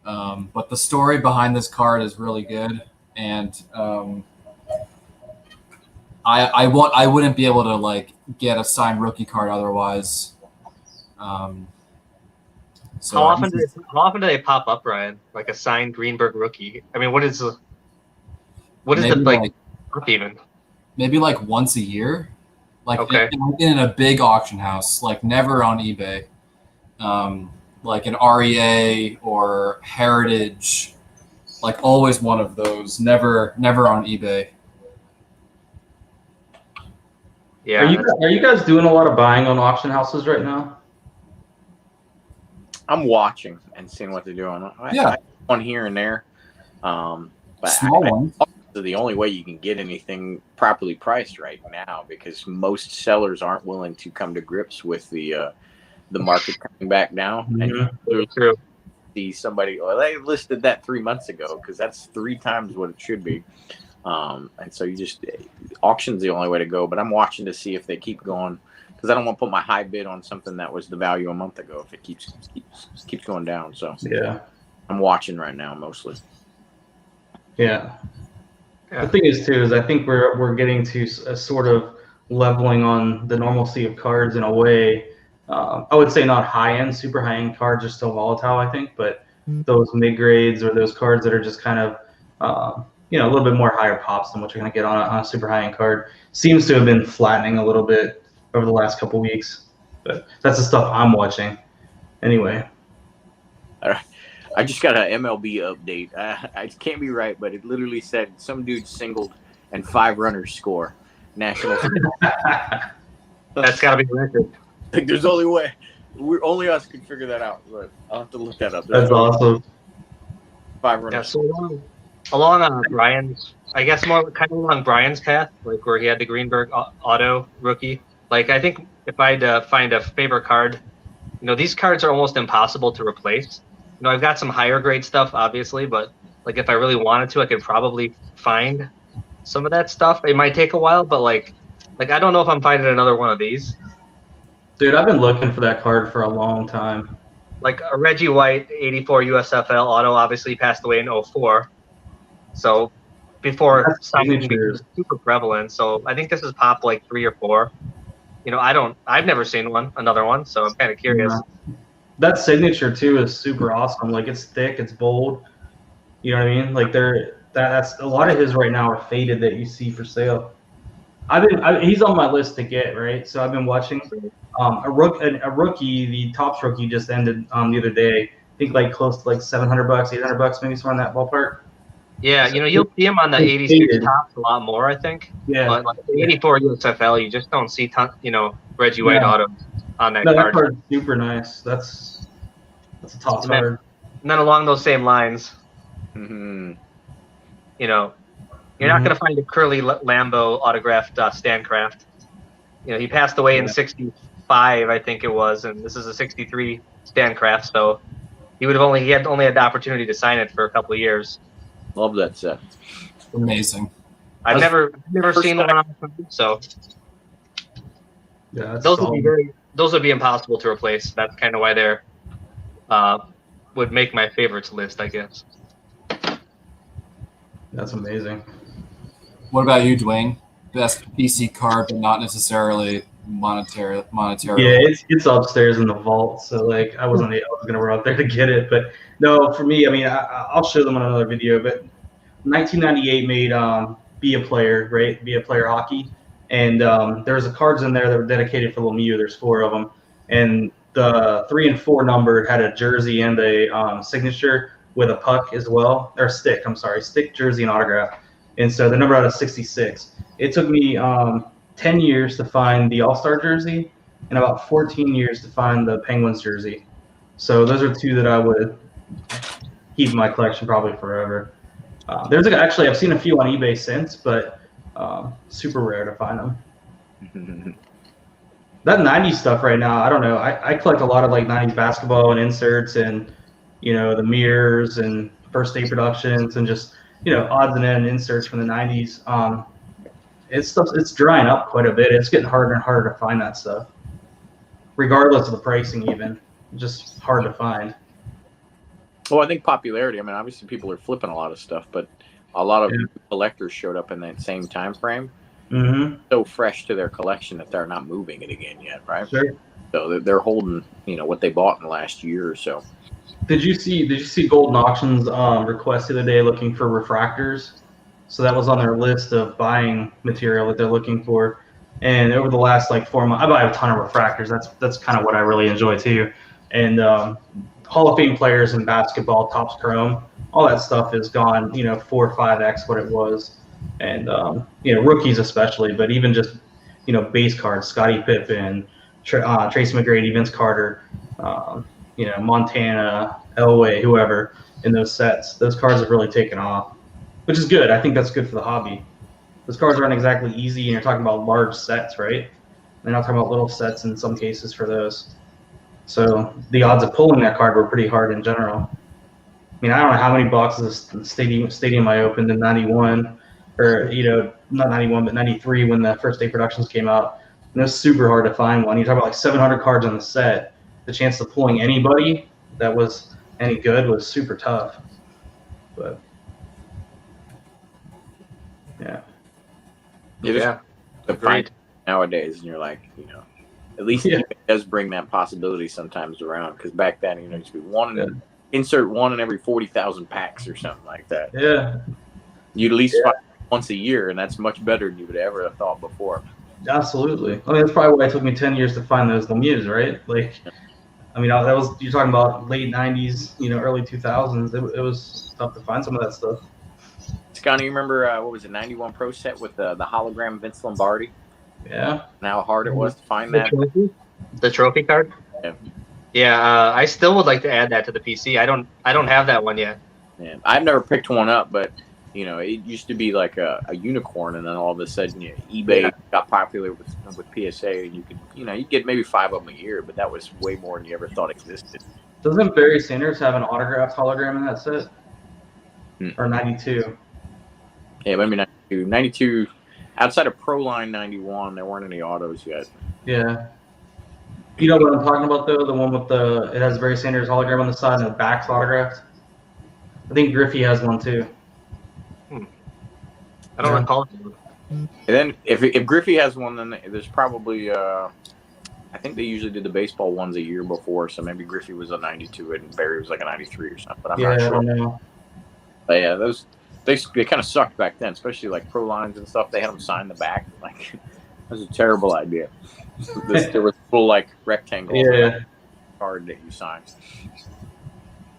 But the story behind this card is really good, and I wouldn't be able to like get a signed rookie card otherwise. So how often do they pop up, Ryan? Like a signed Greenberg rookie? I mean, what is the like even? Maybe like once a year, like okay. in a big auction house, like never on eBay. Like an REA or Heritage, like always one of those. Never on eBay. Yeah. Are you guys doing a lot of buying on auction houses right now? I'm watching and seeing what they're doing. I one here and there, but small ones. The only way you can get anything properly priced right now because most sellers aren't willing to come to grips with the market coming back down. Mm-hmm. And true. See somebody, they listed that 3 months ago because that's 3 times what it should be. And so auction's the only way to go. But I'm watching to see if they keep going because I don't want to put my high bid on something that was the value a month ago if it keeps going down. So yeah, I'm watching right now mostly. Yeah. The thing is too is I think we're getting to a sort of leveling on the normalcy of cards in a way. I would say not high-end, super high-end cards are still volatile, I think, but those mid-grades or those cards that are just kind of, a little bit more higher pops than what you're going to get on a super high-end card seems to have been flattening a little bit over the last couple weeks. But that's the stuff I'm watching. Anyway. All right. I just got an MLB update. I can't be right, but it literally said some dude singled and 5 runners score. National. That's got to be record. Like, there's only way. Only us can figure that out. But I'll have to look that up. That's awesome. 5 runners. Yeah, so along Brian's, I guess more kind of along Brian's path, like where he had the Greenberg auto rookie. Like I think if I had to find a favorite card, these cards are almost impossible to replace. I've got some higher grade stuff, obviously, but like if I really wanted to, I could probably find some of that stuff. It might take a while, but like I don't know if I'm finding another one of these. Dude, I've been looking for that card for a long time. Like a Reggie White 84 USFL auto obviously passed away in 04. So before That's signing signatures. became super prevalent. So I think this is pop like 3 or 4. I've never seen another one, so I'm kind of curious. Yeah. That signature too is super awesome. Like it's thick, it's bold. You know what I mean? Like that's a lot of his right now are faded that you see for sale. He's on my list to get, right. So I've been watching a rookie. The Topps rookie just ended the other day. I think like close to like $700, $800, maybe somewhere in that ballpark. Yeah, So you'll see him on the it's 86 faded. tops a lot more, I think. Yeah. But like the 84 USFL, you just don't see Reggie White No. autos on that No, that card. card's super nice. That's a top And then, card. and then along those same lines, Mm-hmm. you're not going to find a Curly Lambeau autographed Stan Kraft. He passed away in 65, I think it was, and this is a 63 Stan Kraft, so he had only had the opportunity to sign it for a couple of years. Love that set. Amazing. I've never first seen one on so Yeah, that's those solid. those would be impossible to replace. That's kind of why they're would make my favorites list, I guess. That's amazing. What about you, Dwayne? Best PC card, but not necessarily monetarily. Yeah, it's upstairs in the vault, so like I was gonna run up there to get it, but no, for me, I mean, I'll show them on another video. But 1998 made Be a Player, right? Be a Player hockey, and there's cards in there that were dedicated for Lemieux. There's 4 of them, and the 3 and 4 number had a jersey and a signature with a puck as well, or stick. I'm sorry, stick, jersey, and autograph. And so the number out of 66. It took me 10 years to find the All-Star jersey and about 14 years to find the Penguins jersey. So those are 2 that I would keep in my collection probably forever. Actually, I've seen a few on eBay since, but super rare to find them. That 90s stuff right now, I don't know. I collect a lot of like 90s basketball and inserts and, the mirrors and first day productions and just, odds and end inserts from the 90s. It's drying up quite a bit. It's getting harder and harder to find that stuff, regardless of the pricing. Even just hard to find. Well, I think popularity. I mean, obviously people are flipping a lot of stuff, but a lot of collectors showed up in that same time frame. Mm-hmm. So fresh to their collection that they're not moving it again yet, right? Sure. So they're holding, what they bought in the last year or so. Did you see Golden Auctions request the other day looking for refractors? So that was on their list of buying material that they're looking for. And over the last like 4 months, I buy a ton of refractors. That's kind of what I really enjoy too. And Hall of Fame players in basketball, Topps Chrome, all that stuff is gone, 4 or 5x what it was. And rookies especially, but even just base cards, Scottie Pippen, Tracy McGrady, Vince Carter, Montana, Elway, whoever in those sets. Those cards have really taken off, which is good. I think that's good for the hobby. Those cards aren't exactly easy, and you're talking about large sets, right? They're not talking about little sets in some cases for those. So the odds of pulling that card were pretty hard in general. I mean, I don't know how many boxes of Stadium I opened in '91, or not '91, but '93 when the first day productions came out. And it was super hard to find one. You talk about like 700 cards on the set. The chance of pulling anybody that was any good was super tough. But yeah. The find nowadays, and you're like, at least it does bring that possibility sometimes around. Because back then, it used to be insert one in every 40,000 packs or something like that. Yeah. You'd at least find once a year, and that's much better than you would ever have thought before. Absolutely. I mean, that's probably why it took me 10 years to find those Lemieux, right? Like, I mean, you're talking about late '90s, early 2000s. It was tough to find some of that stuff. Scotty, you remember what was it, '91 Pro set with the hologram Vince Lombardi? Yeah. And how hard it was to find that. The trophy card. Yeah. Yeah, I still would like to add that to the PC. I don't have that one yet. Yeah, I've never picked one up, but it used to be like a unicorn, and then all of a sudden, eBay got popular with PSA, and you could, you get maybe 5 of them a year, but that was way more than you ever thought existed. Doesn't Barry Sanders have an autographed hologram in that set? Or 92? Yeah, maybe 92. 92, outside of Pro Line 91, there weren't any autos yet. Yeah. You know what I'm talking about though? The one with it has Barry Sanders hologram on the side and the back's autographed. I think Griffey has one too. I don't Yeah. recall. And then if Griffey has one, then there's probably I think they usually did the baseball ones a year before, so maybe Griffey was a 92 and Barry was like a 93 or something. But I'm Yeah, not I sure. don't know. But yeah, those they kind of sucked back then, especially like pro lines and stuff. They had them sign the back. Like that was a terrible idea. There was a little like rectangle on the Yeah. back card that you signed.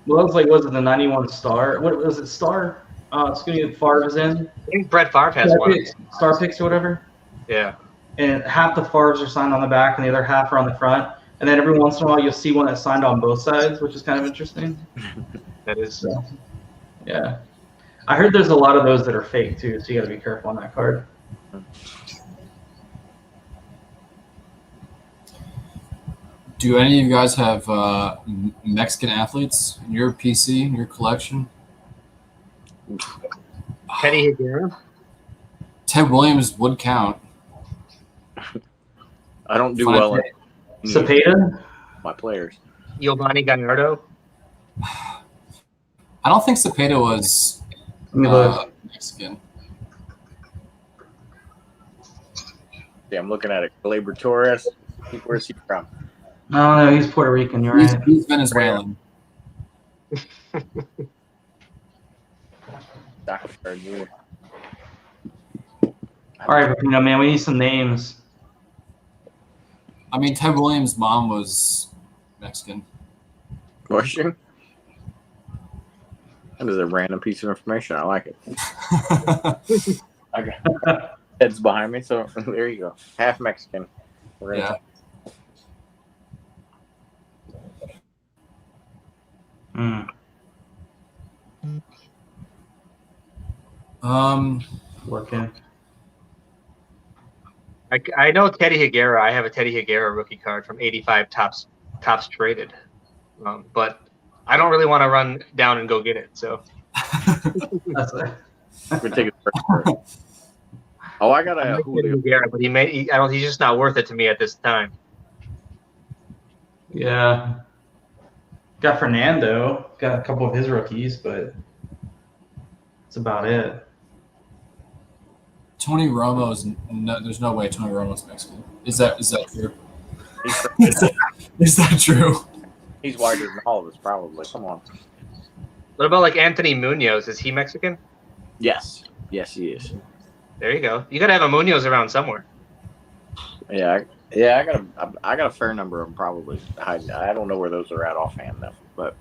Well, it was like, was it the 91 Star? What was it, Star? It's going to get Favre's in. I think Brett Favre has Star one. Picks, Star Picks or whatever. Yeah. And half the Favres are signed on the back and the other half are on the front. And then every once in a while, you'll see one that's signed on both sides, which is kind of interesting. That is. So, yeah. I heard there's a lot of those that are fake, too, so you got to be careful on that card. Do any of you guys have Mexican athletes in your PC, in your collection? Teddy Higuera. Ted Williams would count. I don't do Fine. well in Cepeda? my players. Giovanni Gallardo. I don't think Cepeda was Let me look. Mexican. Yeah, I'm looking at it. Gleyber Torres. Where's he from? No, he's Puerto Rican. You're right. He's Venezuelan. Dr. Jr. All right, Rapino, man, we need some names. I mean, Ted Williams' mom was Mexican. Was she? That is a random piece of information. I like it. Okay. Ted's behind me, so there you go. Half Mexican. We're gonna Yeah. Looking. I know Teddy Higuera. I have a Teddy Higuera rookie card from 85 tops traded, but I don't really want to run down and go get it. So That's it. we take it first. Oh, I got I a like Teddy Julio. Higuera, but he's just not worth it to me at this time. Yeah. Got Fernando. Got a couple of his rookies, but that's about it. Tony Romo's no, there's no way Tony Romo's Mexican. Is that true? Is that true? He's wider than all of us, probably. Come on. What about like Anthony Munoz? Is he Mexican? Yes. Yes, he is. There you go. You got to have a Munoz around somewhere. Yeah, I got a fair number of them probably. I don't know where those are at offhand though. But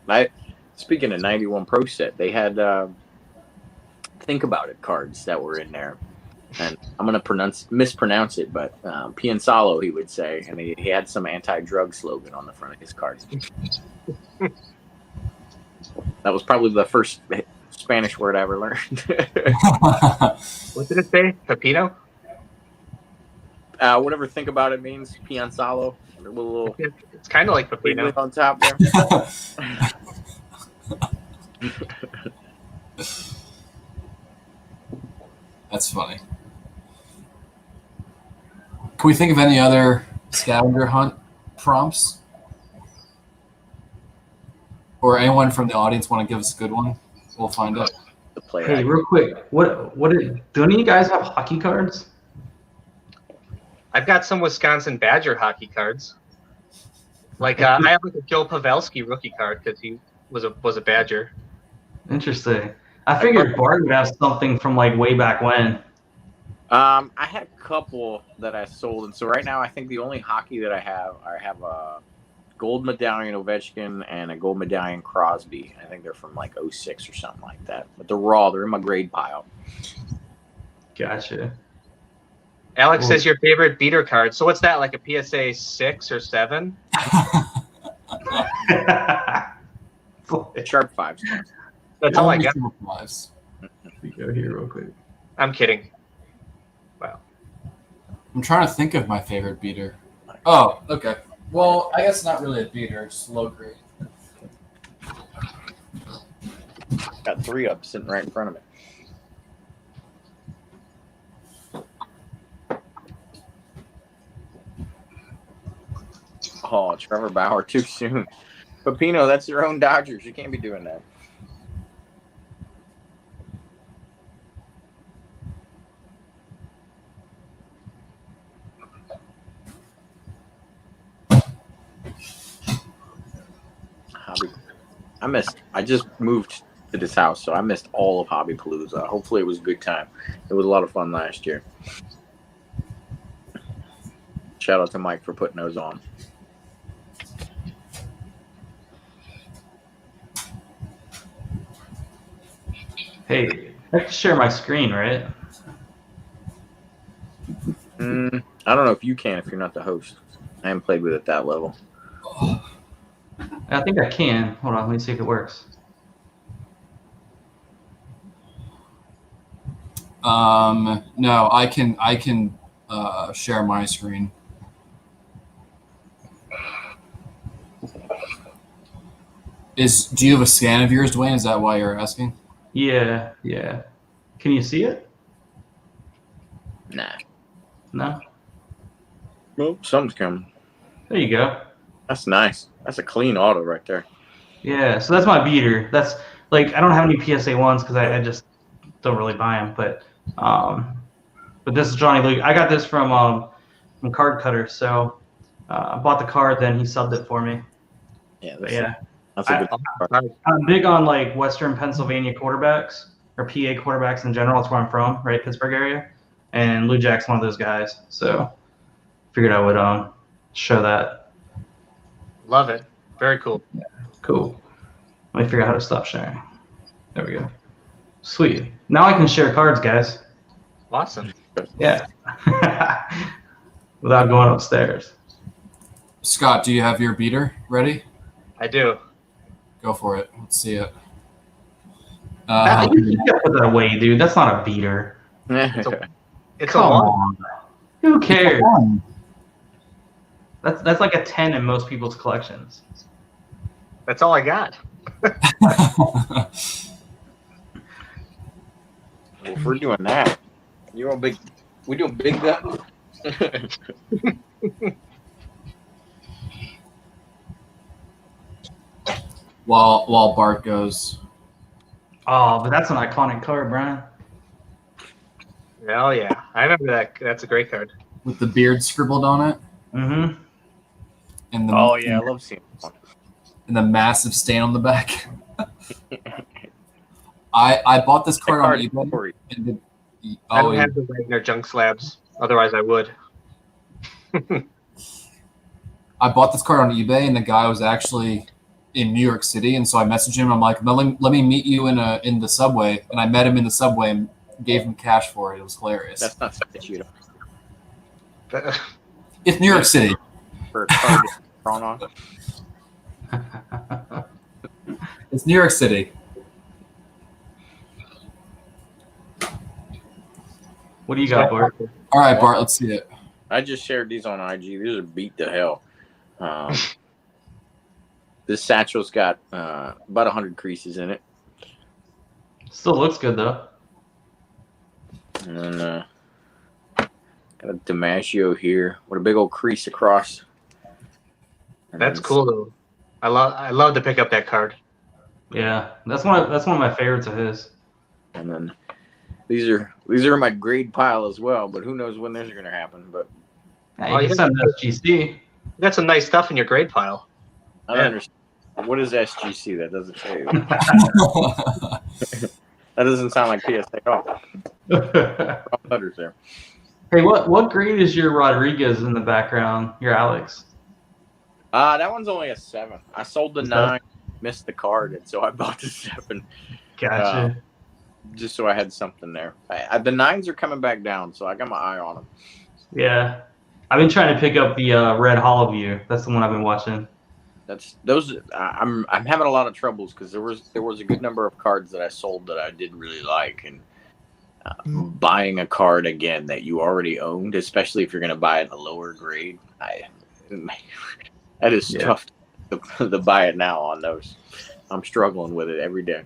speaking of 91 Pro Set, they had think about it cards that were in there, and I'm gonna mispronounce it, but Piansalo he would say, and he had some anti-drug slogan on the front of his cards. That was probably the first Spanish word I ever learned. What did it say? Pepino? Whatever think about it means, Piansalo. A little It's kind of like Pepino. on top there. That's funny. Can we think of any other scavenger hunt prompts? Or anyone from the audience want to give us a good one? We'll find out. The player. Hey, real quick, do any of you guys have hockey cards? I've got some Wisconsin Badger hockey cards. Like I have like a Joe Pavelski rookie card because he was a Badger. Interesting. I figured Bart would have something from like way back when. I had a couple that I sold, and so right now I think the only hockey that I have a gold medallion Ovechkin and a gold medallion Crosby. I think they're from like 06 or something like that. But they're raw. They're in my grade pile. Gotcha. Alex Cool. says your favorite beater card. So what's that? Like a PSA 6 or 7? Sharp fives. That's all I got. Lives. Let me go here real quick. I'm kidding. I'm trying to think of my favorite beater. Oh, okay. Well, I guess not really a beater, it's just low grade. Got 3 up sitting right in front of me. Oh, Trevor Bauer too soon. Pepino, that's your own Dodgers. You can't be doing that. I just moved to this house, so I missed all of Hobby Palooza. Hopefully, it was a good time. It was a lot of fun last year. Shout out to Mike for putting those on. Hey, I have to share my screen, right? I don't know if you can if you're not the host. I haven't played with it that level. I think I can. Hold on, let me see if it works. No, I can share my screen. Do you have a scan of yours, Dwayne? Is that why you're asking? Yeah, yeah. Can you see it? Nah. No? Well, something's coming. There you go. That's nice. That's a clean auto right there. Yeah, so that's my beater. That's like I don't have any PSA ones because I just don't really buy them. But this is Johnny Luke. I got this from Card Cutter. So I bought the card, then he subbed it for me. Yeah, That's a good card. I'm big on like Western Pennsylvania quarterbacks or PA quarterbacks in general. That's where I'm from, right, Pittsburgh area. And Lou Jack's one of those guys. So figured I would show that. Love it. Very cool. Yeah, cool. Let me figure out how to stop sharing. There we go. Sweet. Now I can share cards, guys. Awesome. Yeah. Without going upstairs. Scott, do you have your beater ready? I do. Go for it. Let's see it. You gotta put that away, dude. That's not a beater. It's Come a one. on. Who cares? That's like a 10 in most people's collections. That's all I got. If we're doing that, we're doing big guns. while Bart goes. Oh, but that's an iconic card, Brian. Oh yeah, I remember that. That's a great card. With the beard scribbled on it. Mm-hmm. And Oh yeah, I love seeing it. And the massive stain on the back. I bought this card on eBay. I don't have the Wagner junk slabs. Otherwise, I would. I bought this card on eBay, and the guy was actually in New York City, and so I messaged him. I'm like, let me meet you in the subway, and I met him in the subway and gave him cash for it. It was hilarious. That's not something you don't. It's New York City. For a card drawn on. It's New York City. What do you got, Bart? All right, Bart, let's see it. I just shared these on IG. These are beat to hell. This satchel's got about 100 creases in it. Still looks good, though. And then got a DiMaggio here with a big old crease across. And That's then cool though. I love to pick up that card. Yeah, that's one of my favorites of his. And then these are in my grade pile as well, but who knows when those are gonna happen. But Yeah, you can send SGC. You got some nice stuff in your grade pile. I don't understand. What is SGC? That doesn't say. That doesn't sound like PSA at all. Wrong letters there. Hey, what grade is your Rodriguez in the background? Your Alex? That one's only a 7. I sold the 9, missed the card, and so I bought the 7. Gotcha. Just so I had something there. The 9s are coming back down, so I got my eye on them. Yeah, I've been trying to pick up the Red Hollow View. That's the one I've been watching. I'm having a lot of troubles because there was a good number of cards that I sold that I didn't really like, and buying a card again that you already owned, especially if you're going to buy it in a lower grade, that is tough to buy it now on those. I'm struggling with it every day.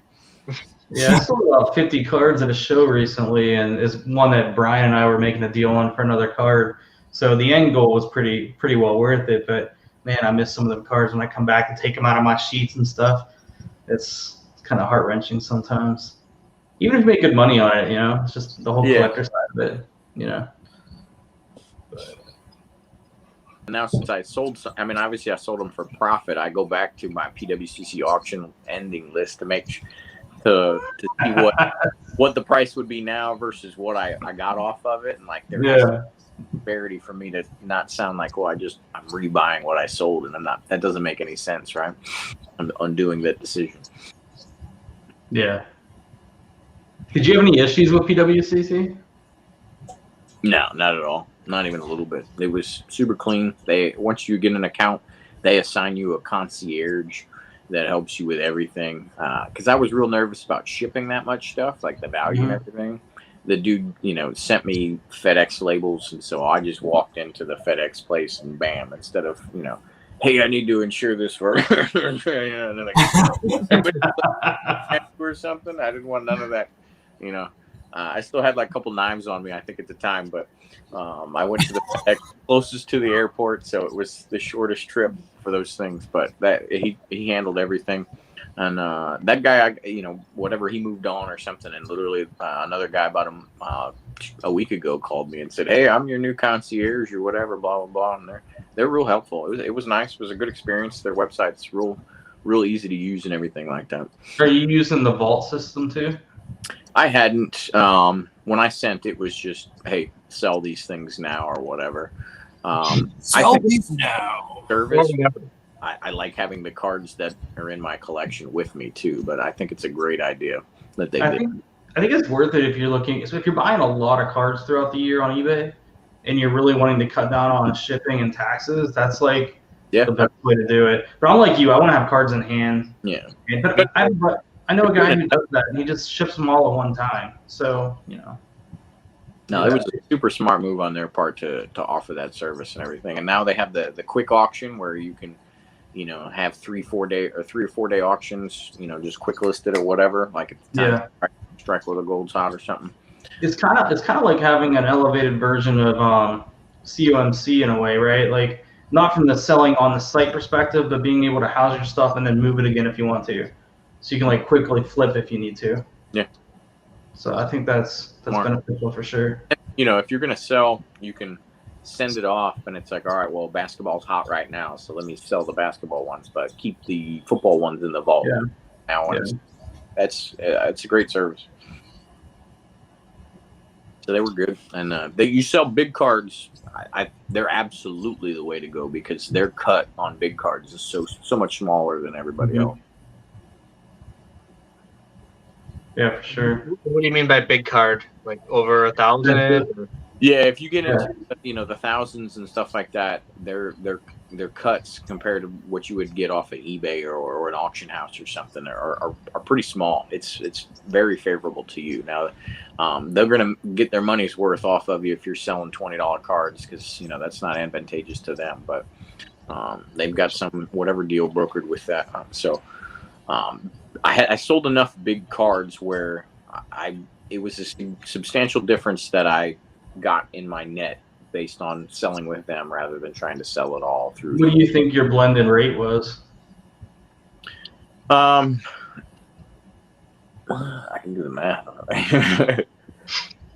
Yeah, I sold about 50 cards at a show recently, and is one that Brian and I were making a deal on for another card. So the end goal was pretty well worth it, but man, I miss some of them cards when I come back and take them out of my sheets and stuff. It's kind of heart-wrenching sometimes. Even if you make good money on it, it's just the whole collector side of it, now since I sold some, I mean, obviously I sold them for profit. I go back to my PWCC auction ending list to make to see what the price would be now versus what I got off of it, and like there has to be disparity for me to not sound like, well, I'm rebuying what I sold, and I'm not. That doesn't make any sense, right? I'm undoing that decision. Yeah. Did you have any issues with PWCC? No, not at all. Not even a little bit. It was super clean. Once you get an account, they assign you a concierge that helps you with everything. Because I was real nervous about shipping that much stuff, like the value and everything. The dude, sent me FedEx labels, and so I just walked into the FedEx place and bam, instead of hey, I need to insure this for and then or something. I didn't want none of that. I still had like a couple knives on me, I think, at the time, but I went to the FedEx closest to the airport, so it was the shortest trip for those things. But that he handled everything, and that guy, whatever, he moved on or something, and literally another guy about a week ago called me and said, "Hey, I'm your new concierge or whatever, blah blah blah," and they're real helpful. It was nice. It was a good experience. Their website's real easy to use and everything like that. Are you using the vault system too? I hadn't. When I sent, it was just, hey, sell these things now or whatever. Sell these now. Service. I like having the cards that are in my collection with me too, but I think it's a great idea that they did. I think it's worth it if you're looking. So if you're buying a lot of cards throughout the year on eBay, and you're really wanting to cut down on shipping and taxes, that's like the best way to do it. But I'm like you. I want to have cards in hand. Yeah. But I know a guy who does that, and he just ships them all at one time. So, No, it was a super smart move on their part to offer that service and everything. And now they have the quick auction where you can, have 3 or 4 day auctions, just quick listed or whatever, like at the time, strike with a gold hot or something. It's kind of like having an elevated version of COMC in a way, right? Like not from the selling on the site perspective, but being able to house your stuff and then move it again if you want to. So you can like quickly flip if you need to. Yeah. So I think that's beneficial for sure. If you're gonna sell, you can send it off, and it's like, all right, well, basketball's hot right now, so let me sell the basketball ones, but keep the football ones in the vault. Yeah. Now, it's a great service. So they were good, and you sell big cards. They're absolutely the way to go because their cut on big cards is so much smaller than everybody else. Yeah, for sure. What do you mean by big card? Like over 1,000? Yeah, if you get into the thousands and stuff like that, their cuts compared to what you would get off of eBay or an auction house or something are pretty small. It's very favorable to you. Now, they're gonna get their money's worth off of you if you're selling $20 cards because that's not advantageous to them. But they've got some whatever deal brokered with that. I sold enough big cards where it was a substantial difference that I got in my net based on selling with them rather than trying to sell it all through. What do you think your blended rate was? I can do the math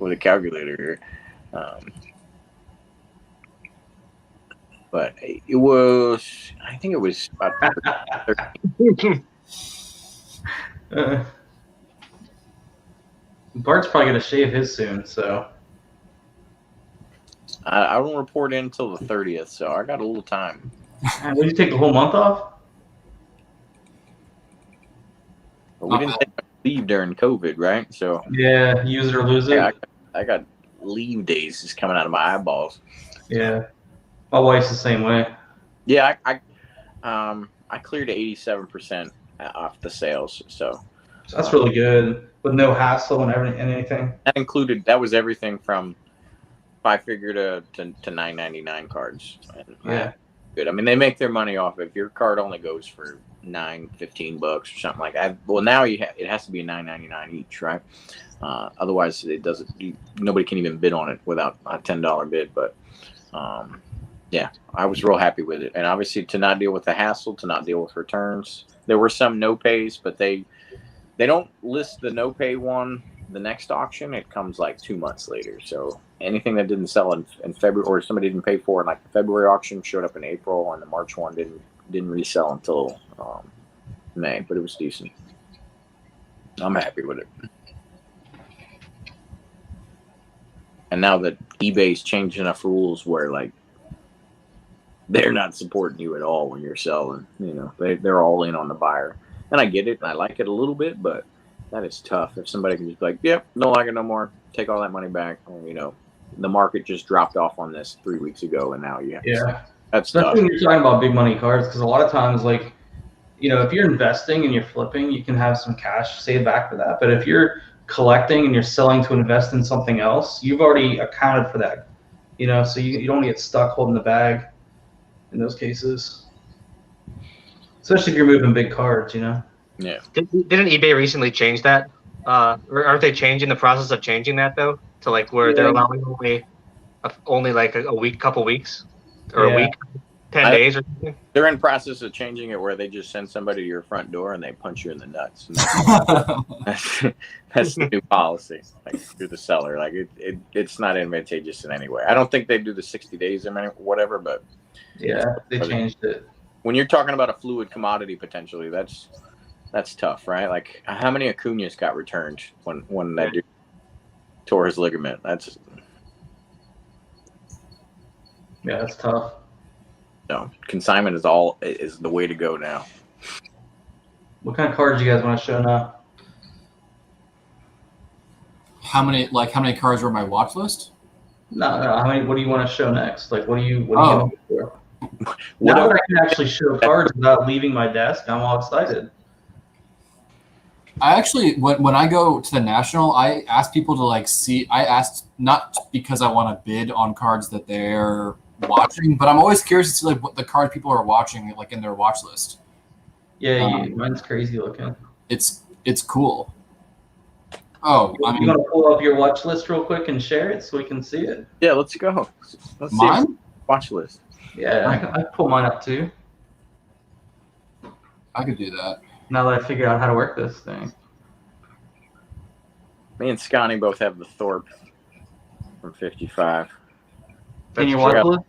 with a calculator here. But it was, I think it was about 13. Bart's probably going to shave his soon, so. I don't report in until the 30th, so I got a little time. Will you take the whole month off? But we didn't take leave during COVID, right? So yeah, use it or lose it. Yeah, I got leave days just coming out of my eyeballs. Yeah, my wife's the same way. Yeah, I cleared 87% off the sales, so that's really good with no hassle and anything. That was everything from 5-figure to $9.99 cards. And, good. I mean, they make their money off it. If your card only goes for $15 or something like that. Well, now it has to be $9.99 each, right? Otherwise, it doesn't. Nobody can even bid on it without a $10 bid. But yeah, I was real happy with it. And obviously, to not deal with the hassle, to not deal with returns. There were some no pays, but they don't list the no pay one. The next auction, it comes like 2 months later. So anything that didn't sell in February or somebody didn't pay for in like the February auction showed up in April, and the March one didn't resell until May, but it was decent. I'm happy with it. And now that eBay's changed enough rules where like they're not supporting you at all when you're selling, they're all in on the buyer. And I get it, and I like it a little bit, but that is tough. If somebody can just be like, yep, don't like it no more, take all that money back. The market just dropped off on this 3 weeks ago, and now that's especially tough. when you're talking about big money cards, because a lot of times, like, if you're investing and you're flipping, you can have some cash saved back for that. But if you're collecting and you're selling to invest in something else, you've already accounted for that. So you don't get stuck holding the bag in those cases, especially if you're moving big cards. Yeah. Didn't eBay recently change that? Or aren't they changing the process of changing that though? To like where they're allowing only like a week, couple weeks, or a week, 10 days or something? They're in process of changing it where they just send somebody to your front door and they punch you in the nuts. That's the new policy, like through the seller. Like it's not advantageous in any way. I don't think they do the 60 days or whatever, but they changed it. When you're talking about a fluid commodity potentially, that's tough, right? Like how many Acuñas got returned when that dude tore his ligament? That's tough. No, consignment is the way to go now. What kind of cards do you guys want to show now? How many cards are on my watch list? No. How many? What do you want to show next? Like, what are you looking for? Now that I can actually show cards without leaving my desk, I'm all excited. I actually, when I go to the National, I ask people to see. I asked not because I want to bid on cards that they're watching, but I'm always curious to see what the card people are watching in their watch list. Yeah, mine's crazy looking. It's cool. Oh, you want to pull up your watch list real quick and share it so we can see it? Yeah, let's go. Let's mine? See watch list. Yeah, I can pull mine up too. I could do that. Now that I figured out how to work this thing. Me and Scotty both have the Thorpe from 55. In your watch list?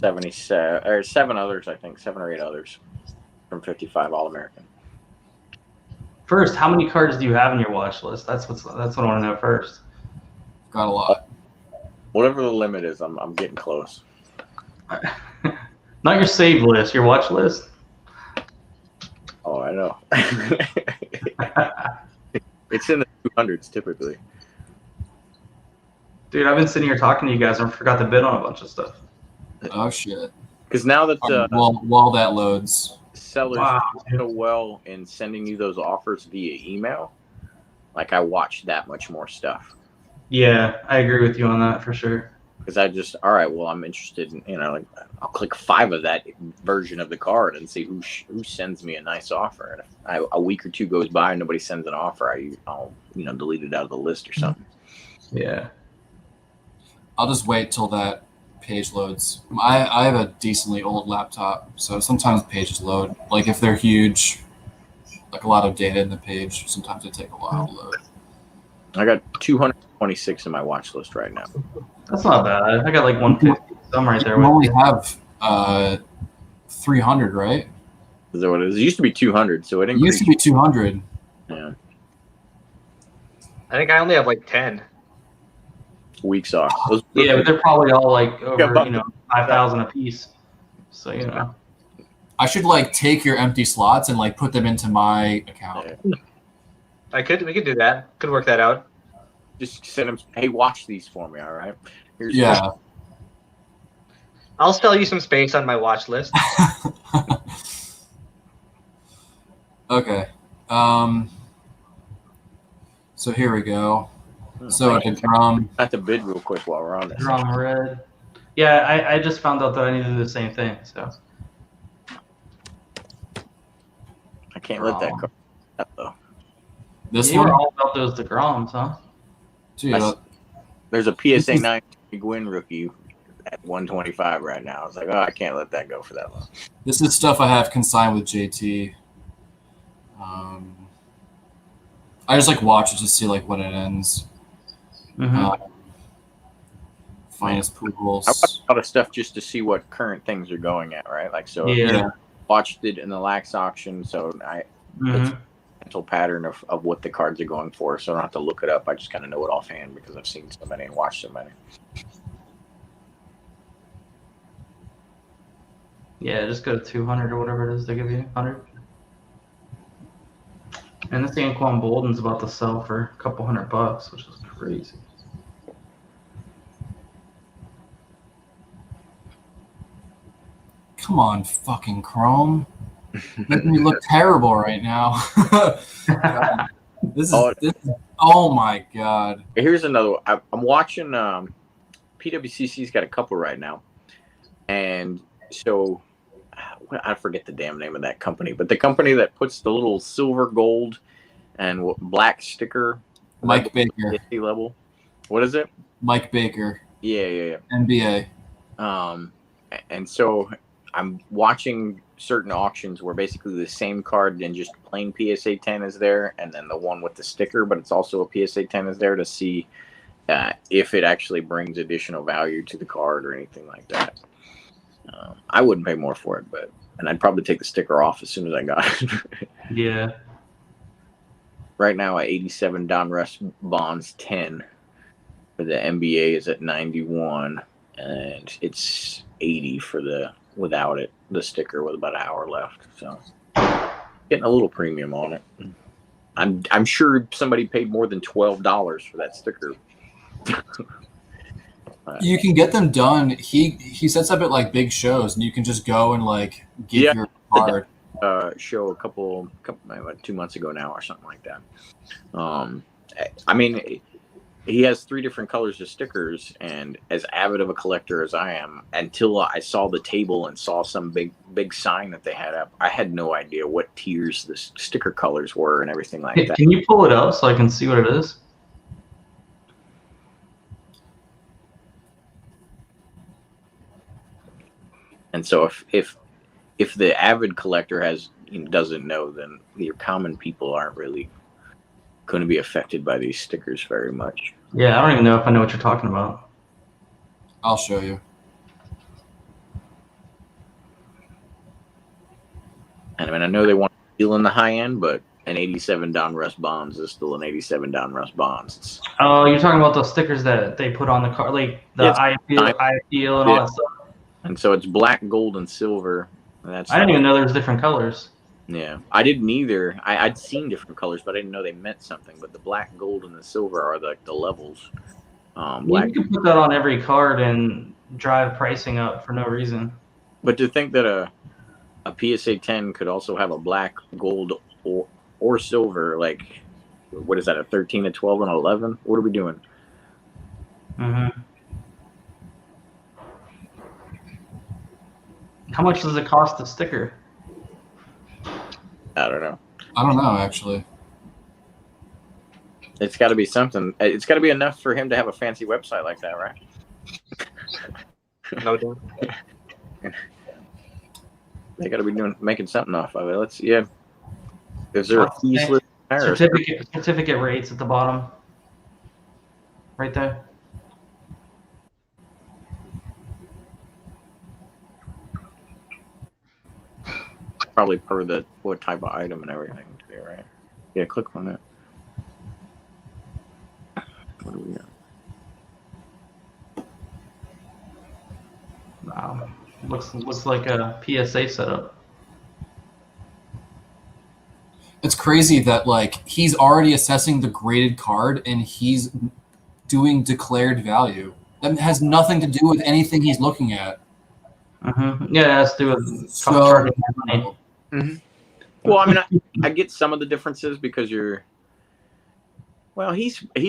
77 or 7 others, I think 7 or 8 others from 55 All-American. First, how many cards do you have in your watch list? That's what I want to know first. Got a lot. Whatever the limit is, I'm getting close. Not your save list, your watch list. Oh, I know. It's in the 200s typically. Dude, I've been sitting here talking to you guys and forgot to bid on a bunch of stuff. Oh shit! Because now that while that loads, sellers do so well in sending you those offers via email, like I watch that much more stuff. Yeah, I agree with you on that for sure. Because I'm interested in, I'll click 5 of that version of the card and see who sends me a nice offer. And if a week or 2 goes by and nobody sends an offer, I'll delete it out of the list or something. Yeah. I'll just wait till that page loads. I have a decently old laptop, so sometimes pages load. Like if they're huge, like a lot of data in the page, sometimes they take a while to load. I got 226 in my watch list right now. That's not bad. I got like 150. I'm right there. You only have 300, right? Is that what it is? It used to be 200, so it increased. It used to be 200. Yeah. I think I only have like 10 weeks off. But they're probably all like over 5,000 a piece. So I should take your empty slots and put them into my account. We could do that. Could work that out. Just send them. Hey, watch these for me. All right. I'll sell you some space on my watch list. Okay. So here we go. So I can drum. I have to bid real quick while we're on this. Drum red. Yeah, I just found out that I need to do the same thing. So I can't let that go. though. This you one? were all about those DeGroms, huh? Dude, there's a PSA 9 Gwynn rookie at 125 right now. I was like, I can't let that go for that long. This is stuff I have consigned with JT. I just watch it to see when it ends. Mm-hmm. finest I watch pools. a lot of stuff just to see what current things are going at, right? Like, so Yeah. watched it in the lax auction, so it's a mental pattern of what the cards are going for, so I don't have to look it up. I just kind of know it offhand because I've seen so many and watched so many. Yeah, just go to 200 or whatever it is they give you, 100. And this Anquan Bolden's about to sell for a couple $100, which is crazy. Come on, fucking Chrome. Making me look terrible right now. God, this is, oh my God. Here's another one. I'm watching PWCC's got a couple right now. And so I forget the damn name of that company, but the company that puts the little silver, gold, and black sticker. Mike Baker. Level. What is it? Mike Baker. Yeah. NBA. And so I'm watching certain auctions where basically the same card and just plain PSA 10 is there, and then the one with the sticker, but it's also a PSA 10 is there to see if it actually brings additional value to the card or anything like that. I wouldn't pay more for it, and I'd probably take the sticker off as soon as I got it. Yeah. Right now, at 87 Donruss Bonds 10 for the NBA is at 91, and it's 80 for the without it, the sticker with about an hour left. So getting a little premium on it. I'm sure somebody paid more than $12 for that sticker. You can get them done. He sets up at like big shows, and you can just go and like give your card. Show a couple 2 months ago now or something like that. I mean, he has 3 different colors of stickers, and as avid of a collector as I am, until I saw the table and saw some big sign that they had up, I had no idea what tiers the sticker colors were and everything like that. Can you pull it up so I can see what it is? And so if the avid collector doesn't know, then your common people aren't really going to be affected by these stickers very much. Yeah, I don't even know if I know what you're talking about. I'll show you. And I mean, I know they want to deal in the high end, but an 87 Donruss Bonds is still an 87 Donruss Bonds. Oh, you're talking about those stickers that they put on the car, like the I feel and all that stuff. And so it's black, gold, and silver. And I didn't even know there was different colors. Yeah, I didn't either. I'd seen different colors, but I didn't know they meant something. But the black, gold, and the silver are the levels. You can put that on every card and drive pricing up for no reason. But to think that a PSA 10 could also have a black, gold, or silver, like, what is that, a 13, a 12, and 11? What are we doing? Mm-hmm. How much does it cost a sticker? I don't know. I don't know, actually. It's got to be something. It's got to be enough for him to have a fancy website like that, right? No doubt. They got to be making something off of it. Let's see. Yeah. Is there a fees list there? Certificate rates at the bottom. Right there. Probably per what type of item and everything, too, right? Yeah, click on that. What do we got? Wow. Looks like a PSA setup. It's crazy that like he's already assessing the graded card and he's doing declared value. That has nothing to do with anything he's looking at. Mm-hmm. Yeah, it has to do with So, money. Mm-hmm. Well, I mean, I get some of the differences because he's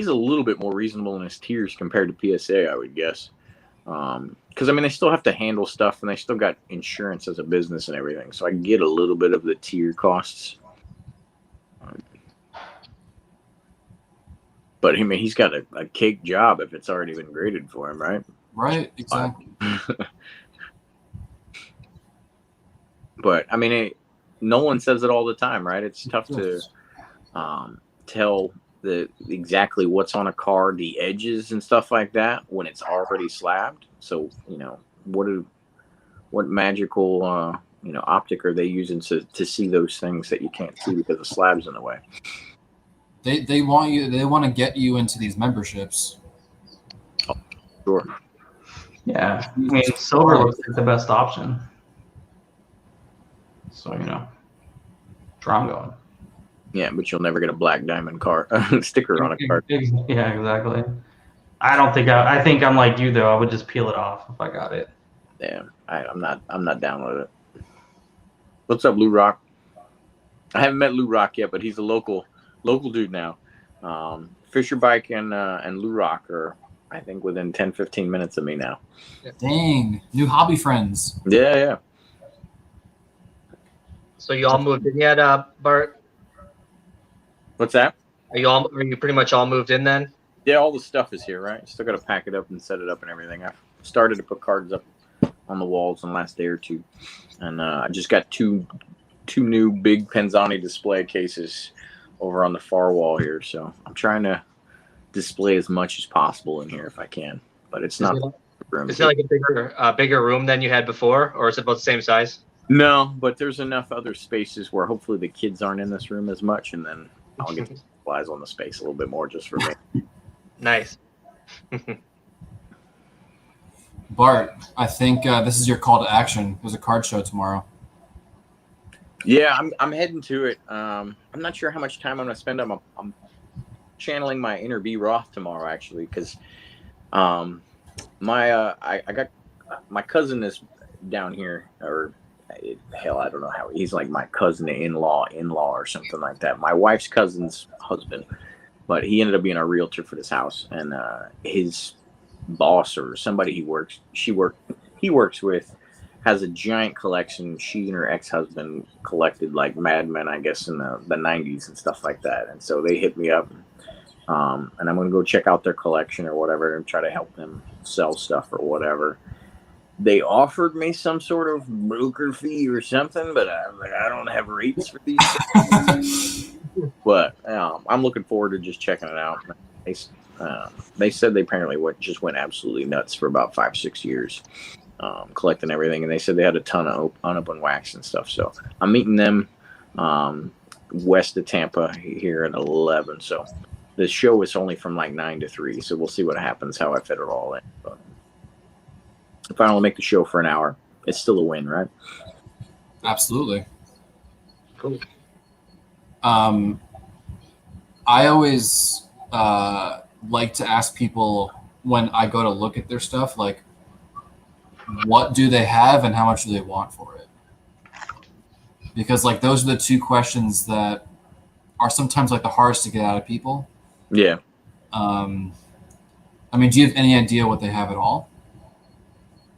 a little bit more reasonable in his tiers compared to PSA, I would guess. Because I mean, they still have to handle stuff and they still got insurance as a business and everything. So I get a little bit of the tier costs. But I mean, he's got a cake job if it's already been graded for him, right? Right, exactly. But I mean, Nolan says it all the time, right? It's tough to tell the exactly what's on a card, the edges and stuff like that when it's already slabbed. So what magical optic are they using to see those things that you can't see because the slab's in the way? They want to get you into these memberships. Sure. Yeah, I mean, silver looks like the best option. So that's where I'm going. Yeah, but you'll never get a black diamond card sticker on a card. Yeah, exactly. I think I'm like you though. I would just peel it off if I got it. Yeah, I'm not down with it. What's up, Lou Rock? I haven't met Lou Rock yet, but he's a local dude now. Fisher Bike and Lou Rock are, I think, within 10-15 minutes of me now. Dang, new hobby friends. Yeah. So you all moved in yet, Bart? What's that? Are you pretty much all moved in then? Yeah, all the stuff is here, right? Still got to pack it up and set it up and everything. I started to put cards up on the walls in the last day or two, and I just got two new big Penzani display cases over on the far wall here. So I'm trying to display as much as possible in here if I can, but it's not. Is it like a bigger room than you had before, or is it about the same size? No, but there's enough other spaces where hopefully the kids aren't in this room as much, and then I'll get eyes on the space a little bit more just for me. Nice. Bart, I think this is your call to action. There's a card show tomorrow. Yeah, I'm heading to it. I'm not sure how much time I'm gonna spend. I'm channeling my inner B Roth tomorrow actually, because I got my cousin is down here, or hell, I don't know how he's like my cousin-in-law or something like that. My wife's cousin's husband, but he ended up being a realtor for this house, and his boss or somebody he works with has a giant collection. She and her ex-husband collected like madmen, I guess, in the 90s and stuff like that. And so they hit me up, and I'm going to go check out their collection or whatever and try to help them sell stuff or whatever. They offered me some sort of broker fee or something, but I'm like, I don't have rates for these things. But I'm looking forward to just checking it out. They said they apparently went absolutely nuts for about 5-6 years, collecting everything, and they said they had a ton of unopened wax and stuff. So I'm meeting them west of Tampa here at 11. So the show is only from like 9 to 3. So we'll see what happens, how I fit it all in. But if I don't make the show for an hour, it's still a win, right? Absolutely. Cool. I always like to ask people when I go to look at their stuff, like, what do they have and how much do they want for it? Because like those are the two questions that are sometimes like the hardest to get out of people. Yeah. I mean, do you have any idea what they have at all?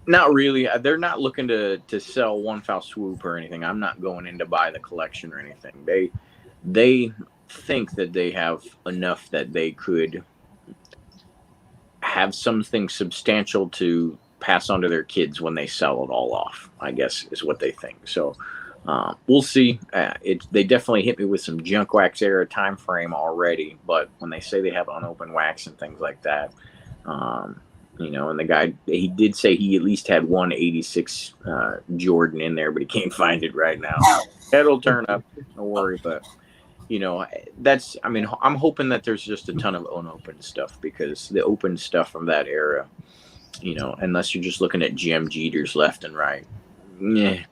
Not really. They're not looking to sell one foul swoop or anything. I'm not going in to buy the collection or anything. They think that they have enough that they could have something substantial to pass on to their kids when they sell it all off, I guess is what they think. So we'll see. They definitely hit me with some junk wax era time frame already, but when they say they have unopened wax and things like that, and the guy, he did say he at least had 186 Jordan in there, but he can't find it right now. It'll turn up, don't worry. But I'm hoping that there's just a ton of unopened stuff, because the open stuff from that era, unless you're just looking at GM Jeters left and right, yeah.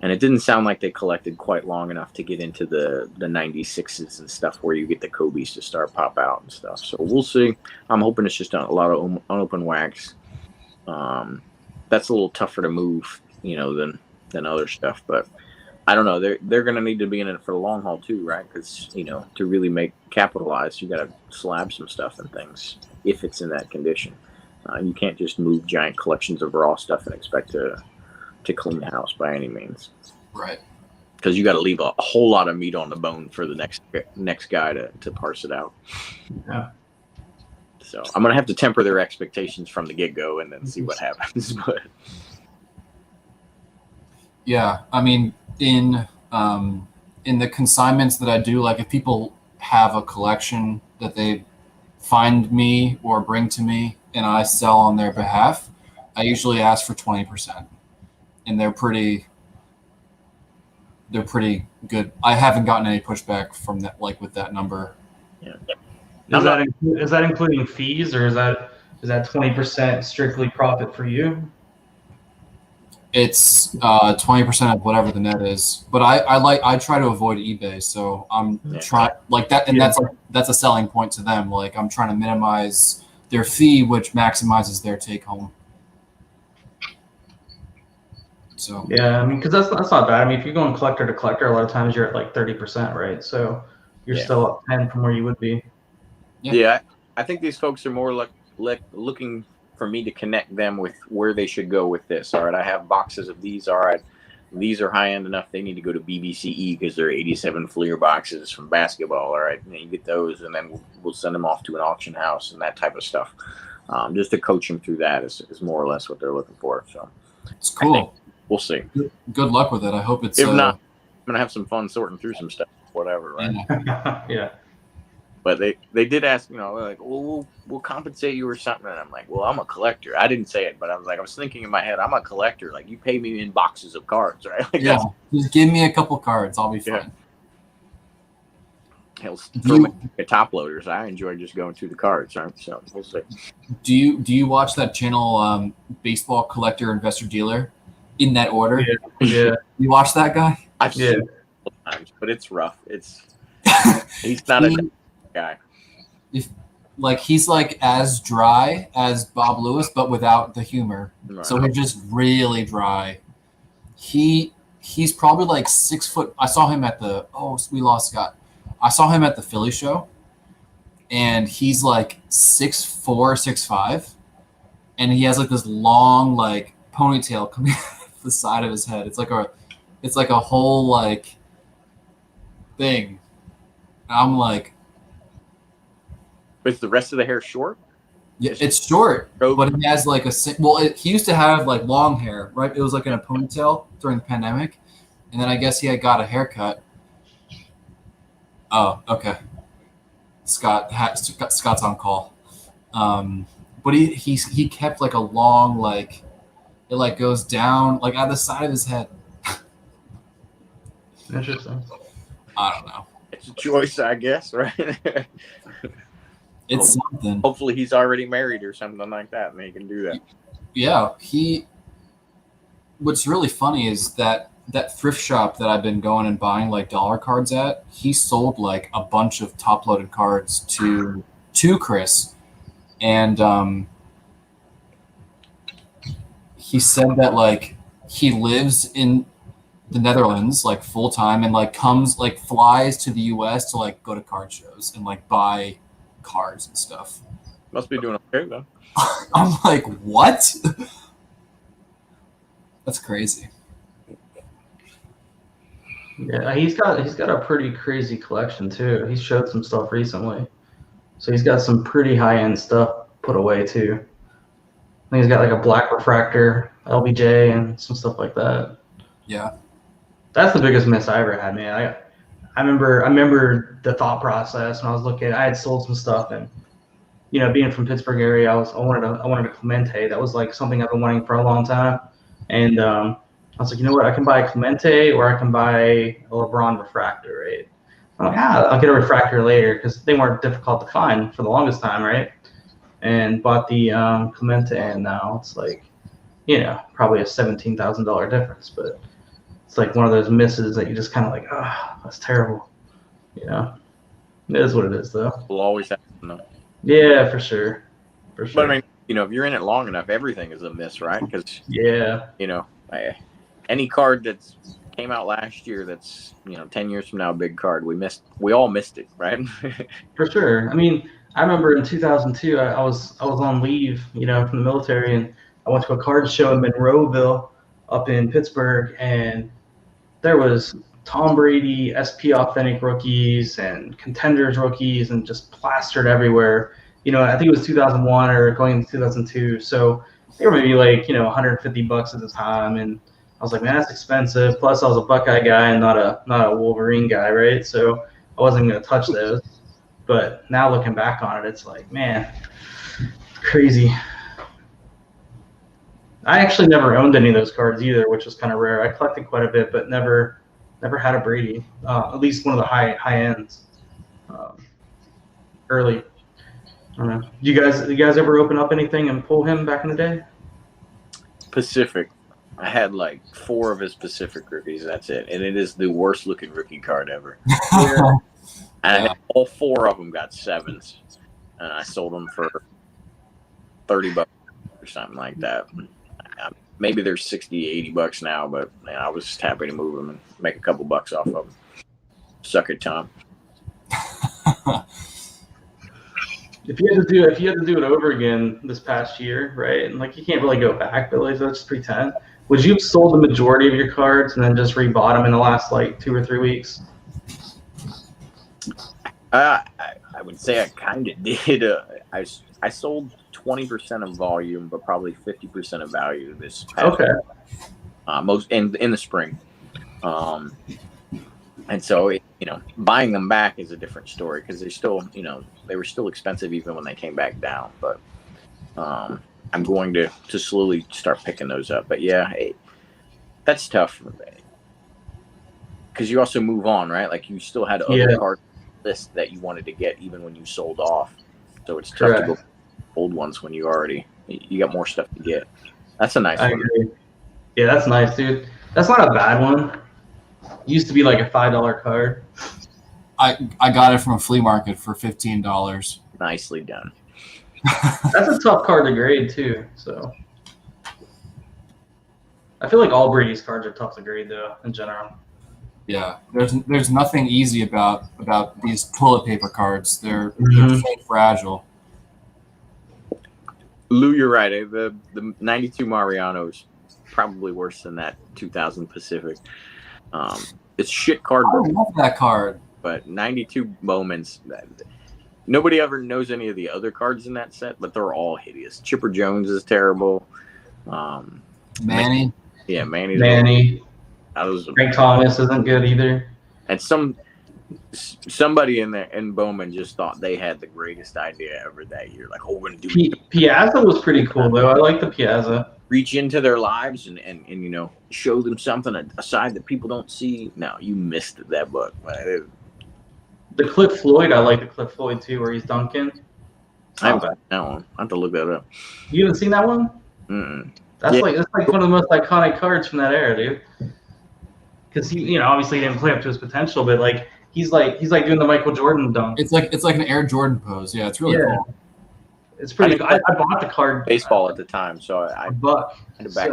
And it didn't sound like they collected quite long enough to get into the 96s and stuff where you get the Kobe's to start pop out and stuff. So we'll see. I'm hoping it's just a lot of unopened wax. That's a little tougher to move, than other stuff. But I don't know. They're going to need to be in it for the long haul too, right? Because to really capitalize, you got to slab some stuff and things if it's in that condition. You can't just move giant collections of raw stuff and expect to clean the house by any means, right? Because you got to leave a whole lot of meat on the bone for the next guy to parse it out. Yeah. So I'm gonna have to temper their expectations from the get-go and then see what happens. But yeah, I mean, in the consignments that I do, like if people have a collection that they find me or bring to me and I sell on their behalf, I usually ask for 20%. And they're pretty good. I haven't gotten any pushback from that, like with that number. Yeah. Is that including fees, or is that 20% strictly profit for you? It's 20% of whatever the net is. But I try to avoid eBay, so I'm trying like that, and Yeah. that's a selling point to them. Like I'm trying to minimize their fee, which maximizes their take home. So Yeah, I mean, because that's not bad. I mean, if you're going collector to collector, a lot of times you're at like 30%, right? So you're Yeah. still up 10 from where you would be. Yeah, I think these folks are more looking for me to connect them with where they should go with this. All right, I have boxes of these. All right, these are high end enough. They need to go to BBCE because they're 87 Fleer boxes from basketball. All right, and then you get those, and then we'll send them off to an auction house and that type of stuff. Just to coach them through that is more or less what they're looking for. So it's cool. We'll see. Good luck with it. I hope it's. If not, I'm gonna have some fun sorting through some stuff, whatever, right? Yeah. But they did ask, like, well, we'll compensate you or something. And I'm like, well, I'm a collector. I didn't say it, but I was thinking in my head, I'm a collector. Like, you pay me in boxes of cards, right? Like, yeah, just give me a couple cards. I'll be fine. Hell, throw me top loaders. I enjoy just going through the cards, right? So we'll see. Do you watch that channel, Baseball Collector Investor Dealer, in that order? Yeah. You watch that guy? I've seen it a couple times, but it's rough. He's not a guy. He's like as dry as Bob Lewis, but without the humor. Right. So he's just really dry. He's probably like 6 foot. I saw him at we lost Scott. I saw him at the Philly show, and he's like 6'4", 6'5", and he has like this long like ponytail coming off the side of his head. It's like a whole like thing. And I'm like, is the rest of the hair short? yeah, it's short, but he has like he used to have like long hair, right? It was like in a ponytail during the pandemic, and then I guess he had got a haircut. Oh, okay. Scott's on call, but he kept like a long like it like goes down like at the side of his head. Interesting. I don't know. It's a choice, I guess, right? It's something. Hopefully he's already married or something like that, and he can do that. Yeah, what's really funny is that thrift shop that I've been going and buying like dollar cards at, he sold like a bunch of top-loaded cards to Chris, and he said that like he lives in the Netherlands like full time and like flies to the US to like go to card shows and like buy cards and stuff. Must be doing okay though. I'm like, what? That's crazy. Yeah, he's got a pretty crazy collection too. He showed some stuff recently, so he's got some pretty high end stuff put away too. I think he's got like a black refractor LBJ and some stuff like that. Yeah, that's the biggest miss I ever had, man. I remember the thought process when I was looking. I had sold some stuff, and being from Pittsburgh area, I wanted a Clemente. That was like something I've been wanting for a long time, and I was like, you know what? I can buy a Clemente or I can buy a LeBron refractor, right? I'm like, I'll get a refractor later because they weren't difficult to find for the longest time, right? And bought the Clemente, and now it's like, probably a $17,000 difference, but it's like one of those misses that you just kind of like, that's terrible. It is what it is, though. We'll always have to know. Yeah, for sure. But I mean, if you're in it long enough, everything is a miss, right? Because any card that's came out last year that's 10 years from now a big card, we all missed it, right? For sure. I mean, I remember in 2002 I was on leave from the military, and I went to a card show in Monroeville up in Pittsburgh, and there was Tom Brady SP Authentic rookies and Contenders rookies and just plastered everywhere. I think it was 2001 or going into 2002, so they were maybe like $150 at the time, and I was like, man, that's expensive. Plus, I was a Buckeye guy and not a Wolverine guy, right? So I wasn't going to touch those. But now looking back on it, it's like, man, crazy. I actually never owned any of those cards either, which was kind of rare. I collected quite a bit, but never had a Brady. At least one of the high ends. Early. I don't know. You guys ever open up anything and pull him back in the day? Pacific. I had like 4 of his Pacific rookies. That's it, and it is the worst looking rookie card ever. Yeah. And all 4 of them got 7s, and I sold them for $30 or something like that. Maybe they're $60, $80 now, but man, I was just happy to move them and make a couple bucks off of them. Suck it, Tom. If you had to do it over again this past year, right? And like you can't really go back, but like let's just pretend. Would you have sold the majority of your cards and then just rebought them in the last like 2 or 3 weeks? I would say I kind of did. I sold 20% of volume, but probably 50% of value this past year. Most in the spring. And so, buying them back is a different story because they're still, they were still expensive even when they came back down. But I'm going to slowly start picking those up. But yeah, that's tough because you also move on, right? Like you still had other cards list that you wanted to get even when you sold off. So it's tough to go old ones when you got more stuff to get. That's a nice one. Agree. Yeah, that's nice, dude. That's not a bad one. Used to be like a $5 card. I got it from a flea market for $15. Nicely done. That's a tough card to grade too. So I feel like all Brady's cards are tough to grade though in general. Yeah, there's nothing easy about these toilet paper cards. They're so fragile. Lou, you're right. The 92 Mariano is probably worse than that 2000 Pacific. It's shit card. I love that card. But 92 Bowman's, nobody ever knows any of the other cards in that set, but they're all hideous. Chipper Jones is terrible. Manny. Yeah, Manny. Frank Thomas isn't good either. And somebody in Bowman just thought they had the greatest idea ever that year. Like, we're going to do Piazza was pretty cool though. I like the Piazza. Reach into their lives and show them something, a side that people don't see. No, you missed that book. The Cliff Floyd, I like the Cliff Floyd too, where he's dunking. I haven't seen that one. I have to look that up. You haven't seen that one? Mm-mm. That's like one of the most iconic cards from that era, dude. Because he, obviously he didn't play up to his potential, but like he's like doing the Michael Jordan dunk. It's like an Air Jordan pose. Yeah, it's really cool. It's pretty cool. I bought the card. Baseball at the time, so I had to back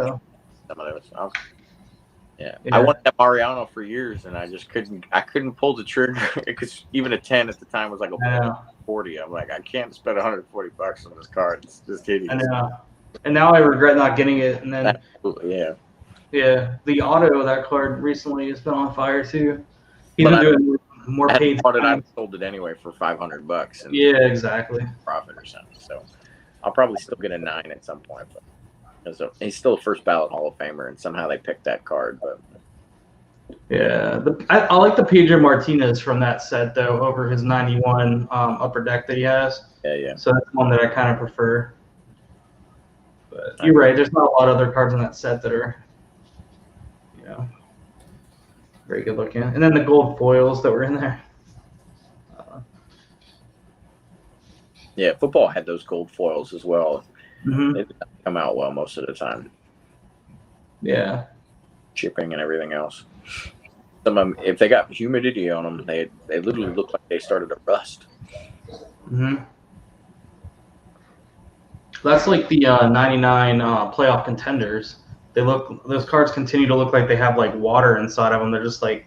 some of those. I wanted that Mariano for years, and I just couldn't. I couldn't pull the trigger because even a 10 at the time was like a 40. I'm like, I can't spend $140 on this card. It's just hideous. I know. And now I regret not getting it. And then the auto of that card recently has been on fire too. He's been doing more paid. I sold it anyway for $500. And exactly. Profit or something. So I'll probably still get a 9 at some point, but. So he's still a first ballot Hall of Famer, and somehow they picked that card. But I like the Pedro Martinez from that set though over his 91 upper deck that he has. Yeah. So that's one that I kind of prefer. But you're right. There's not a lot of other cards in that set that are, very good looking. And then the gold foils that were in there. Football had those gold foils as well. Mm-hmm. They did not come out well most of the time. Yeah. Chipping and everything else. Some of them, if they got humidity on them, they literally look like they started to rust. Mm-hmm. That's like the 99 playoff contenders. Those cards continue to look like they have like water inside of them. They're just like,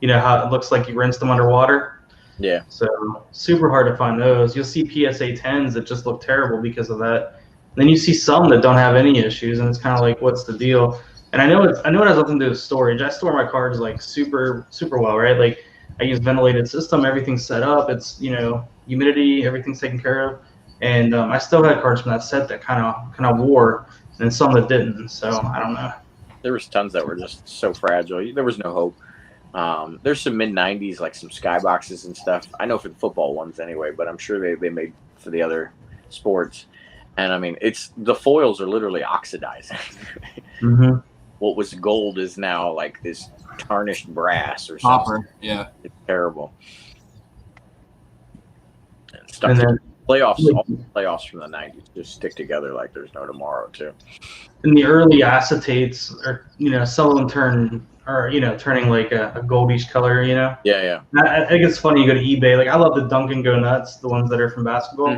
how it looks like you rinsed them underwater. Yeah. So super hard to find those. You'll see PSA 10s that just look terrible because of that. Then you see some that don't have any issues, and it's kind of like, what's the deal? And I know it has nothing to do with storage. I store my cards like super, super well, right? Like I use ventilated system, everything's set up. It's humidity, everything's taken care of. And I still had cards from that set that kind of wore, and some that didn't. So I don't know. There was tons that were just so fragile. There was no hope. There's some mid '90s, like some skyboxes and stuff. I know for the football ones anyway, but I'm sure they made for the other sports. And I mean, it's the foils are literally oxidized. Mm-hmm. What was gold is now like this tarnished brass or something. Copper, yeah. It's terrible. And stuff. And then Playoffs, all the playoffs from the '90s just stick together like there's no tomorrow too. in the early acetates, or some of them turning like a goldish color. Yeah, yeah. I think it's funny. You go to eBay. Like I love the Dunkin' Go Nuts, the ones that are from basketball,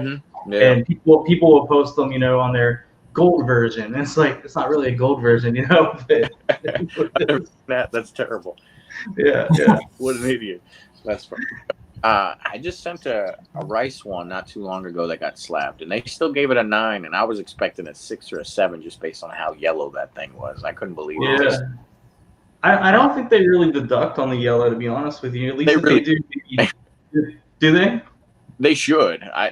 Yeah. and people will post them, on their gold version. And it's like it's not really a gold version, But That's terrible. yeah. What an idiot. That's funny. I just sent a rice one not too long ago that got slapped, and they still gave it a 9, and I was expecting a 6 or a 7 just based on how yellow that thing was. I couldn't believe it. Yeah. I don't think they really deduct on the yellow, to be honest with you. At least They if they do. Do they? They should. Yeah.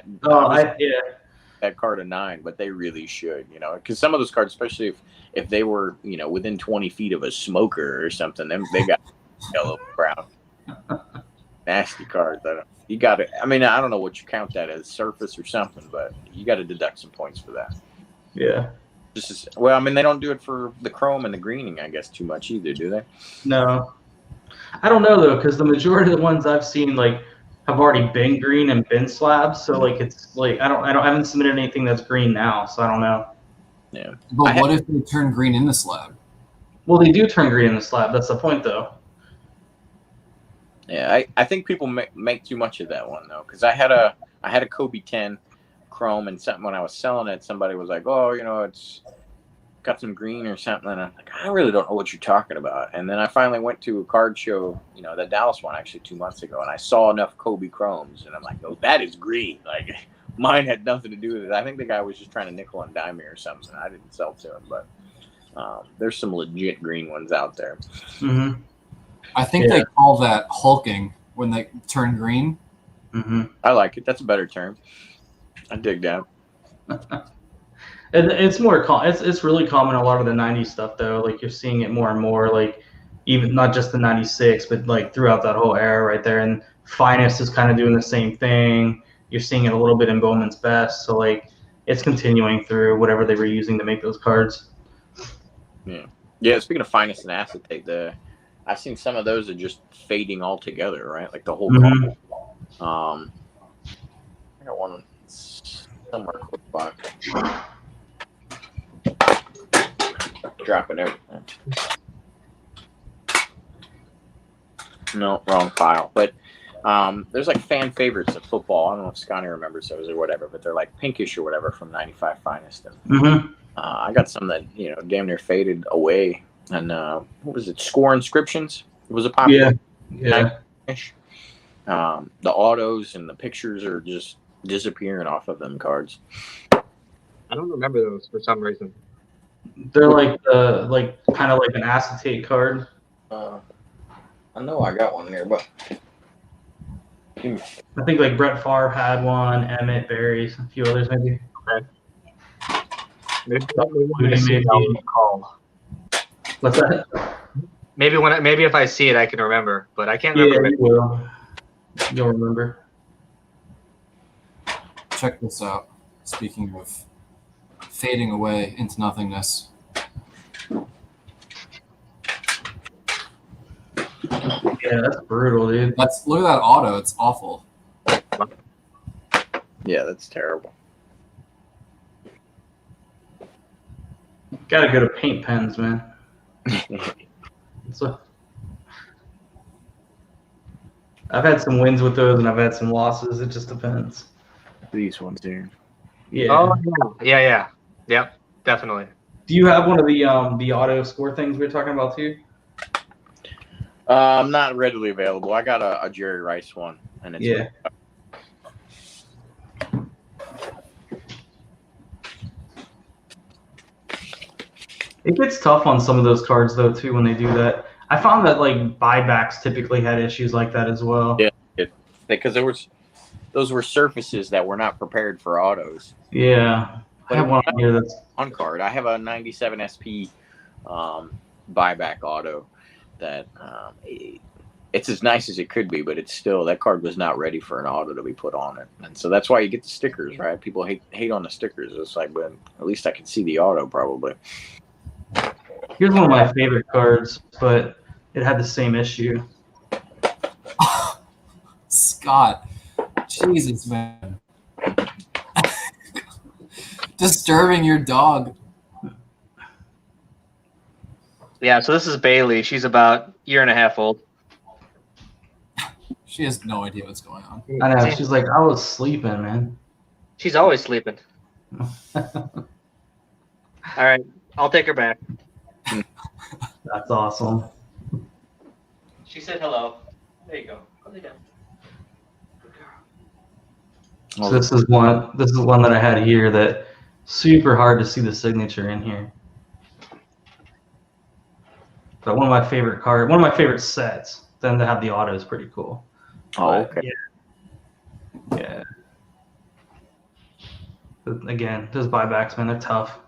That card a 9, but they really should, because some of those cards, especially if they were, within 20 feet of a smoker or something, they got yellow, brown. Nasty cards. You got to. I mean, I don't know what you count that as, surface or something, but you got to deduct some points for that. Yeah. Well, I mean, they don't do it for the chrome and the greening, I guess, too much either, do they? No. I don't know though, because the majority of the ones I've seen have already been green and been slabs. So it's like I haven't submitted anything that's green now, so I don't know. Yeah. But what if they turn green in the slab? Well, they do turn green in the slab. That's the point, though. Yeah, I think people make too much of that one though, because I had a Kobe 10 chrome, and something when I was selling it, somebody was like, "Oh, it's got some green or something," and I'm like, "I really don't know what you're talking about." And then I finally went to a card show, the Dallas one actually 2 months ago, and I saw enough Kobe chromes, and I'm like, "Oh, that is green." Like mine had nothing to do with it. I think the guy was just trying to nickel and dime me or something. I didn't sell to him, but there's some legit green ones out there. Mm-hmm. I think they call that hulking when they turn green. Mm-hmm. I like it. That's a better term. I dig that. And it's more it's really common in a lot of the 90s stuff though. Like you're seeing it more and more, like even not just the 96, but like throughout that whole era right there. And Finest is kind of doing the same thing. You're seeing it a little bit in Bowman's Best. So like it's continuing through whatever they were using to make those cards. Yeah. Speaking of Finest and acetate, I've seen some of those are just fading altogether, right? Like the whole card. I got one somewhere close by. Dropping everything. No, wrong file. But there's like fan favorites of football. I don't know if Scotty remembers those or whatever, but they're like pinkish or whatever from 95 Finest. And, I got some that, damn near faded away. And what was it? Score Inscriptions? It was a popular. Yeah. The autos and the pictures are just disappearing off of them cards. I don't remember those for some reason. They're like kind of like an acetate card. I know I got one here, but I think like Brett Favre had one, Emmett, Barry, a few others maybe. Okay. Maybe What's that? Maybe if I see it, I can remember, but I can't remember. Yeah, you will. You'll remember. Check this out. Speaking of fading away into nothingness. Yeah, that's brutal, dude. Look at that auto. It's awful. yeah, that's terrible. Gotta go to paint pens, man. I've had some wins with those, and I've had some losses. It just depends. These ones here. Yeah. Oh yeah. Yep, definitely. Do you have one of the auto score things we were talking about too? Not readily available. I got a Jerry Rice one, and it's It gets tough on some of those cards though too when they do that. I found that like buybacks typically had issues like that as well. Yeah, because those were surfaces that were not prepared for autos. Yeah, I have one here that's on card. I have a 97 SP buyback auto that it's as nice as it could be, but it's still, that card was not ready for an auto to be put on it. And so that's why you get the stickers, right? People hate on the stickers. It's like, but at least I can see the auto probably. Here's one of my favorite cards, but it had the same issue. Scott, Jesus, man. Disturbing your dog. Yeah, so this is Bailey. She's about a year and a half old. She has no idea what's going on. I know. She's like, I was sleeping, man. She's always sleeping. All right, I'll take her back. That's awesome. She said hello. There you go. Lay down. So this is one that I had here that super hard to see the signature in here. But one of my favorite sets. Then to have the auto is pretty cool. Oh, okay. Yeah. But again, those buybacks, man, they're tough.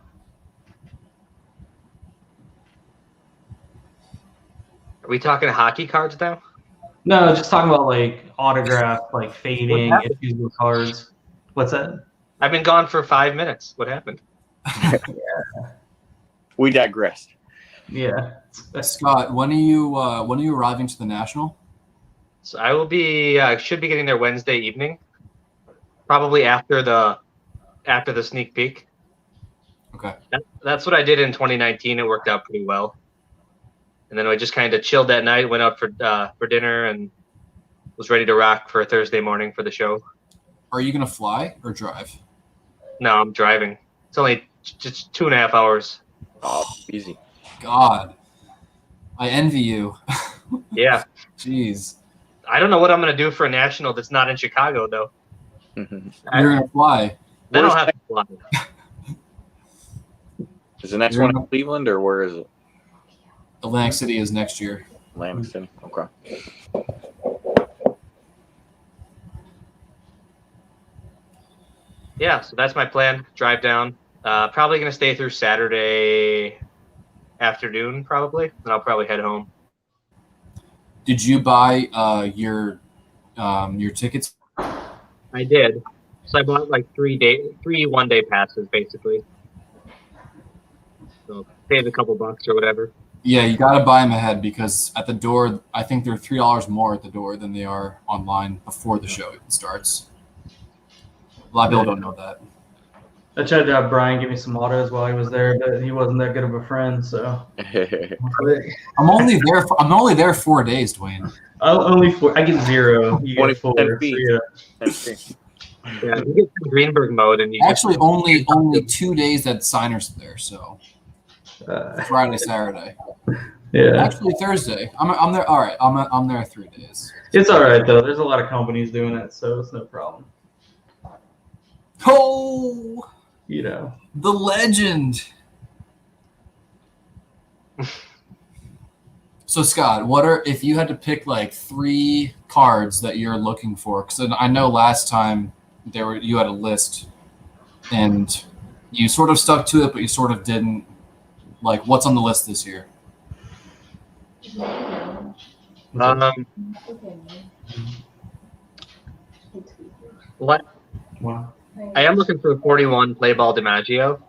Are we talking hockey cards now? No, just talking about like autograph, like fading issues with cards. What's that? I've been gone for 5 minutes. What happened? We digressed. Yeah. Scott, when are you arriving to the National? So I will be. Should be getting there Wednesday evening, probably after the sneak peek. Okay. That's what I did in 2019. It worked out pretty well. And then I just kind of chilled that night, went out for dinner, and was ready to rock for Thursday morning for the show. Are you gonna fly or drive? No, I'm driving. It's only just 2.5 hours. Oh, easy. God, I envy you. Yeah. Jeez. I don't know what I'm going to do for a national that's not in Chicago, though. You're gonna fly. Then I'll have to fly. Is the next one in Cleveland or where is it? Atlantic City is next year. Atlantic City. Okay. Yeah, so that's my plan. Drive down. Probably going to stay through Saturday afternoon, probably. Then I'll probably head home. Did you buy your tickets? I did. So I bought like 3 one-day passes, basically. So save a couple bucks or whatever. Yeah, you got to buy them ahead because at the door, I think they're $3 more at the door than they are online before the show even starts. A lot of people don't know that. I tried to have Brian give me some autos while he was there, but he wasn't that good of a friend. So I'm only there 4 days, Dwayne. I get 0. You get 4. So Yeah, you get some Greenberg mode, and you Actually, only 2 days that Signers there. So Friday, Saturday. Yeah. Actually, Thursday. I'm there. All right, I'm there 3 days. It's all right though. There's a lot of companies doing it, so it's no problem. Oh, You know. the legend. So Scott, if you had to pick like 3 cards that you're looking for? Because I know last time you had a list, and you sort of stuck to it, but you sort of didn't. Like, what's on the list this year? What? Wow. I am looking for 41 play ball DiMaggio.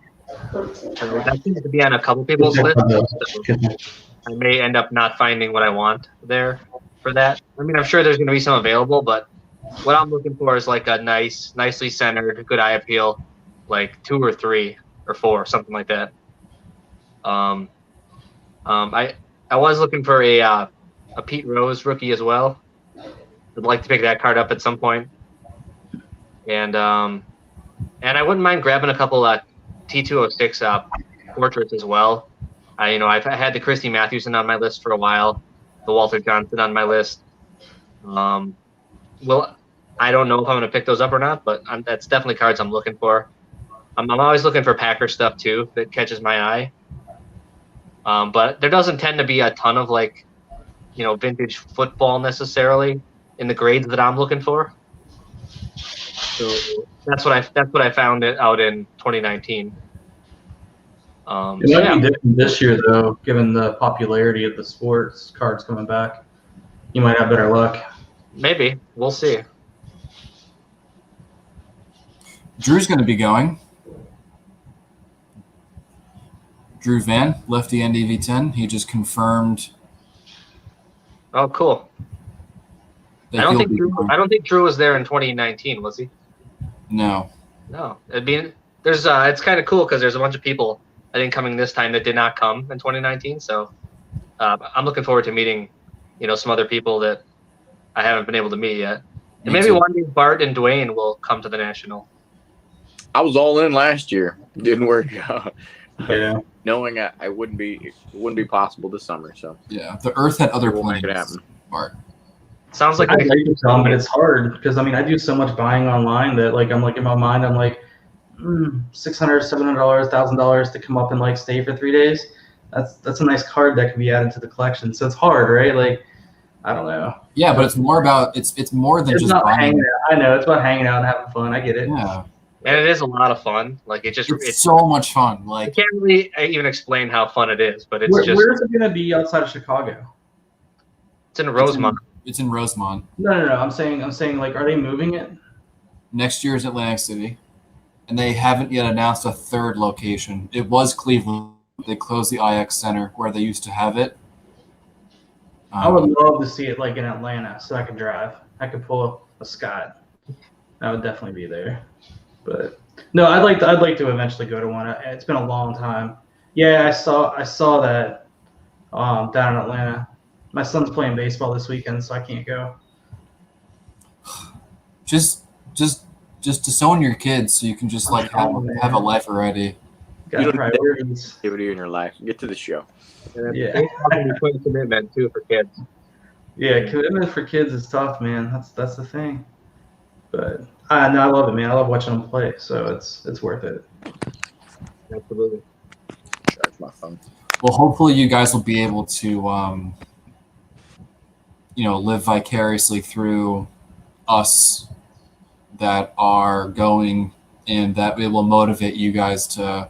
That seems to be on a couple people's list. So I may end up not finding what I want there for that. I mean, I'm sure there's going to be some available, but what I'm looking for is like a nicely centered, good eye appeal, like 2 or 3 or 4, something like that. I was looking for a Pete Rose rookie as well. I'd like to pick that card up at some point. And I wouldn't mind grabbing a couple T206 portraits as well. I've had the Christy Mathewson on my list for a while, the Walter Johnson on my list. Well, I don't know if I'm going to pick those up or not, but that's definitely cards I'm looking for. I'm always looking for Packer stuff too that catches my eye. But there doesn't tend to be a ton of vintage football necessarily in the grades that I'm looking for. So that's what I found out in 2019. It might be different this year though, given the popularity of the sports cards coming back. you might have better luck. Maybe. We'll see. Drew's going to be going. Drew Van, lefty NDV10. He just confirmed. Oh, cool. That he'll be going. I don't think Drew was there in 2019, was he? No. No. I mean, there's it's kind of cool because there's a bunch of people I think coming this time that did not come in 2019. So I'm looking forward to meeting, some other people that I haven't been able to meet yet. And maybe one day Bart and Dwayne will come to the National. I was all in last year. Didn't work out. Yeah. Knowing it wouldn't be possible this summer. So Yeah, the Earth had other we'll make it plans. happen. Bart. Sounds like I'd like to come, but it's hard because I do so much buying online that I'm in my mind I'm like $600, $700, $1,000 to come up and stay for 3 days. That's a nice card that can be added to the collection. So it's hard, right? I don't know. Yeah, but it's more about it's more than It's just not buying. hanging out. I know it's about hanging out and having fun. I get it. Yeah, and it is a lot of fun. it's so much fun. I can't really even explain how fun it is, but it's Where's it gonna be outside of Chicago? It's in Rosemont. It's in Rosemont. No. I'm saying are they moving it? Next year is Atlantic City, and they haven't yet announced a third location. It was Cleveland. They closed the IX Center where they used to have it. I would love to see it in Atlanta, so I could drive. I could pull a Scott. I would definitely be there. But no, I'd like to eventually go to one. It's been a long time. Yeah, I saw that down in Atlanta. My son's playing baseball this weekend, so I can't go. Just disown your kids so you can just have a life already. Got priorities. Activity in your life. Get to the show. Yeah. Commitment too for kids. Yeah, commitment for kids is tough, man. That's the thing. But I love it, man. I love watching them play, so it's worth it. Absolutely. Charge my phone. Well, hopefully you guys will be able to live vicariously through us that are going, and that it will motivate you guys to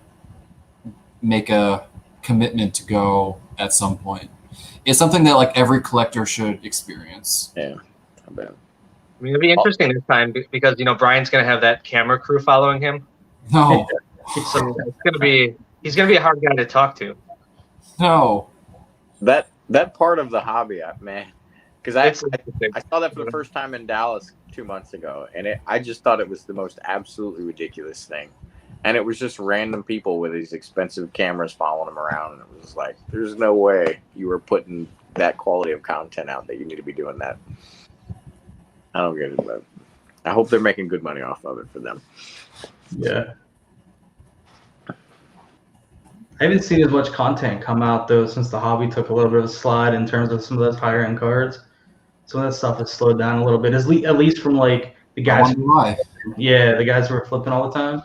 make a commitment to go at some point. It's something that every collector should experience. Yeah, I bet. I mean, it'll be interesting this time because Brian's gonna have that camera crew following him. No, So he's gonna be a hard guy to talk to. no. That part of the hobby, man, because I Interesting. saw that for the first time in Dallas 2 months ago, and I just thought it was the most absolutely ridiculous thing. And it was just random people with these expensive cameras following them around. And it was like, there's no way you were putting that quality of content out that you need to be doing that. I don't get it, but I hope they're making good money off of it for them. Yeah. I haven't seen as much content come out though since the hobby took a little bit of a slide in terms of some of those higher end cards. Some of that stuff has slowed down a little bit, at least from the guys. I wonder why. Yeah, the guys who are flipping all the time.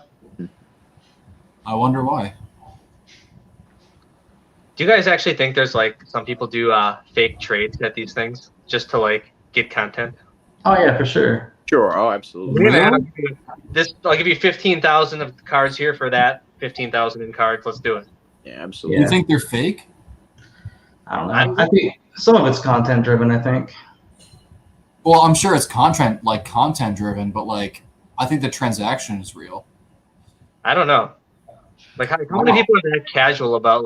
I wonder why. Do you guys actually think there's some people do fake trades at these things just to get content? Oh yeah, for sure. Sure. Oh, absolutely. Yeah, I'll give you 15,000 of the cards here for that. 15,000 in cards. Let's do it. Yeah, absolutely. You think they're fake? I don't know. I think some of it's content driven. I think. Well, I'm sure it's content driven, but I think the transaction is real. I don't know. How many people are that casual about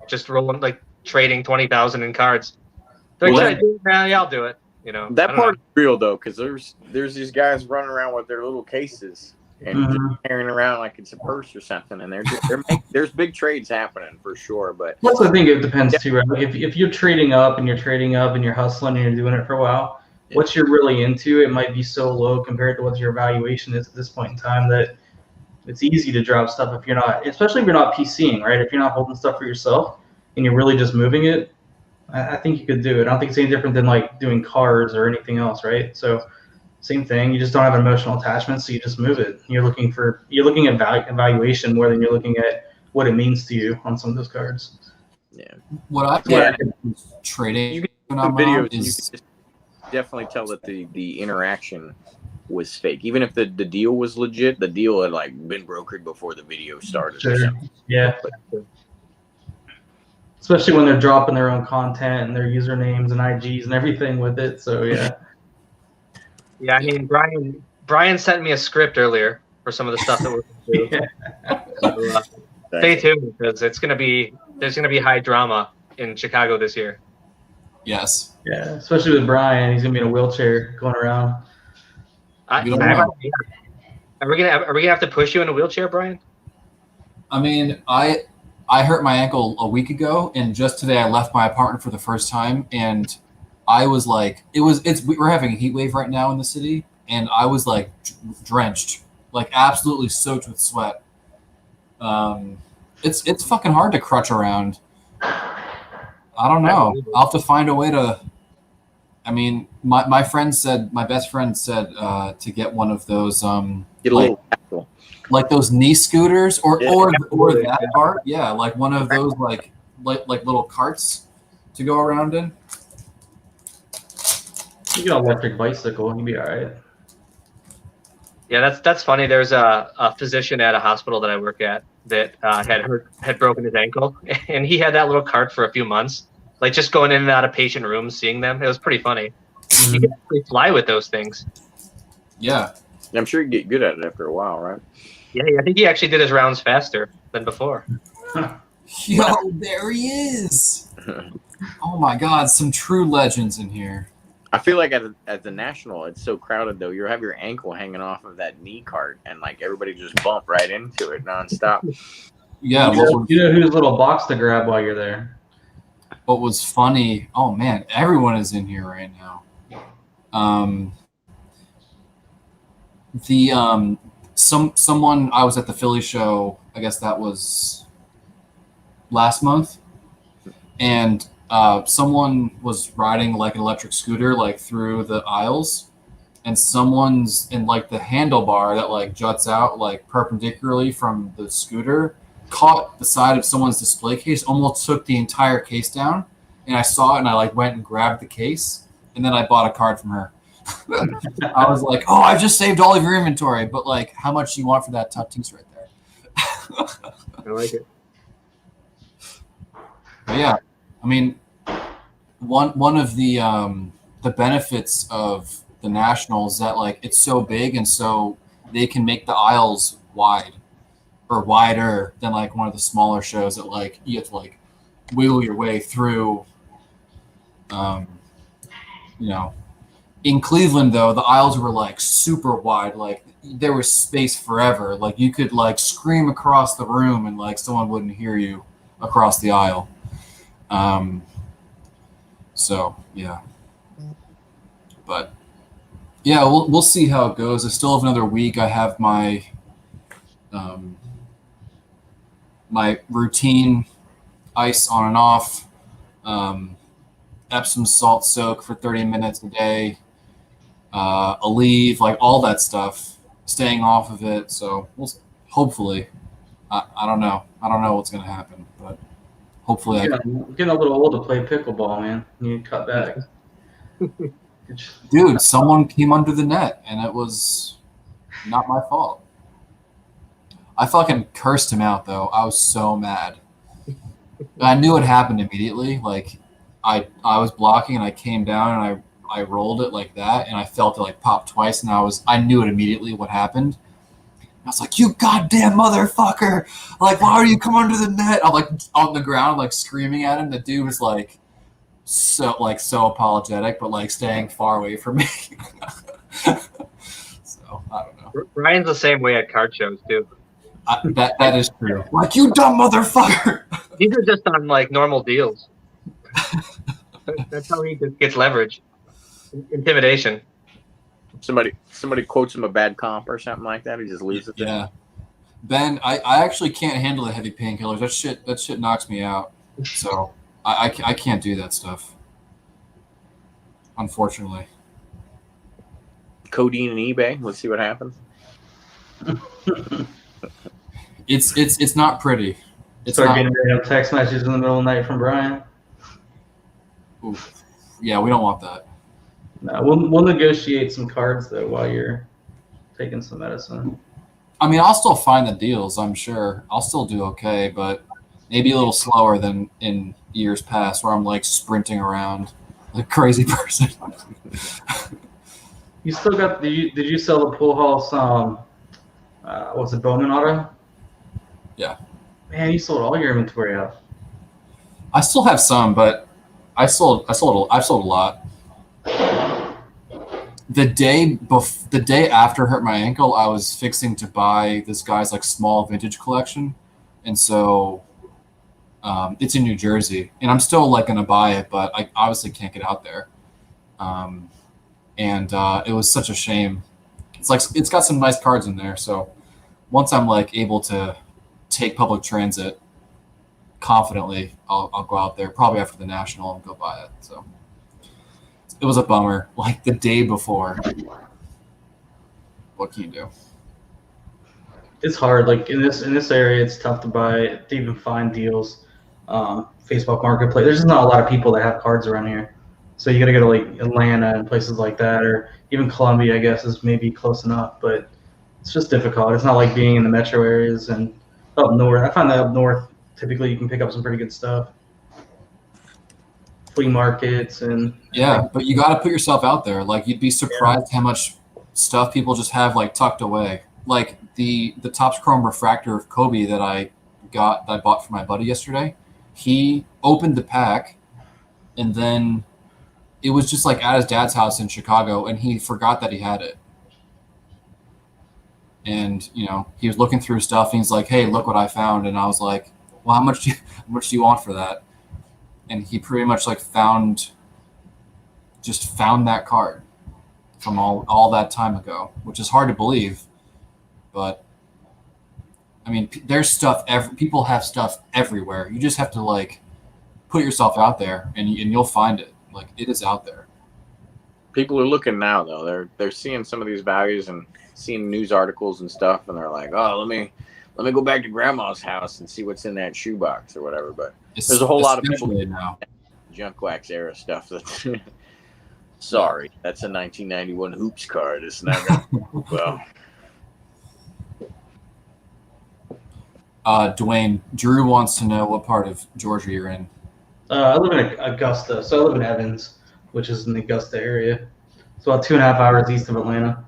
just rolling trading 20,000 in cards? They're Well, should I do it? Yeah, I'll do it. That part is real though, because there's these guys running around with their little cases and just carrying around like it's a purse or something, and there's big trades happening for sure. But plus, I think it depends too, right? If you're trading up and you're hustling and you're doing it for a while, what you're really into, it might be so low compared to what your valuation is at this point in time that it's easy to drop stuff if you're not, especially if you're not PCing, right? If you're not holding stuff for yourself and you're really just moving it, I think you could do it. I don't think it's any different than doing cards or anything else, right? So same thing. You just don't have an emotional attachment, so you just move it. You're looking at valuation more than you're looking at what it means to you on some of those cards. Yeah. What I think trading you can do videos, and you can just definitely tell that the interaction was fake. Even if the deal was legit, the deal had been brokered before the video started. Sure. Yeah. especially when they're dropping their own content and their usernames and IGs and everything with it. So yeah. Yeah, I mean, Brian sent me a script earlier for some of the stuff that we're going to do. Yeah. So, stay tuned because there's gonna be high drama in Chicago this year. Yes. Yeah, especially with Brian, he's gonna be in a wheelchair going around. We don't know. Are we gonna have to push you in a wheelchair, Brian? I mean, I hurt my ankle a week ago, and just today I left my apartment for the first time, and I was like, we're having a heat wave right now in the city, and I was like drenched, like absolutely soaked with sweat. It's fucking hard to crutch around. I don't know. I'll have to find a way to. I mean, my best friend said to get one of those Get a little tackle. like those knee scooters or Yeah, or absolutely. that cart. Yeah, like one of those like little carts to go around in. You get an electric bicycle, you'll be all right. Yeah, that's funny. There's a physician at a hospital that I work at that had broken his ankle, and he had that little cart for a few months, like just going in and out of patient rooms, seeing them. It was pretty funny. You can actually fly with those things. Yeah. I'm sure you get good at it after a while, right? Yeah, I think he actually did his rounds faster than before. Yo, there he is. Oh my God, some true legends in here. I feel like at the National, it's so crowded, though. You have your ankle hanging off of that knee cart, and, like, everybody just bump right into it nonstop. Yeah, You know whose little box to grab while you're there. what was funny, oh man, everyone is in here right now. Someone, I was at the Philly show, I guess that was last month, and someone was riding like an electric scooter like through the aisles, and someone's in like the handlebar that like juts out like perpendicularly from the scooter caught the side of someone's display case, almost took the entire case down, and I saw it and I like went and grabbed the case, and then I bought a card from her. I was like, oh, I just saved all of your inventory, but like, how much do you want for that Tatis right there? I like it. But yeah, I mean, one of the benefits of the National is that like it's so big, and so they can make the aisles wide or wider than like one of the smaller shows that like you have to like wiggle your way through. You know. In Cleveland, though, the aisles were like super wide. Like there was space forever. Like you could like scream across the room and like someone wouldn't hear you across the aisle. So yeah, but yeah, we'll see how it goes. I still have another week. I have my my routine ice on and off, Epsom salt soak for 30 minutes a day. Aleve, like all that stuff, staying off of it. So we'll hopefully, I don't know. I don't know what's going to happen, but hopefully You're getting a little old to play pickleball, man. You need to cut back. Dude, someone came under the net, and it was not my fault. I fucking cursed him out, though. I was so mad. I knew it happened immediately. Like, I was blocking, and I came down, and I rolled it like that, and I felt it like pop twice, and I knew it immediately what happened. I was like, "You goddamn motherfucker! Like, why are you come under the net?" I'm like on the ground, like screaming at him. The dude was like so apologetic, but like staying far away from me. So I don't know. Ryan's the same way at card shows too. That is true. Like, you dumb motherfucker. These are just on like normal deals. That's how he just gets leverage. Intimidation. Somebody quotes him a bad comp or something like that. He just loses it. Yeah. Ben, I actually can't handle the heavy painkillers. That shit knocks me out. So I can't do that stuff. Unfortunately. Codeine and eBay. Let's see what happens. It's not pretty. It's Start not, getting random text messages in the middle of the night from Brian. oof. Yeah, we don't want that. No, we'll negotiate some cards though while you're taking some medicine. I mean, I'll still find the deals, I'm sure. I'll still do okay, but Maybe a little slower than in years past, where I'm like sprinting around like a crazy person. You still got? Did you sell the pool house? Was it Bowman Auto? Yeah. Man, you sold all your inventory out. I still have some, but I've sold a lot. The day after I hurt my ankle, I was fixing to buy this guy's like small vintage collection, and so it's in New Jersey, and I'm still like gonna buy it, but I obviously can't get out there. And it was such a shame. It's got some nice cards in there, so once I'm like able to take public transit confidently, I'll go out there probably after the national and go buy it. So it was a bummer. Like the day before, what can you do? It's hard. Like in this area, it's tough to even find deals. Facebook Marketplace. There's just not a lot of people that have cards around here, so you got to go to like Atlanta and places like that, or even Columbia. I guess is maybe close enough, but it's just difficult. It's not like being in the metro areas and up north. I find that up north, typically you can pick up some pretty good stuff. Flea markets and Yeah, but you got to put yourself out there. Like you'd be surprised how much stuff people just have like tucked away. Like the Topps Chrome refractor of Kobe that I bought for my buddy yesterday. He opened the pack, and then it was just like at his dad's house in Chicago, and he forgot that he had it. And he was looking through stuff, and he's like, "Hey, look what I found!" And I was like, "Well, how much do you want for that?" And he pretty much like found that card from all that time ago, which is hard to believe, but I mean, there's stuff. People have stuff everywhere. You just have to like put yourself out there, and you'll find it. Like it is out there. People are looking now, though. They're seeing some of these values and seeing news articles and stuff, and they're like, "Oh, let me go back to Grandma's house and see what's in that shoebox or whatever." But there's a whole lot of people now. Junk wax era stuff. That sorry, that's a 1991 hoops card. It's not gonna well. Dwayne, Drew wants to know what part of Georgia you're in. I live in Augusta, so I live in Evans, which is in the Augusta area. It's about 2.5 hours east of Atlanta.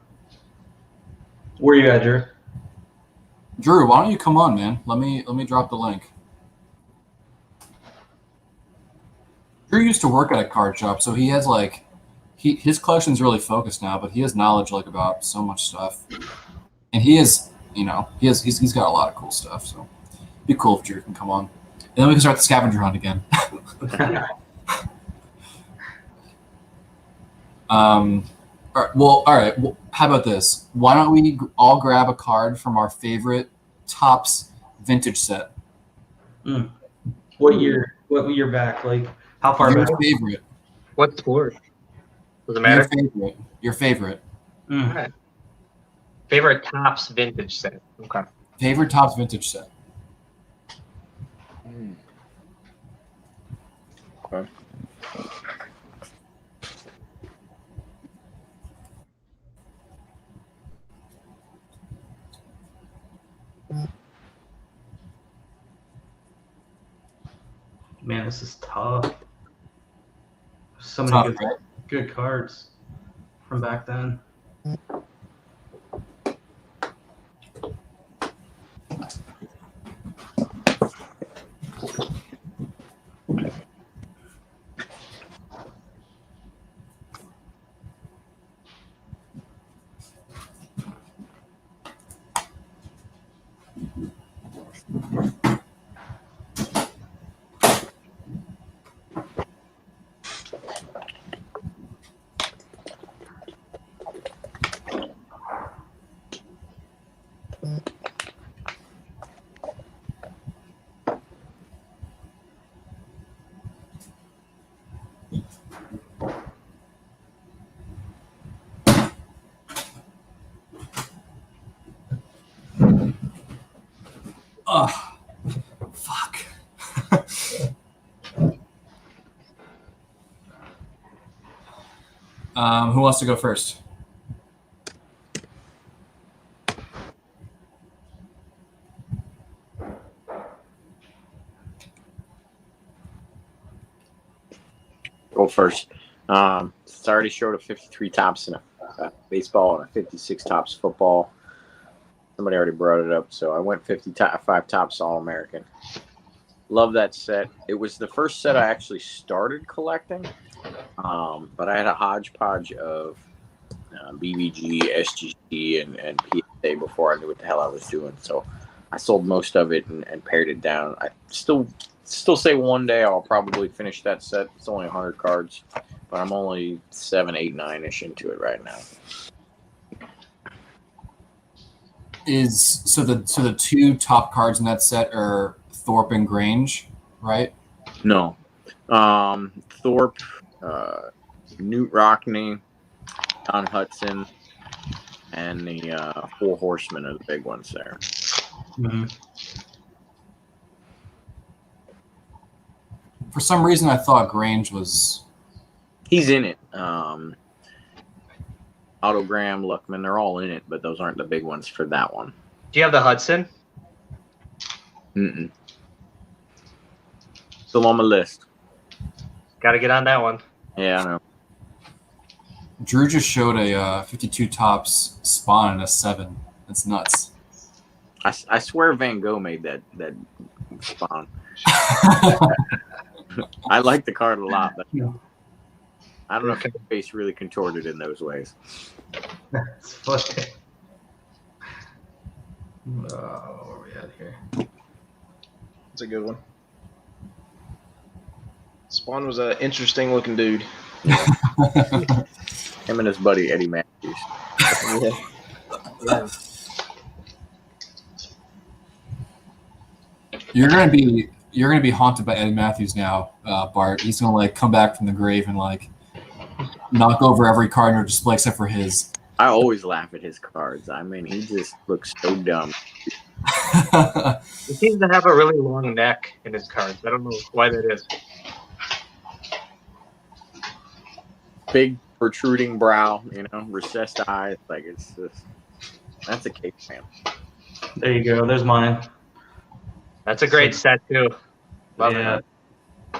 Where are you at, Drew? Drew, why don't you come on, man? Let me drop the link. Drew used to work at a card shop, so he has like his collection's really focused now, but he has knowledge like about so much stuff, and he's got a lot of cool stuff. So it'd be cool if Drew can come on, and then we can start the scavenger hunt again. All right. Well, how about this? Why don't we all grab a card from our favorite Topps vintage set? What year? What year back? Like how far Your back? favorite. What tour? Does it matter? Your favorite. All right. Favorite Topps vintage set. Okay. Favorite Topps vintage set. Okay. Man, this is tough. So many good cards from back then. Oh, fuck. Who wants to go first? go first. It's already showed a 53 tops in a baseball and a 56 tops football. Somebody already brought it up, so I went 55 tops All-American. Love that set. It was the first set I actually started collecting, but I had a hodgepodge of BVG, SGC, and PSA before I knew what the hell I was doing. So I sold most of it and pared it down. I still say one day I'll probably finish that set. It's only 100 cards, but I'm only 7, 8, 9-ish into it right now. So the two top cards in that set are Thorpe and Grange, right? No. Thorpe, Newt Rockney, Don Hudson, and the Four Horsemen are the big ones there. Mm-hmm. For some reason, I thought Grange was. He's in it. Autogram, Luckman, they're all in it, but those aren't the big ones for that one. Do you have the Hudson? Mm-mm. Still on my list. Got to get on that one. Yeah, I know. Drew just showed a 52 tops spawn and a 7. That's nuts. I swear Van Gogh made that spawn. I like the card a lot, but I don't know if his face really contorted in those ways. That's funny. Where are we at here? That's a good one. Spawn was an interesting looking dude. Him and his buddy Eddie Matthews. Yeah. You're gonna be haunted by Eddie Matthews now, Bart. He's gonna like come back from the grave and like knock over every card in your display except for his. I always laugh at his cards. I mean, he just looks so dumb. He seems to have a really long neck in his cards. I don't know why that is. Big protruding brow, recessed eyes. Like it's just that's a cake man. There you go. There's mine. That's a great set too. Love Yeah. it.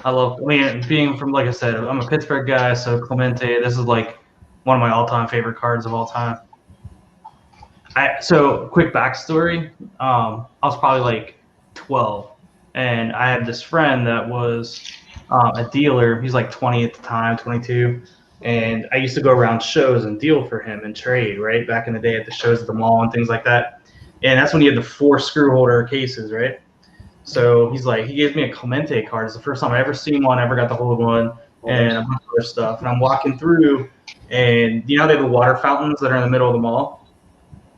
I mean, being from, like I said, I'm a Pittsburgh guy, so Clemente, this is like one of my all-time favorite cards of all time. So, quick backstory. I was probably like 12, and I had this friend that was a dealer. He's like 20 at the time, 22, and I used to go around shows and deal for him and trade, right, back in the day at the shows at the mall and things like that. And that's when he had the 4 screw holder cases, right? So he's like, he gave me a Clemente card. It's the first time I ever seen one, ever got to hold one, and a bunch of other stuff. And I'm walking through, and they have the water fountains that are in the middle of the mall.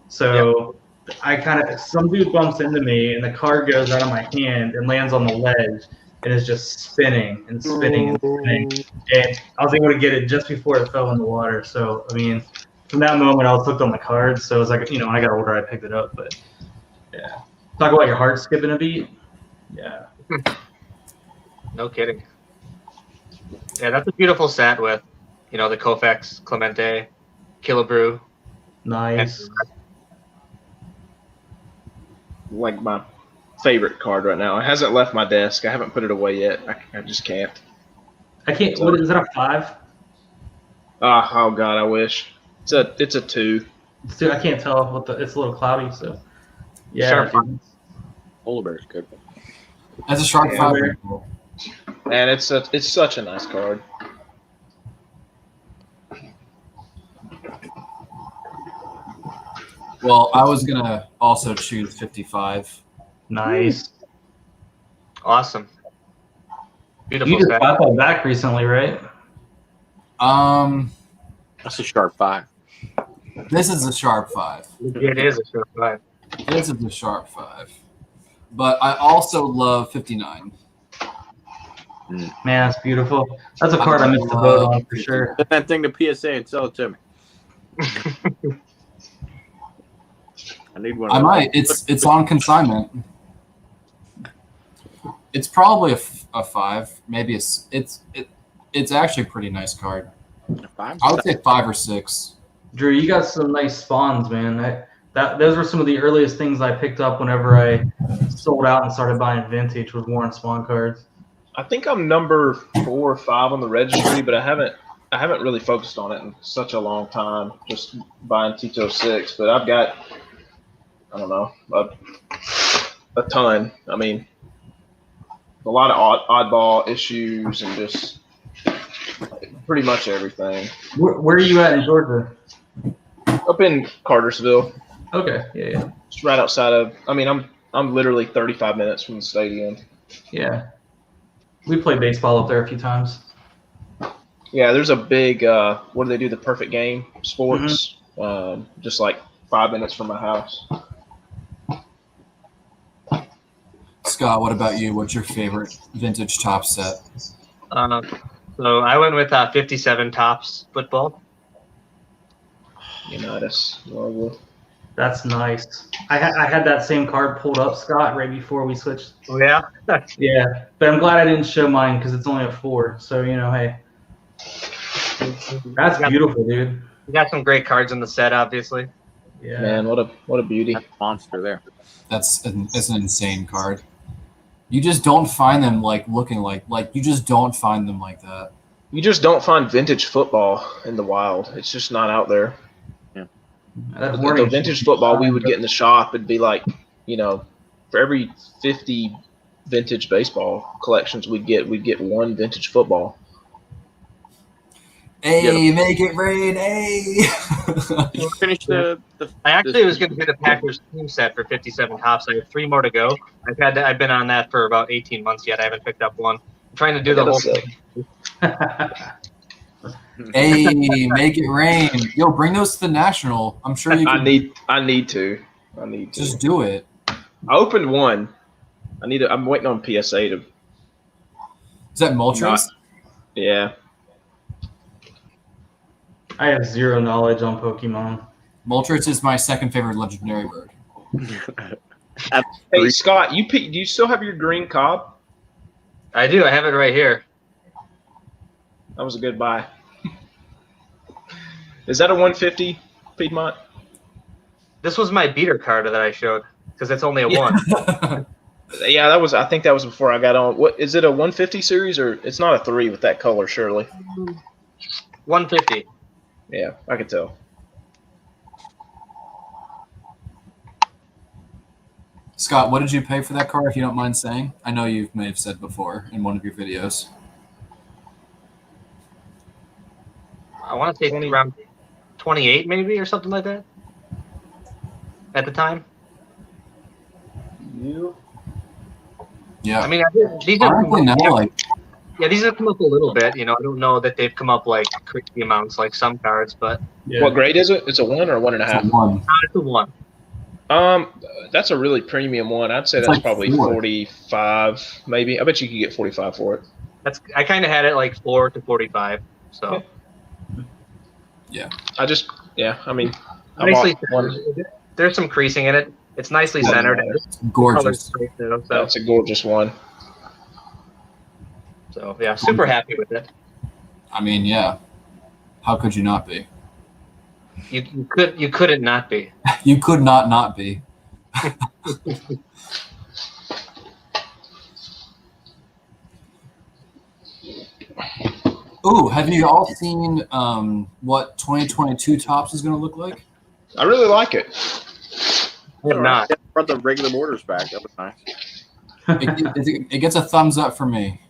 So yep. Some dude bumps into me, and the card goes out of my hand and lands on the ledge, and is just spinning and spinning and spinning. And I was able to get it just before it fell in the water. So, I mean, from that moment, I was hooked on the card. So it was like, when I got older, I picked it up. But, yeah. Talk about your heart skipping a beat. Yeah. No kidding. Yeah, that's a beautiful set with, the Koufax, Clemente, Killebrew. Nice. Like my favorite card right now. It hasn't left my desk. I haven't put it away yet. I just can't. I can't. What is that, a 5? Oh God, I wish. It's a 2. Dude, I can't tell it's a little cloudy. So yeah. Sharp. Polar bear's good. That's a sharp 5. And it's such a nice card. Well, I was gonna also choose 55. Nice. Awesome. Beautiful You just set. got that back recently, right? That's a sharp 5. This is a sharp 5. It is a sharp 5. This is a sharp 5. But I also love 59. Man, that's beautiful. That's a card I missed the vote on for sure. Send that thing to PSA and sell it to me. I need one. I might. It's on consignment. It's probably a 5. Maybe it's actually a pretty nice card. I would say 5 or 6. Drew, you got some nice spawns, man. Those were some of the earliest things I picked up whenever I sold out and started buying vintage, was Warren Spawn cards. I think I'm number 4 or 5 on the registry, but I haven't really focused on it in such a long time. Just buying Tito 6, but I've got I don't know a ton. I mean, a lot of oddball issues and just pretty much everything. Where are you at in Georgia? Up in Cartersville, Okay, yeah. just right outside of. I mean, I'm literally 35 minutes from the stadium. Yeah. We played baseball up there a few times. Yeah, there's a big. What do they do? The Perfect Game Sports. Just like 5 minutes from my house. Scott, what about you? What's your favorite vintage top set? So I went with 57 Tops football. Unitas logo. That's nice. I had that same card pulled up, Scott, right before we switched. Oh, yeah? Yeah, but I'm glad I didn't show mine because it's only a 4. So, hey. That's beautiful, dude. We got some great cards in the set, obviously. Yeah. Man, what a beauty. That's a monster there. That's an insane card. You just don't find them looking like you just don't find them like that. You just don't find vintage football in the wild. It's just not out there. The vintage football we would get in the shop, it'd be like, for every 50 vintage baseball collections we'd get one vintage football. Hey, make it rain! Hey. Finish the. I actually was going to do the Packers team set for 57 Tops. I have 3 more to go. I've been on that for about 18 months yet. I haven't picked up one. I'm trying to do the whole thing. Hey, make it rain! Yo, bring those to the National. I'm sure you can. I need to. Just do it. I opened one. I'm waiting on PSA to. Is that Moltres? Yeah. I have 0 knowledge on Pokemon. Moltres is my second favorite legendary bird. Hey Scott, do you still have your green cob? I do. I have it right here. That was a good buy. Is that a 150 Piedmont? This was my beater card that I showed because it's only a 1. Yeah, I think that was before I got on. What is it, a 150 series, or it's not a 3 with that color, surely? 150. Yeah, I could tell. Scott, what did you pay for that car, if you don't mind saying? I know you may have said before in one of your videos. I want to say around 28 maybe or something like that at the time. Yeah. I mean, these have honestly, now, these have come up a little bit. I don't know that they've come up like crazy amounts like some cards, but Yeah. What grade is it? It's a 1 or a 1.5? one. it's a 1. That's a really premium one. I'd say It's that's like probably 4. 45, maybe. I bet you could get 45 for it. I kind of had it like 4 to 45. So I mean, I nicely bought one. centered. There's some creasing in it. It's nicely centered. Gorgeous. That's a gorgeous one. So yeah, super happy with it. I mean, yeah. How could you not be? You couldn't not be. You could not be. Ooh, have you all seen what 2022 Tops is going to look like? I really like it. I'm not. Brought the regular orders back. That was nice. It gets a thumbs up for me.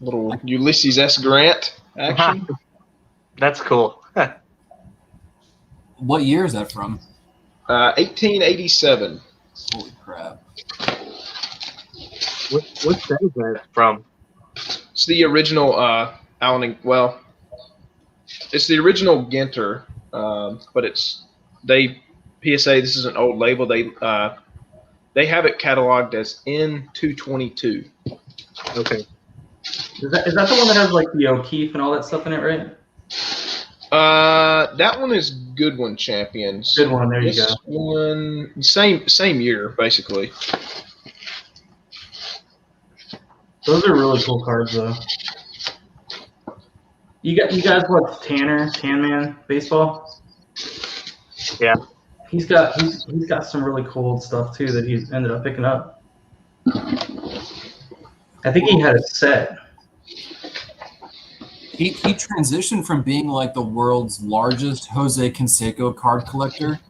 Little Ulysses S. Grant action. That's cool. What year is that from? 1887. Holy crap. What set is that from? It's the original it's the original Ginter, but PSA. This is an old label. They have it cataloged as N222. Okay. Is that the one that has like the O'Keefe and all that stuff in it, right? That one is Good One Champions. Good one. There you This go. one, same year, basically. Those are really cool cards, though. You guys watch Tan Man baseball? Yeah. He's got some really cool stuff too that he's ended up picking up. I think he had a set. He transitioned from being like the world's largest Jose Canseco card collector,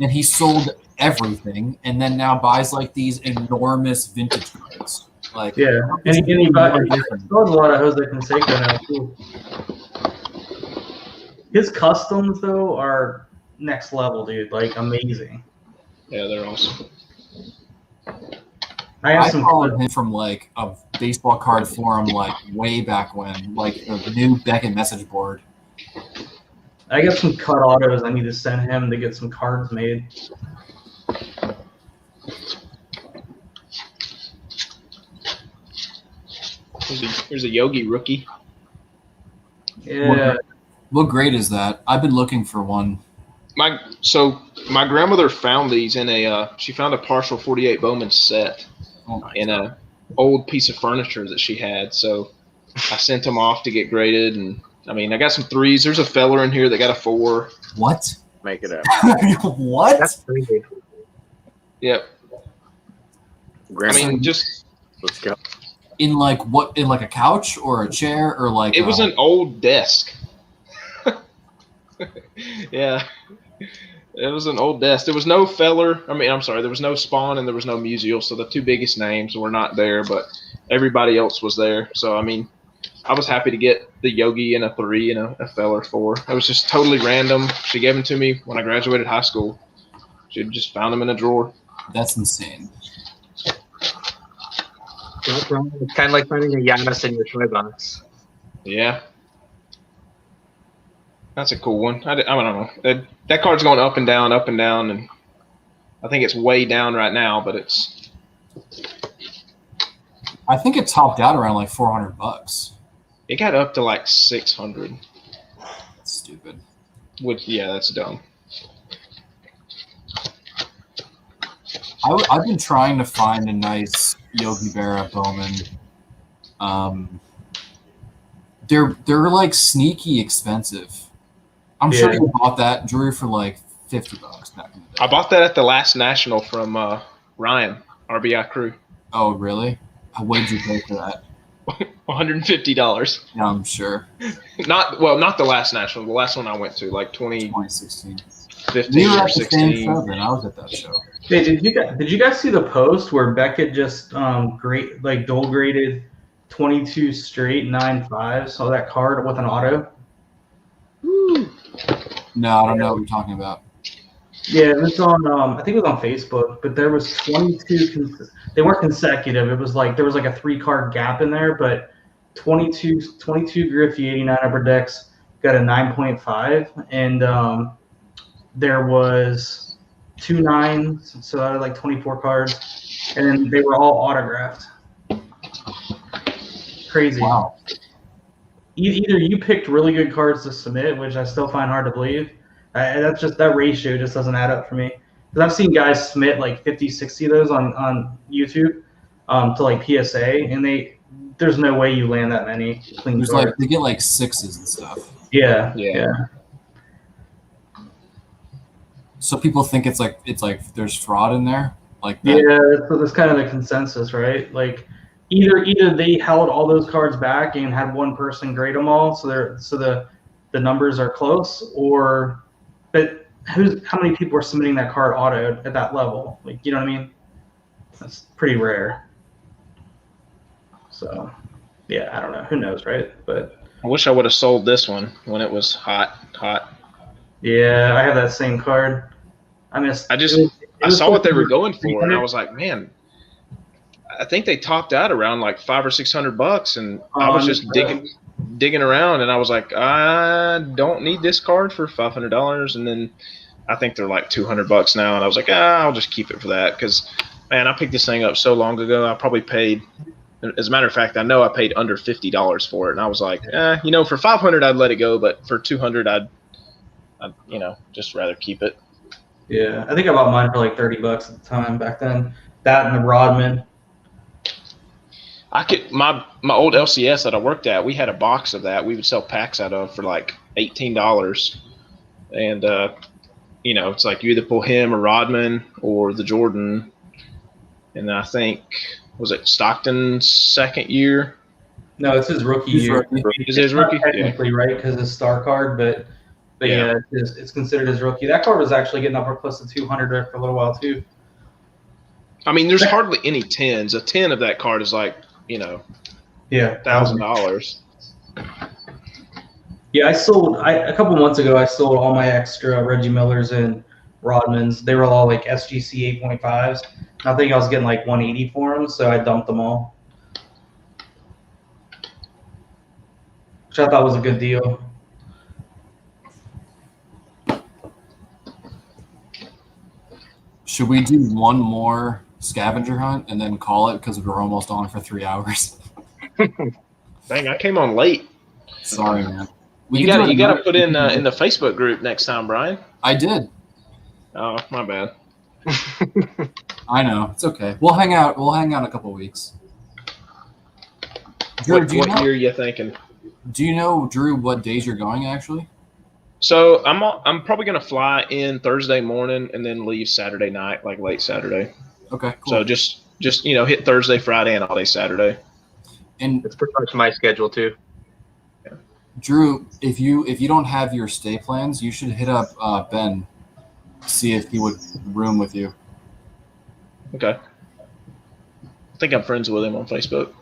and he sold everything, and then now buys like these enormous vintage cards. Like, Yeah, and he sold a lot of Jose Canseco now too. His customs though are next level, dude. Like amazing. Yeah, they're awesome. I followed him from like a baseball card forum like way back when, like the new Beckett message board. I got some cut autos I need to send him to get some cards made. Here's a Yogi rookie. Yeah. What grade is that? I've been looking for one. My grandmother found these in she found a partial 48 Bowman set in a old piece of furniture that she had. So I sent them off to get graded, and I mean I got some 3s. There's a feller in here that got a 4. What? Make it up. What? That's crazy. Yep. Grandson, I mean, just let's go. In like what? In like a couch or a chair or like? It was an old desk. Yeah. It was an old desk. There was no feller. I mean, I'm sorry. There was no Spawn and there was no Musial. So the 2 biggest names were not there, but everybody else was there. So, I mean, I was happy to get the Yogi and a 3 and a feller 4. It was just totally random. She gave them to me when I graduated high school. She just found them in a drawer. That's insane. It's kind of like finding a Giannis in your toy box. Yeah. That's a cool one. I don't know. That card's going up and down, and I think it's way down right now, but it's. I think it topped out around like $400. It got up to like 600. That's stupid. Yeah, that's dumb. I've been trying to find a nice Yogi Berra Bowman. They're like sneaky expensive. I'm sure you bought that, Drew, for like $50 back in the day. I bought that at the last national from Ryan, RBI Crew. Oh, really? What did you pay for that? $150. Yeah, I'm sure. Not the last national. The last one I went to, like 2016. 15 We were or at the same 16. show then. I was at that show. Hey, did you guys see the post where Beckett just dual graded 22 straight 9.5? Saw that card with an auto. No, I don't know what you're talking about. Yeah, it was on. I think it was on Facebook, but there was 22. They weren't consecutive. It was like there was like a 3-card gap in there, but 22 Griffey 89 upper decks got a 9.5, and there was 2 9s, so out of like 24 cards, and then they were all autographed. Crazy. Wow. Either you picked really good cards to submit, which I still find hard to believe. That ratio just doesn't add up for me. Because I've seen guys submit like 50, 60 of those on YouTube to like PSA, and there's no way you land that many clean There's cards. like they get like 6s and stuff. Yeah. So people think it's like there's fraud in there, like that. Yeah, so that's kind of the consensus, right? Like either they held all those cards back and had one person grade them all, so the numbers are close, but how many people are submitting that card auto at that level? Like, you know what I mean? That's pretty rare. So, yeah, I don't know. Who knows, right? But I wish I would have sold this one when it was hot. Yeah, I have that same card. I saw what they were going for, and I was like, man, I think they topped out around like $500 or $600, and I was just digging around, and I was like, I don't need this card for $500, and then I think they're like $200 now, and I was like, I'll just keep it for that, because man, I picked this thing up so long ago. I probably paid, as a matter of fact, I know I paid under $50 for it, and I was like, for $500 I'd let it go, but for $200 I'd just rather keep it. Yeah, I think I bought mine for like $30 at the time back then. That and the Rodman. My old LCS that I worked at, we had a box of that. We would sell packs out of for like $18, and it's like you either pull him or Rodman or the Jordan, and I think was it Stockton's second year? No, it's his rookie He's year. rookie. Is it his rookie? Not Yeah. technically, right? Because it's star card, but Yeah. yeah, it's considered his rookie. That card was actually getting upper close to 200 there for a little while too. I mean, there's hardly any 10s. A 10 of that card is like, Yeah, $1,000. Yeah, a couple months ago. I sold all my extra Reggie Millers and Rodmans. They were all like SGC 8.5s. I think I was getting like 180 for them, so I dumped them all, which I thought was a good deal. Should we do one more scavenger hunt and then call it because we're almost on for 3 hours? Dang, I came on late. Sorry, man. You got to put in the Facebook group next time, Brian. I did. Oh, my bad. I know. It's okay. We'll hang out. We'll hang out in a couple weeks. Drew, What year are you thinking? Do you know, Drew, what days you're going actually? So I'm probably gonna fly in Thursday morning and then leave Saturday night, like late Saturday. Okay, cool. So just hit Thursday, Friday, and all day Saturday. And It's pretty much my schedule too. Drew, if you don't have your stay plans, you should hit up Ben, see if he would room with you. Okay. I think I'm friends with him on Facebook.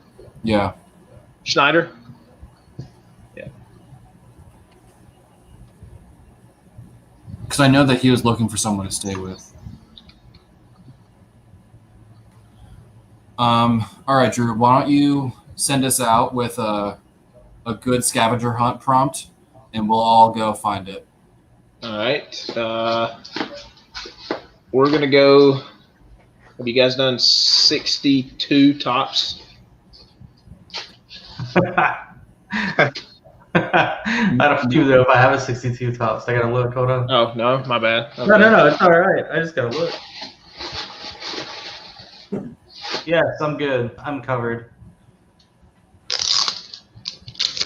Yeah. Schneider. Yeah. Because I know that he was looking for someone to stay with. All right, Drew. Why don't you send us out with a good scavenger hunt prompt, and we'll all go find it. All right. We're gonna go. Have you guys done 62 tops? I don't do though if I have a 62 tops. I gotta look. Hold on. Oh no, my bad. Okay. No. It's all right. I just gotta look. Yes, I'm good. I'm covered.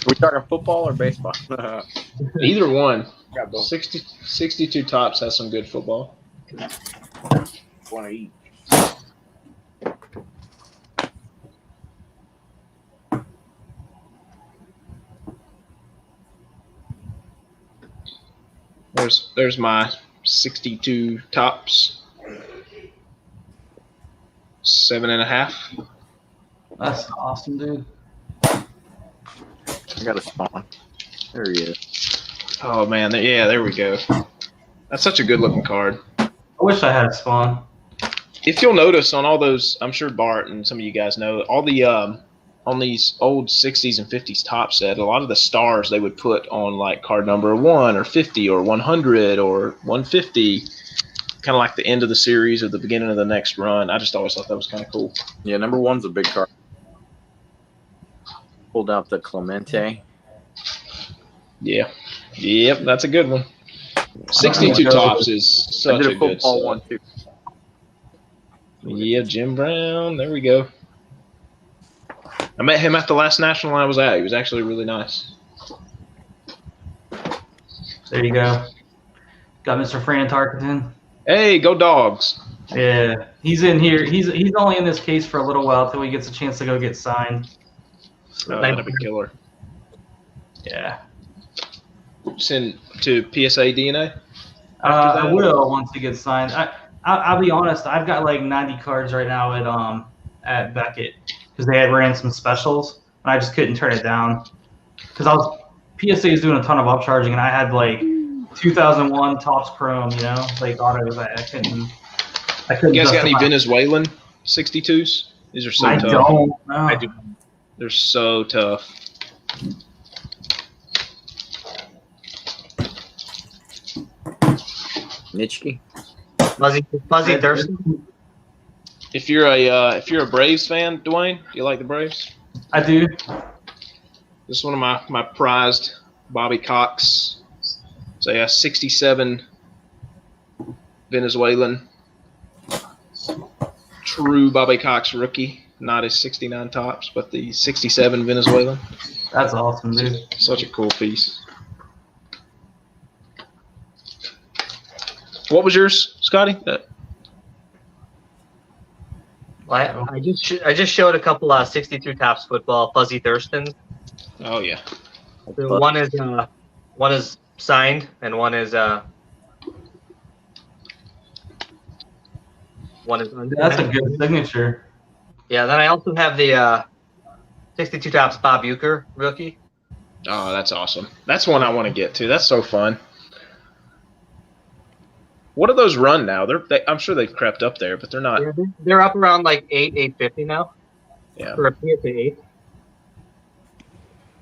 We talking football or baseball? Either one. Got both. 62 tops has some good football. One of each. There's my 62 tops. 7.5. That's awesome, dude. I got a spawn. There he is. Oh man, there we go. That's such a good looking card. I wish I had a spawn. If you'll notice on all those, I'm sure Bart and some of you guys know, all the on these old 60s and 50s top set, a lot of the stars they would put on like card number 1 or 50 or 100 or 150, kind of like the end of the series or the beginning of the next run. I just always thought that was kind of cool. Yeah, number 1's a big card. Pulled out the Clemente. Yeah. Yep, that's a good one. 62 tops is I such did a a good football set. one too. Yeah, Jim Brown. There we go. I met him at the last national I was at. He was actually really nice. There you go. Got Mr. Fran Tarkenton. Hey, go Dogs. Yeah, he's in here. He's only in this case for a little while till he gets a chance to go get signed. Oh, that'd be killer. Yeah. Send to PSA DNA? I will once he gets signed. I'll be honest. I've got like 90 cards right now at Beckett because they had ran some specials and I just couldn't turn it down because PSA is doing a ton of upcharging and I had like 2001 Topps Chrome, like autos. I couldn't. You guys got any justify- Venezuelan 62s? These are so I tough. don't. No. I do. They're so tough. Nitschke. Fuzzy Thurston. If you're a Braves fan, Dwayne, do you like the Braves? I do. This is one of my prized Bobby Cox. It's a 67 Venezuelan true Bobby Cox rookie, not his 69 tops, but the 67 Venezuelan. That's awesome, dude. Such a cool piece. What was yours, Scotty? Well, I just showed a couple 62 tops football Fuzzy Thurston. Oh yeah. So one is signed and one is unsigned. That's a good signature. Yeah. Then I also have the 62 tops Bob Uecker rookie. Oh, that's awesome. That's one I want to get to. That's so fun. What do those run now? I'm sure they've crept up there, but they're not. Yeah, they're up around like 850 now. Yeah. For a PSA 8.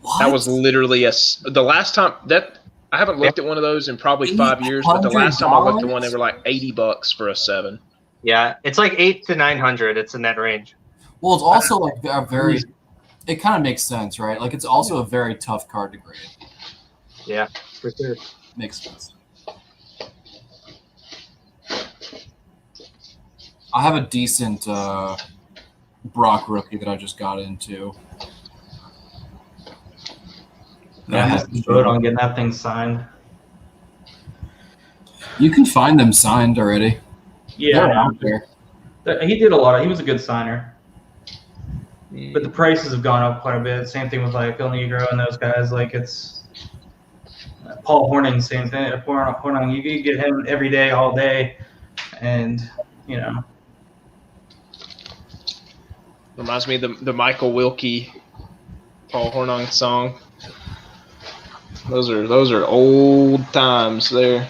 What? That was literally the last time that I haven't looked at one of those in probably 5 years, but the last time I looked at one, they were like $80 for a 7. Yeah, it's like 800 to 900. It's in that range. Well, it's also like a very. It kind of makes sense, right? Like it's also a very tough card to grade. Yeah, for sure. Makes sense. I have a decent Brock rookie that I just got into. Yeah, I missed the boat on getting that thing signed. You can find them signed already. They're Yeah, out there. he did a lot. He was a good signer. But the prices have gone up quite a bit. Same thing with like Phil Negro and those guys. Like it's Paul Hornung, same thing. Hornung, you can get him every day, all day, and you know. Reminds me of the Michael Wilkie, Paul Hornung song. Those are old times there.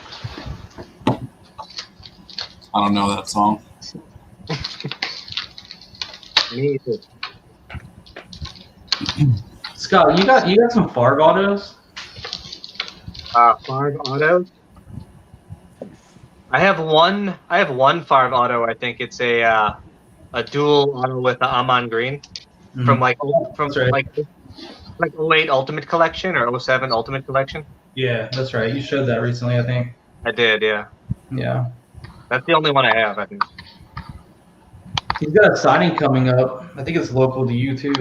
I don't know that song. Me too. Scott, you got some Farg autos? Farv autos. I have one Farv auto. I think it's a dual auto with the Amon Green from That's right. like 08 Ultimate Collection or 07 Ultimate Collection. Yeah, that's right. You showed that recently, I think. I did, yeah. Yeah. That's the only one I have, I think. He's got a signing coming up. I think it's local to you too.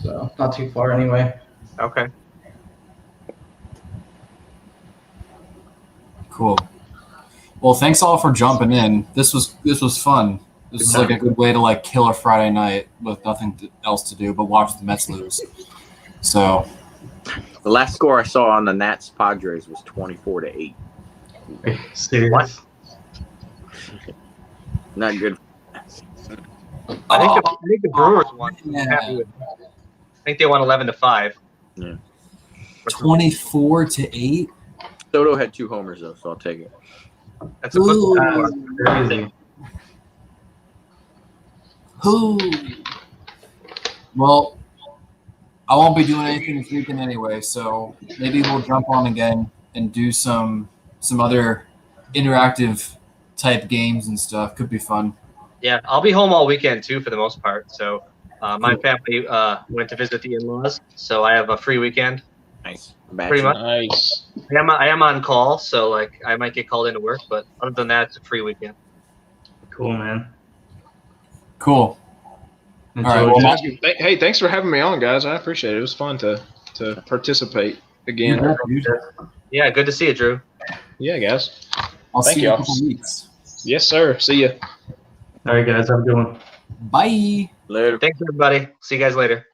So not too far anyway. Okay. Cool. Well, thanks all for jumping in. This was fun. This is like a good way to like kill a Friday night with nothing else to do but watch the Mets lose. So The last score I saw on the Nats Padres was 24-8. Serious. What? Not good. I think the Brewers won. Yeah. I think they won 11-5. Yeah. 24-8. Soto had 2 homers though, so I'll take it. That's a football Ooh. score. Crazy. Who? Well, I won't be doing anything this weekend anyway, so maybe we'll jump on again and do some other interactive type games and stuff. Could be fun. Yeah, I'll be home all weekend too for the most part. So my Cool. family went to visit the in-laws, so I have a free weekend. Nice. Pretty much. Nice. I am on call, so like I might get called into work, but other than that, it's a free weekend. Cool, man. Cool. Enjoy right, it. well, Hey, thanks for having me on, guys. I appreciate it. It was fun to participate again. Yeah, good to see you, Drew. Yeah, guys. I'll Thank see you in a y'all. couple weeks. Yes, sir. See ya. All right, guys. Have a good one. Bye. Later. Thanks, everybody. See you guys later.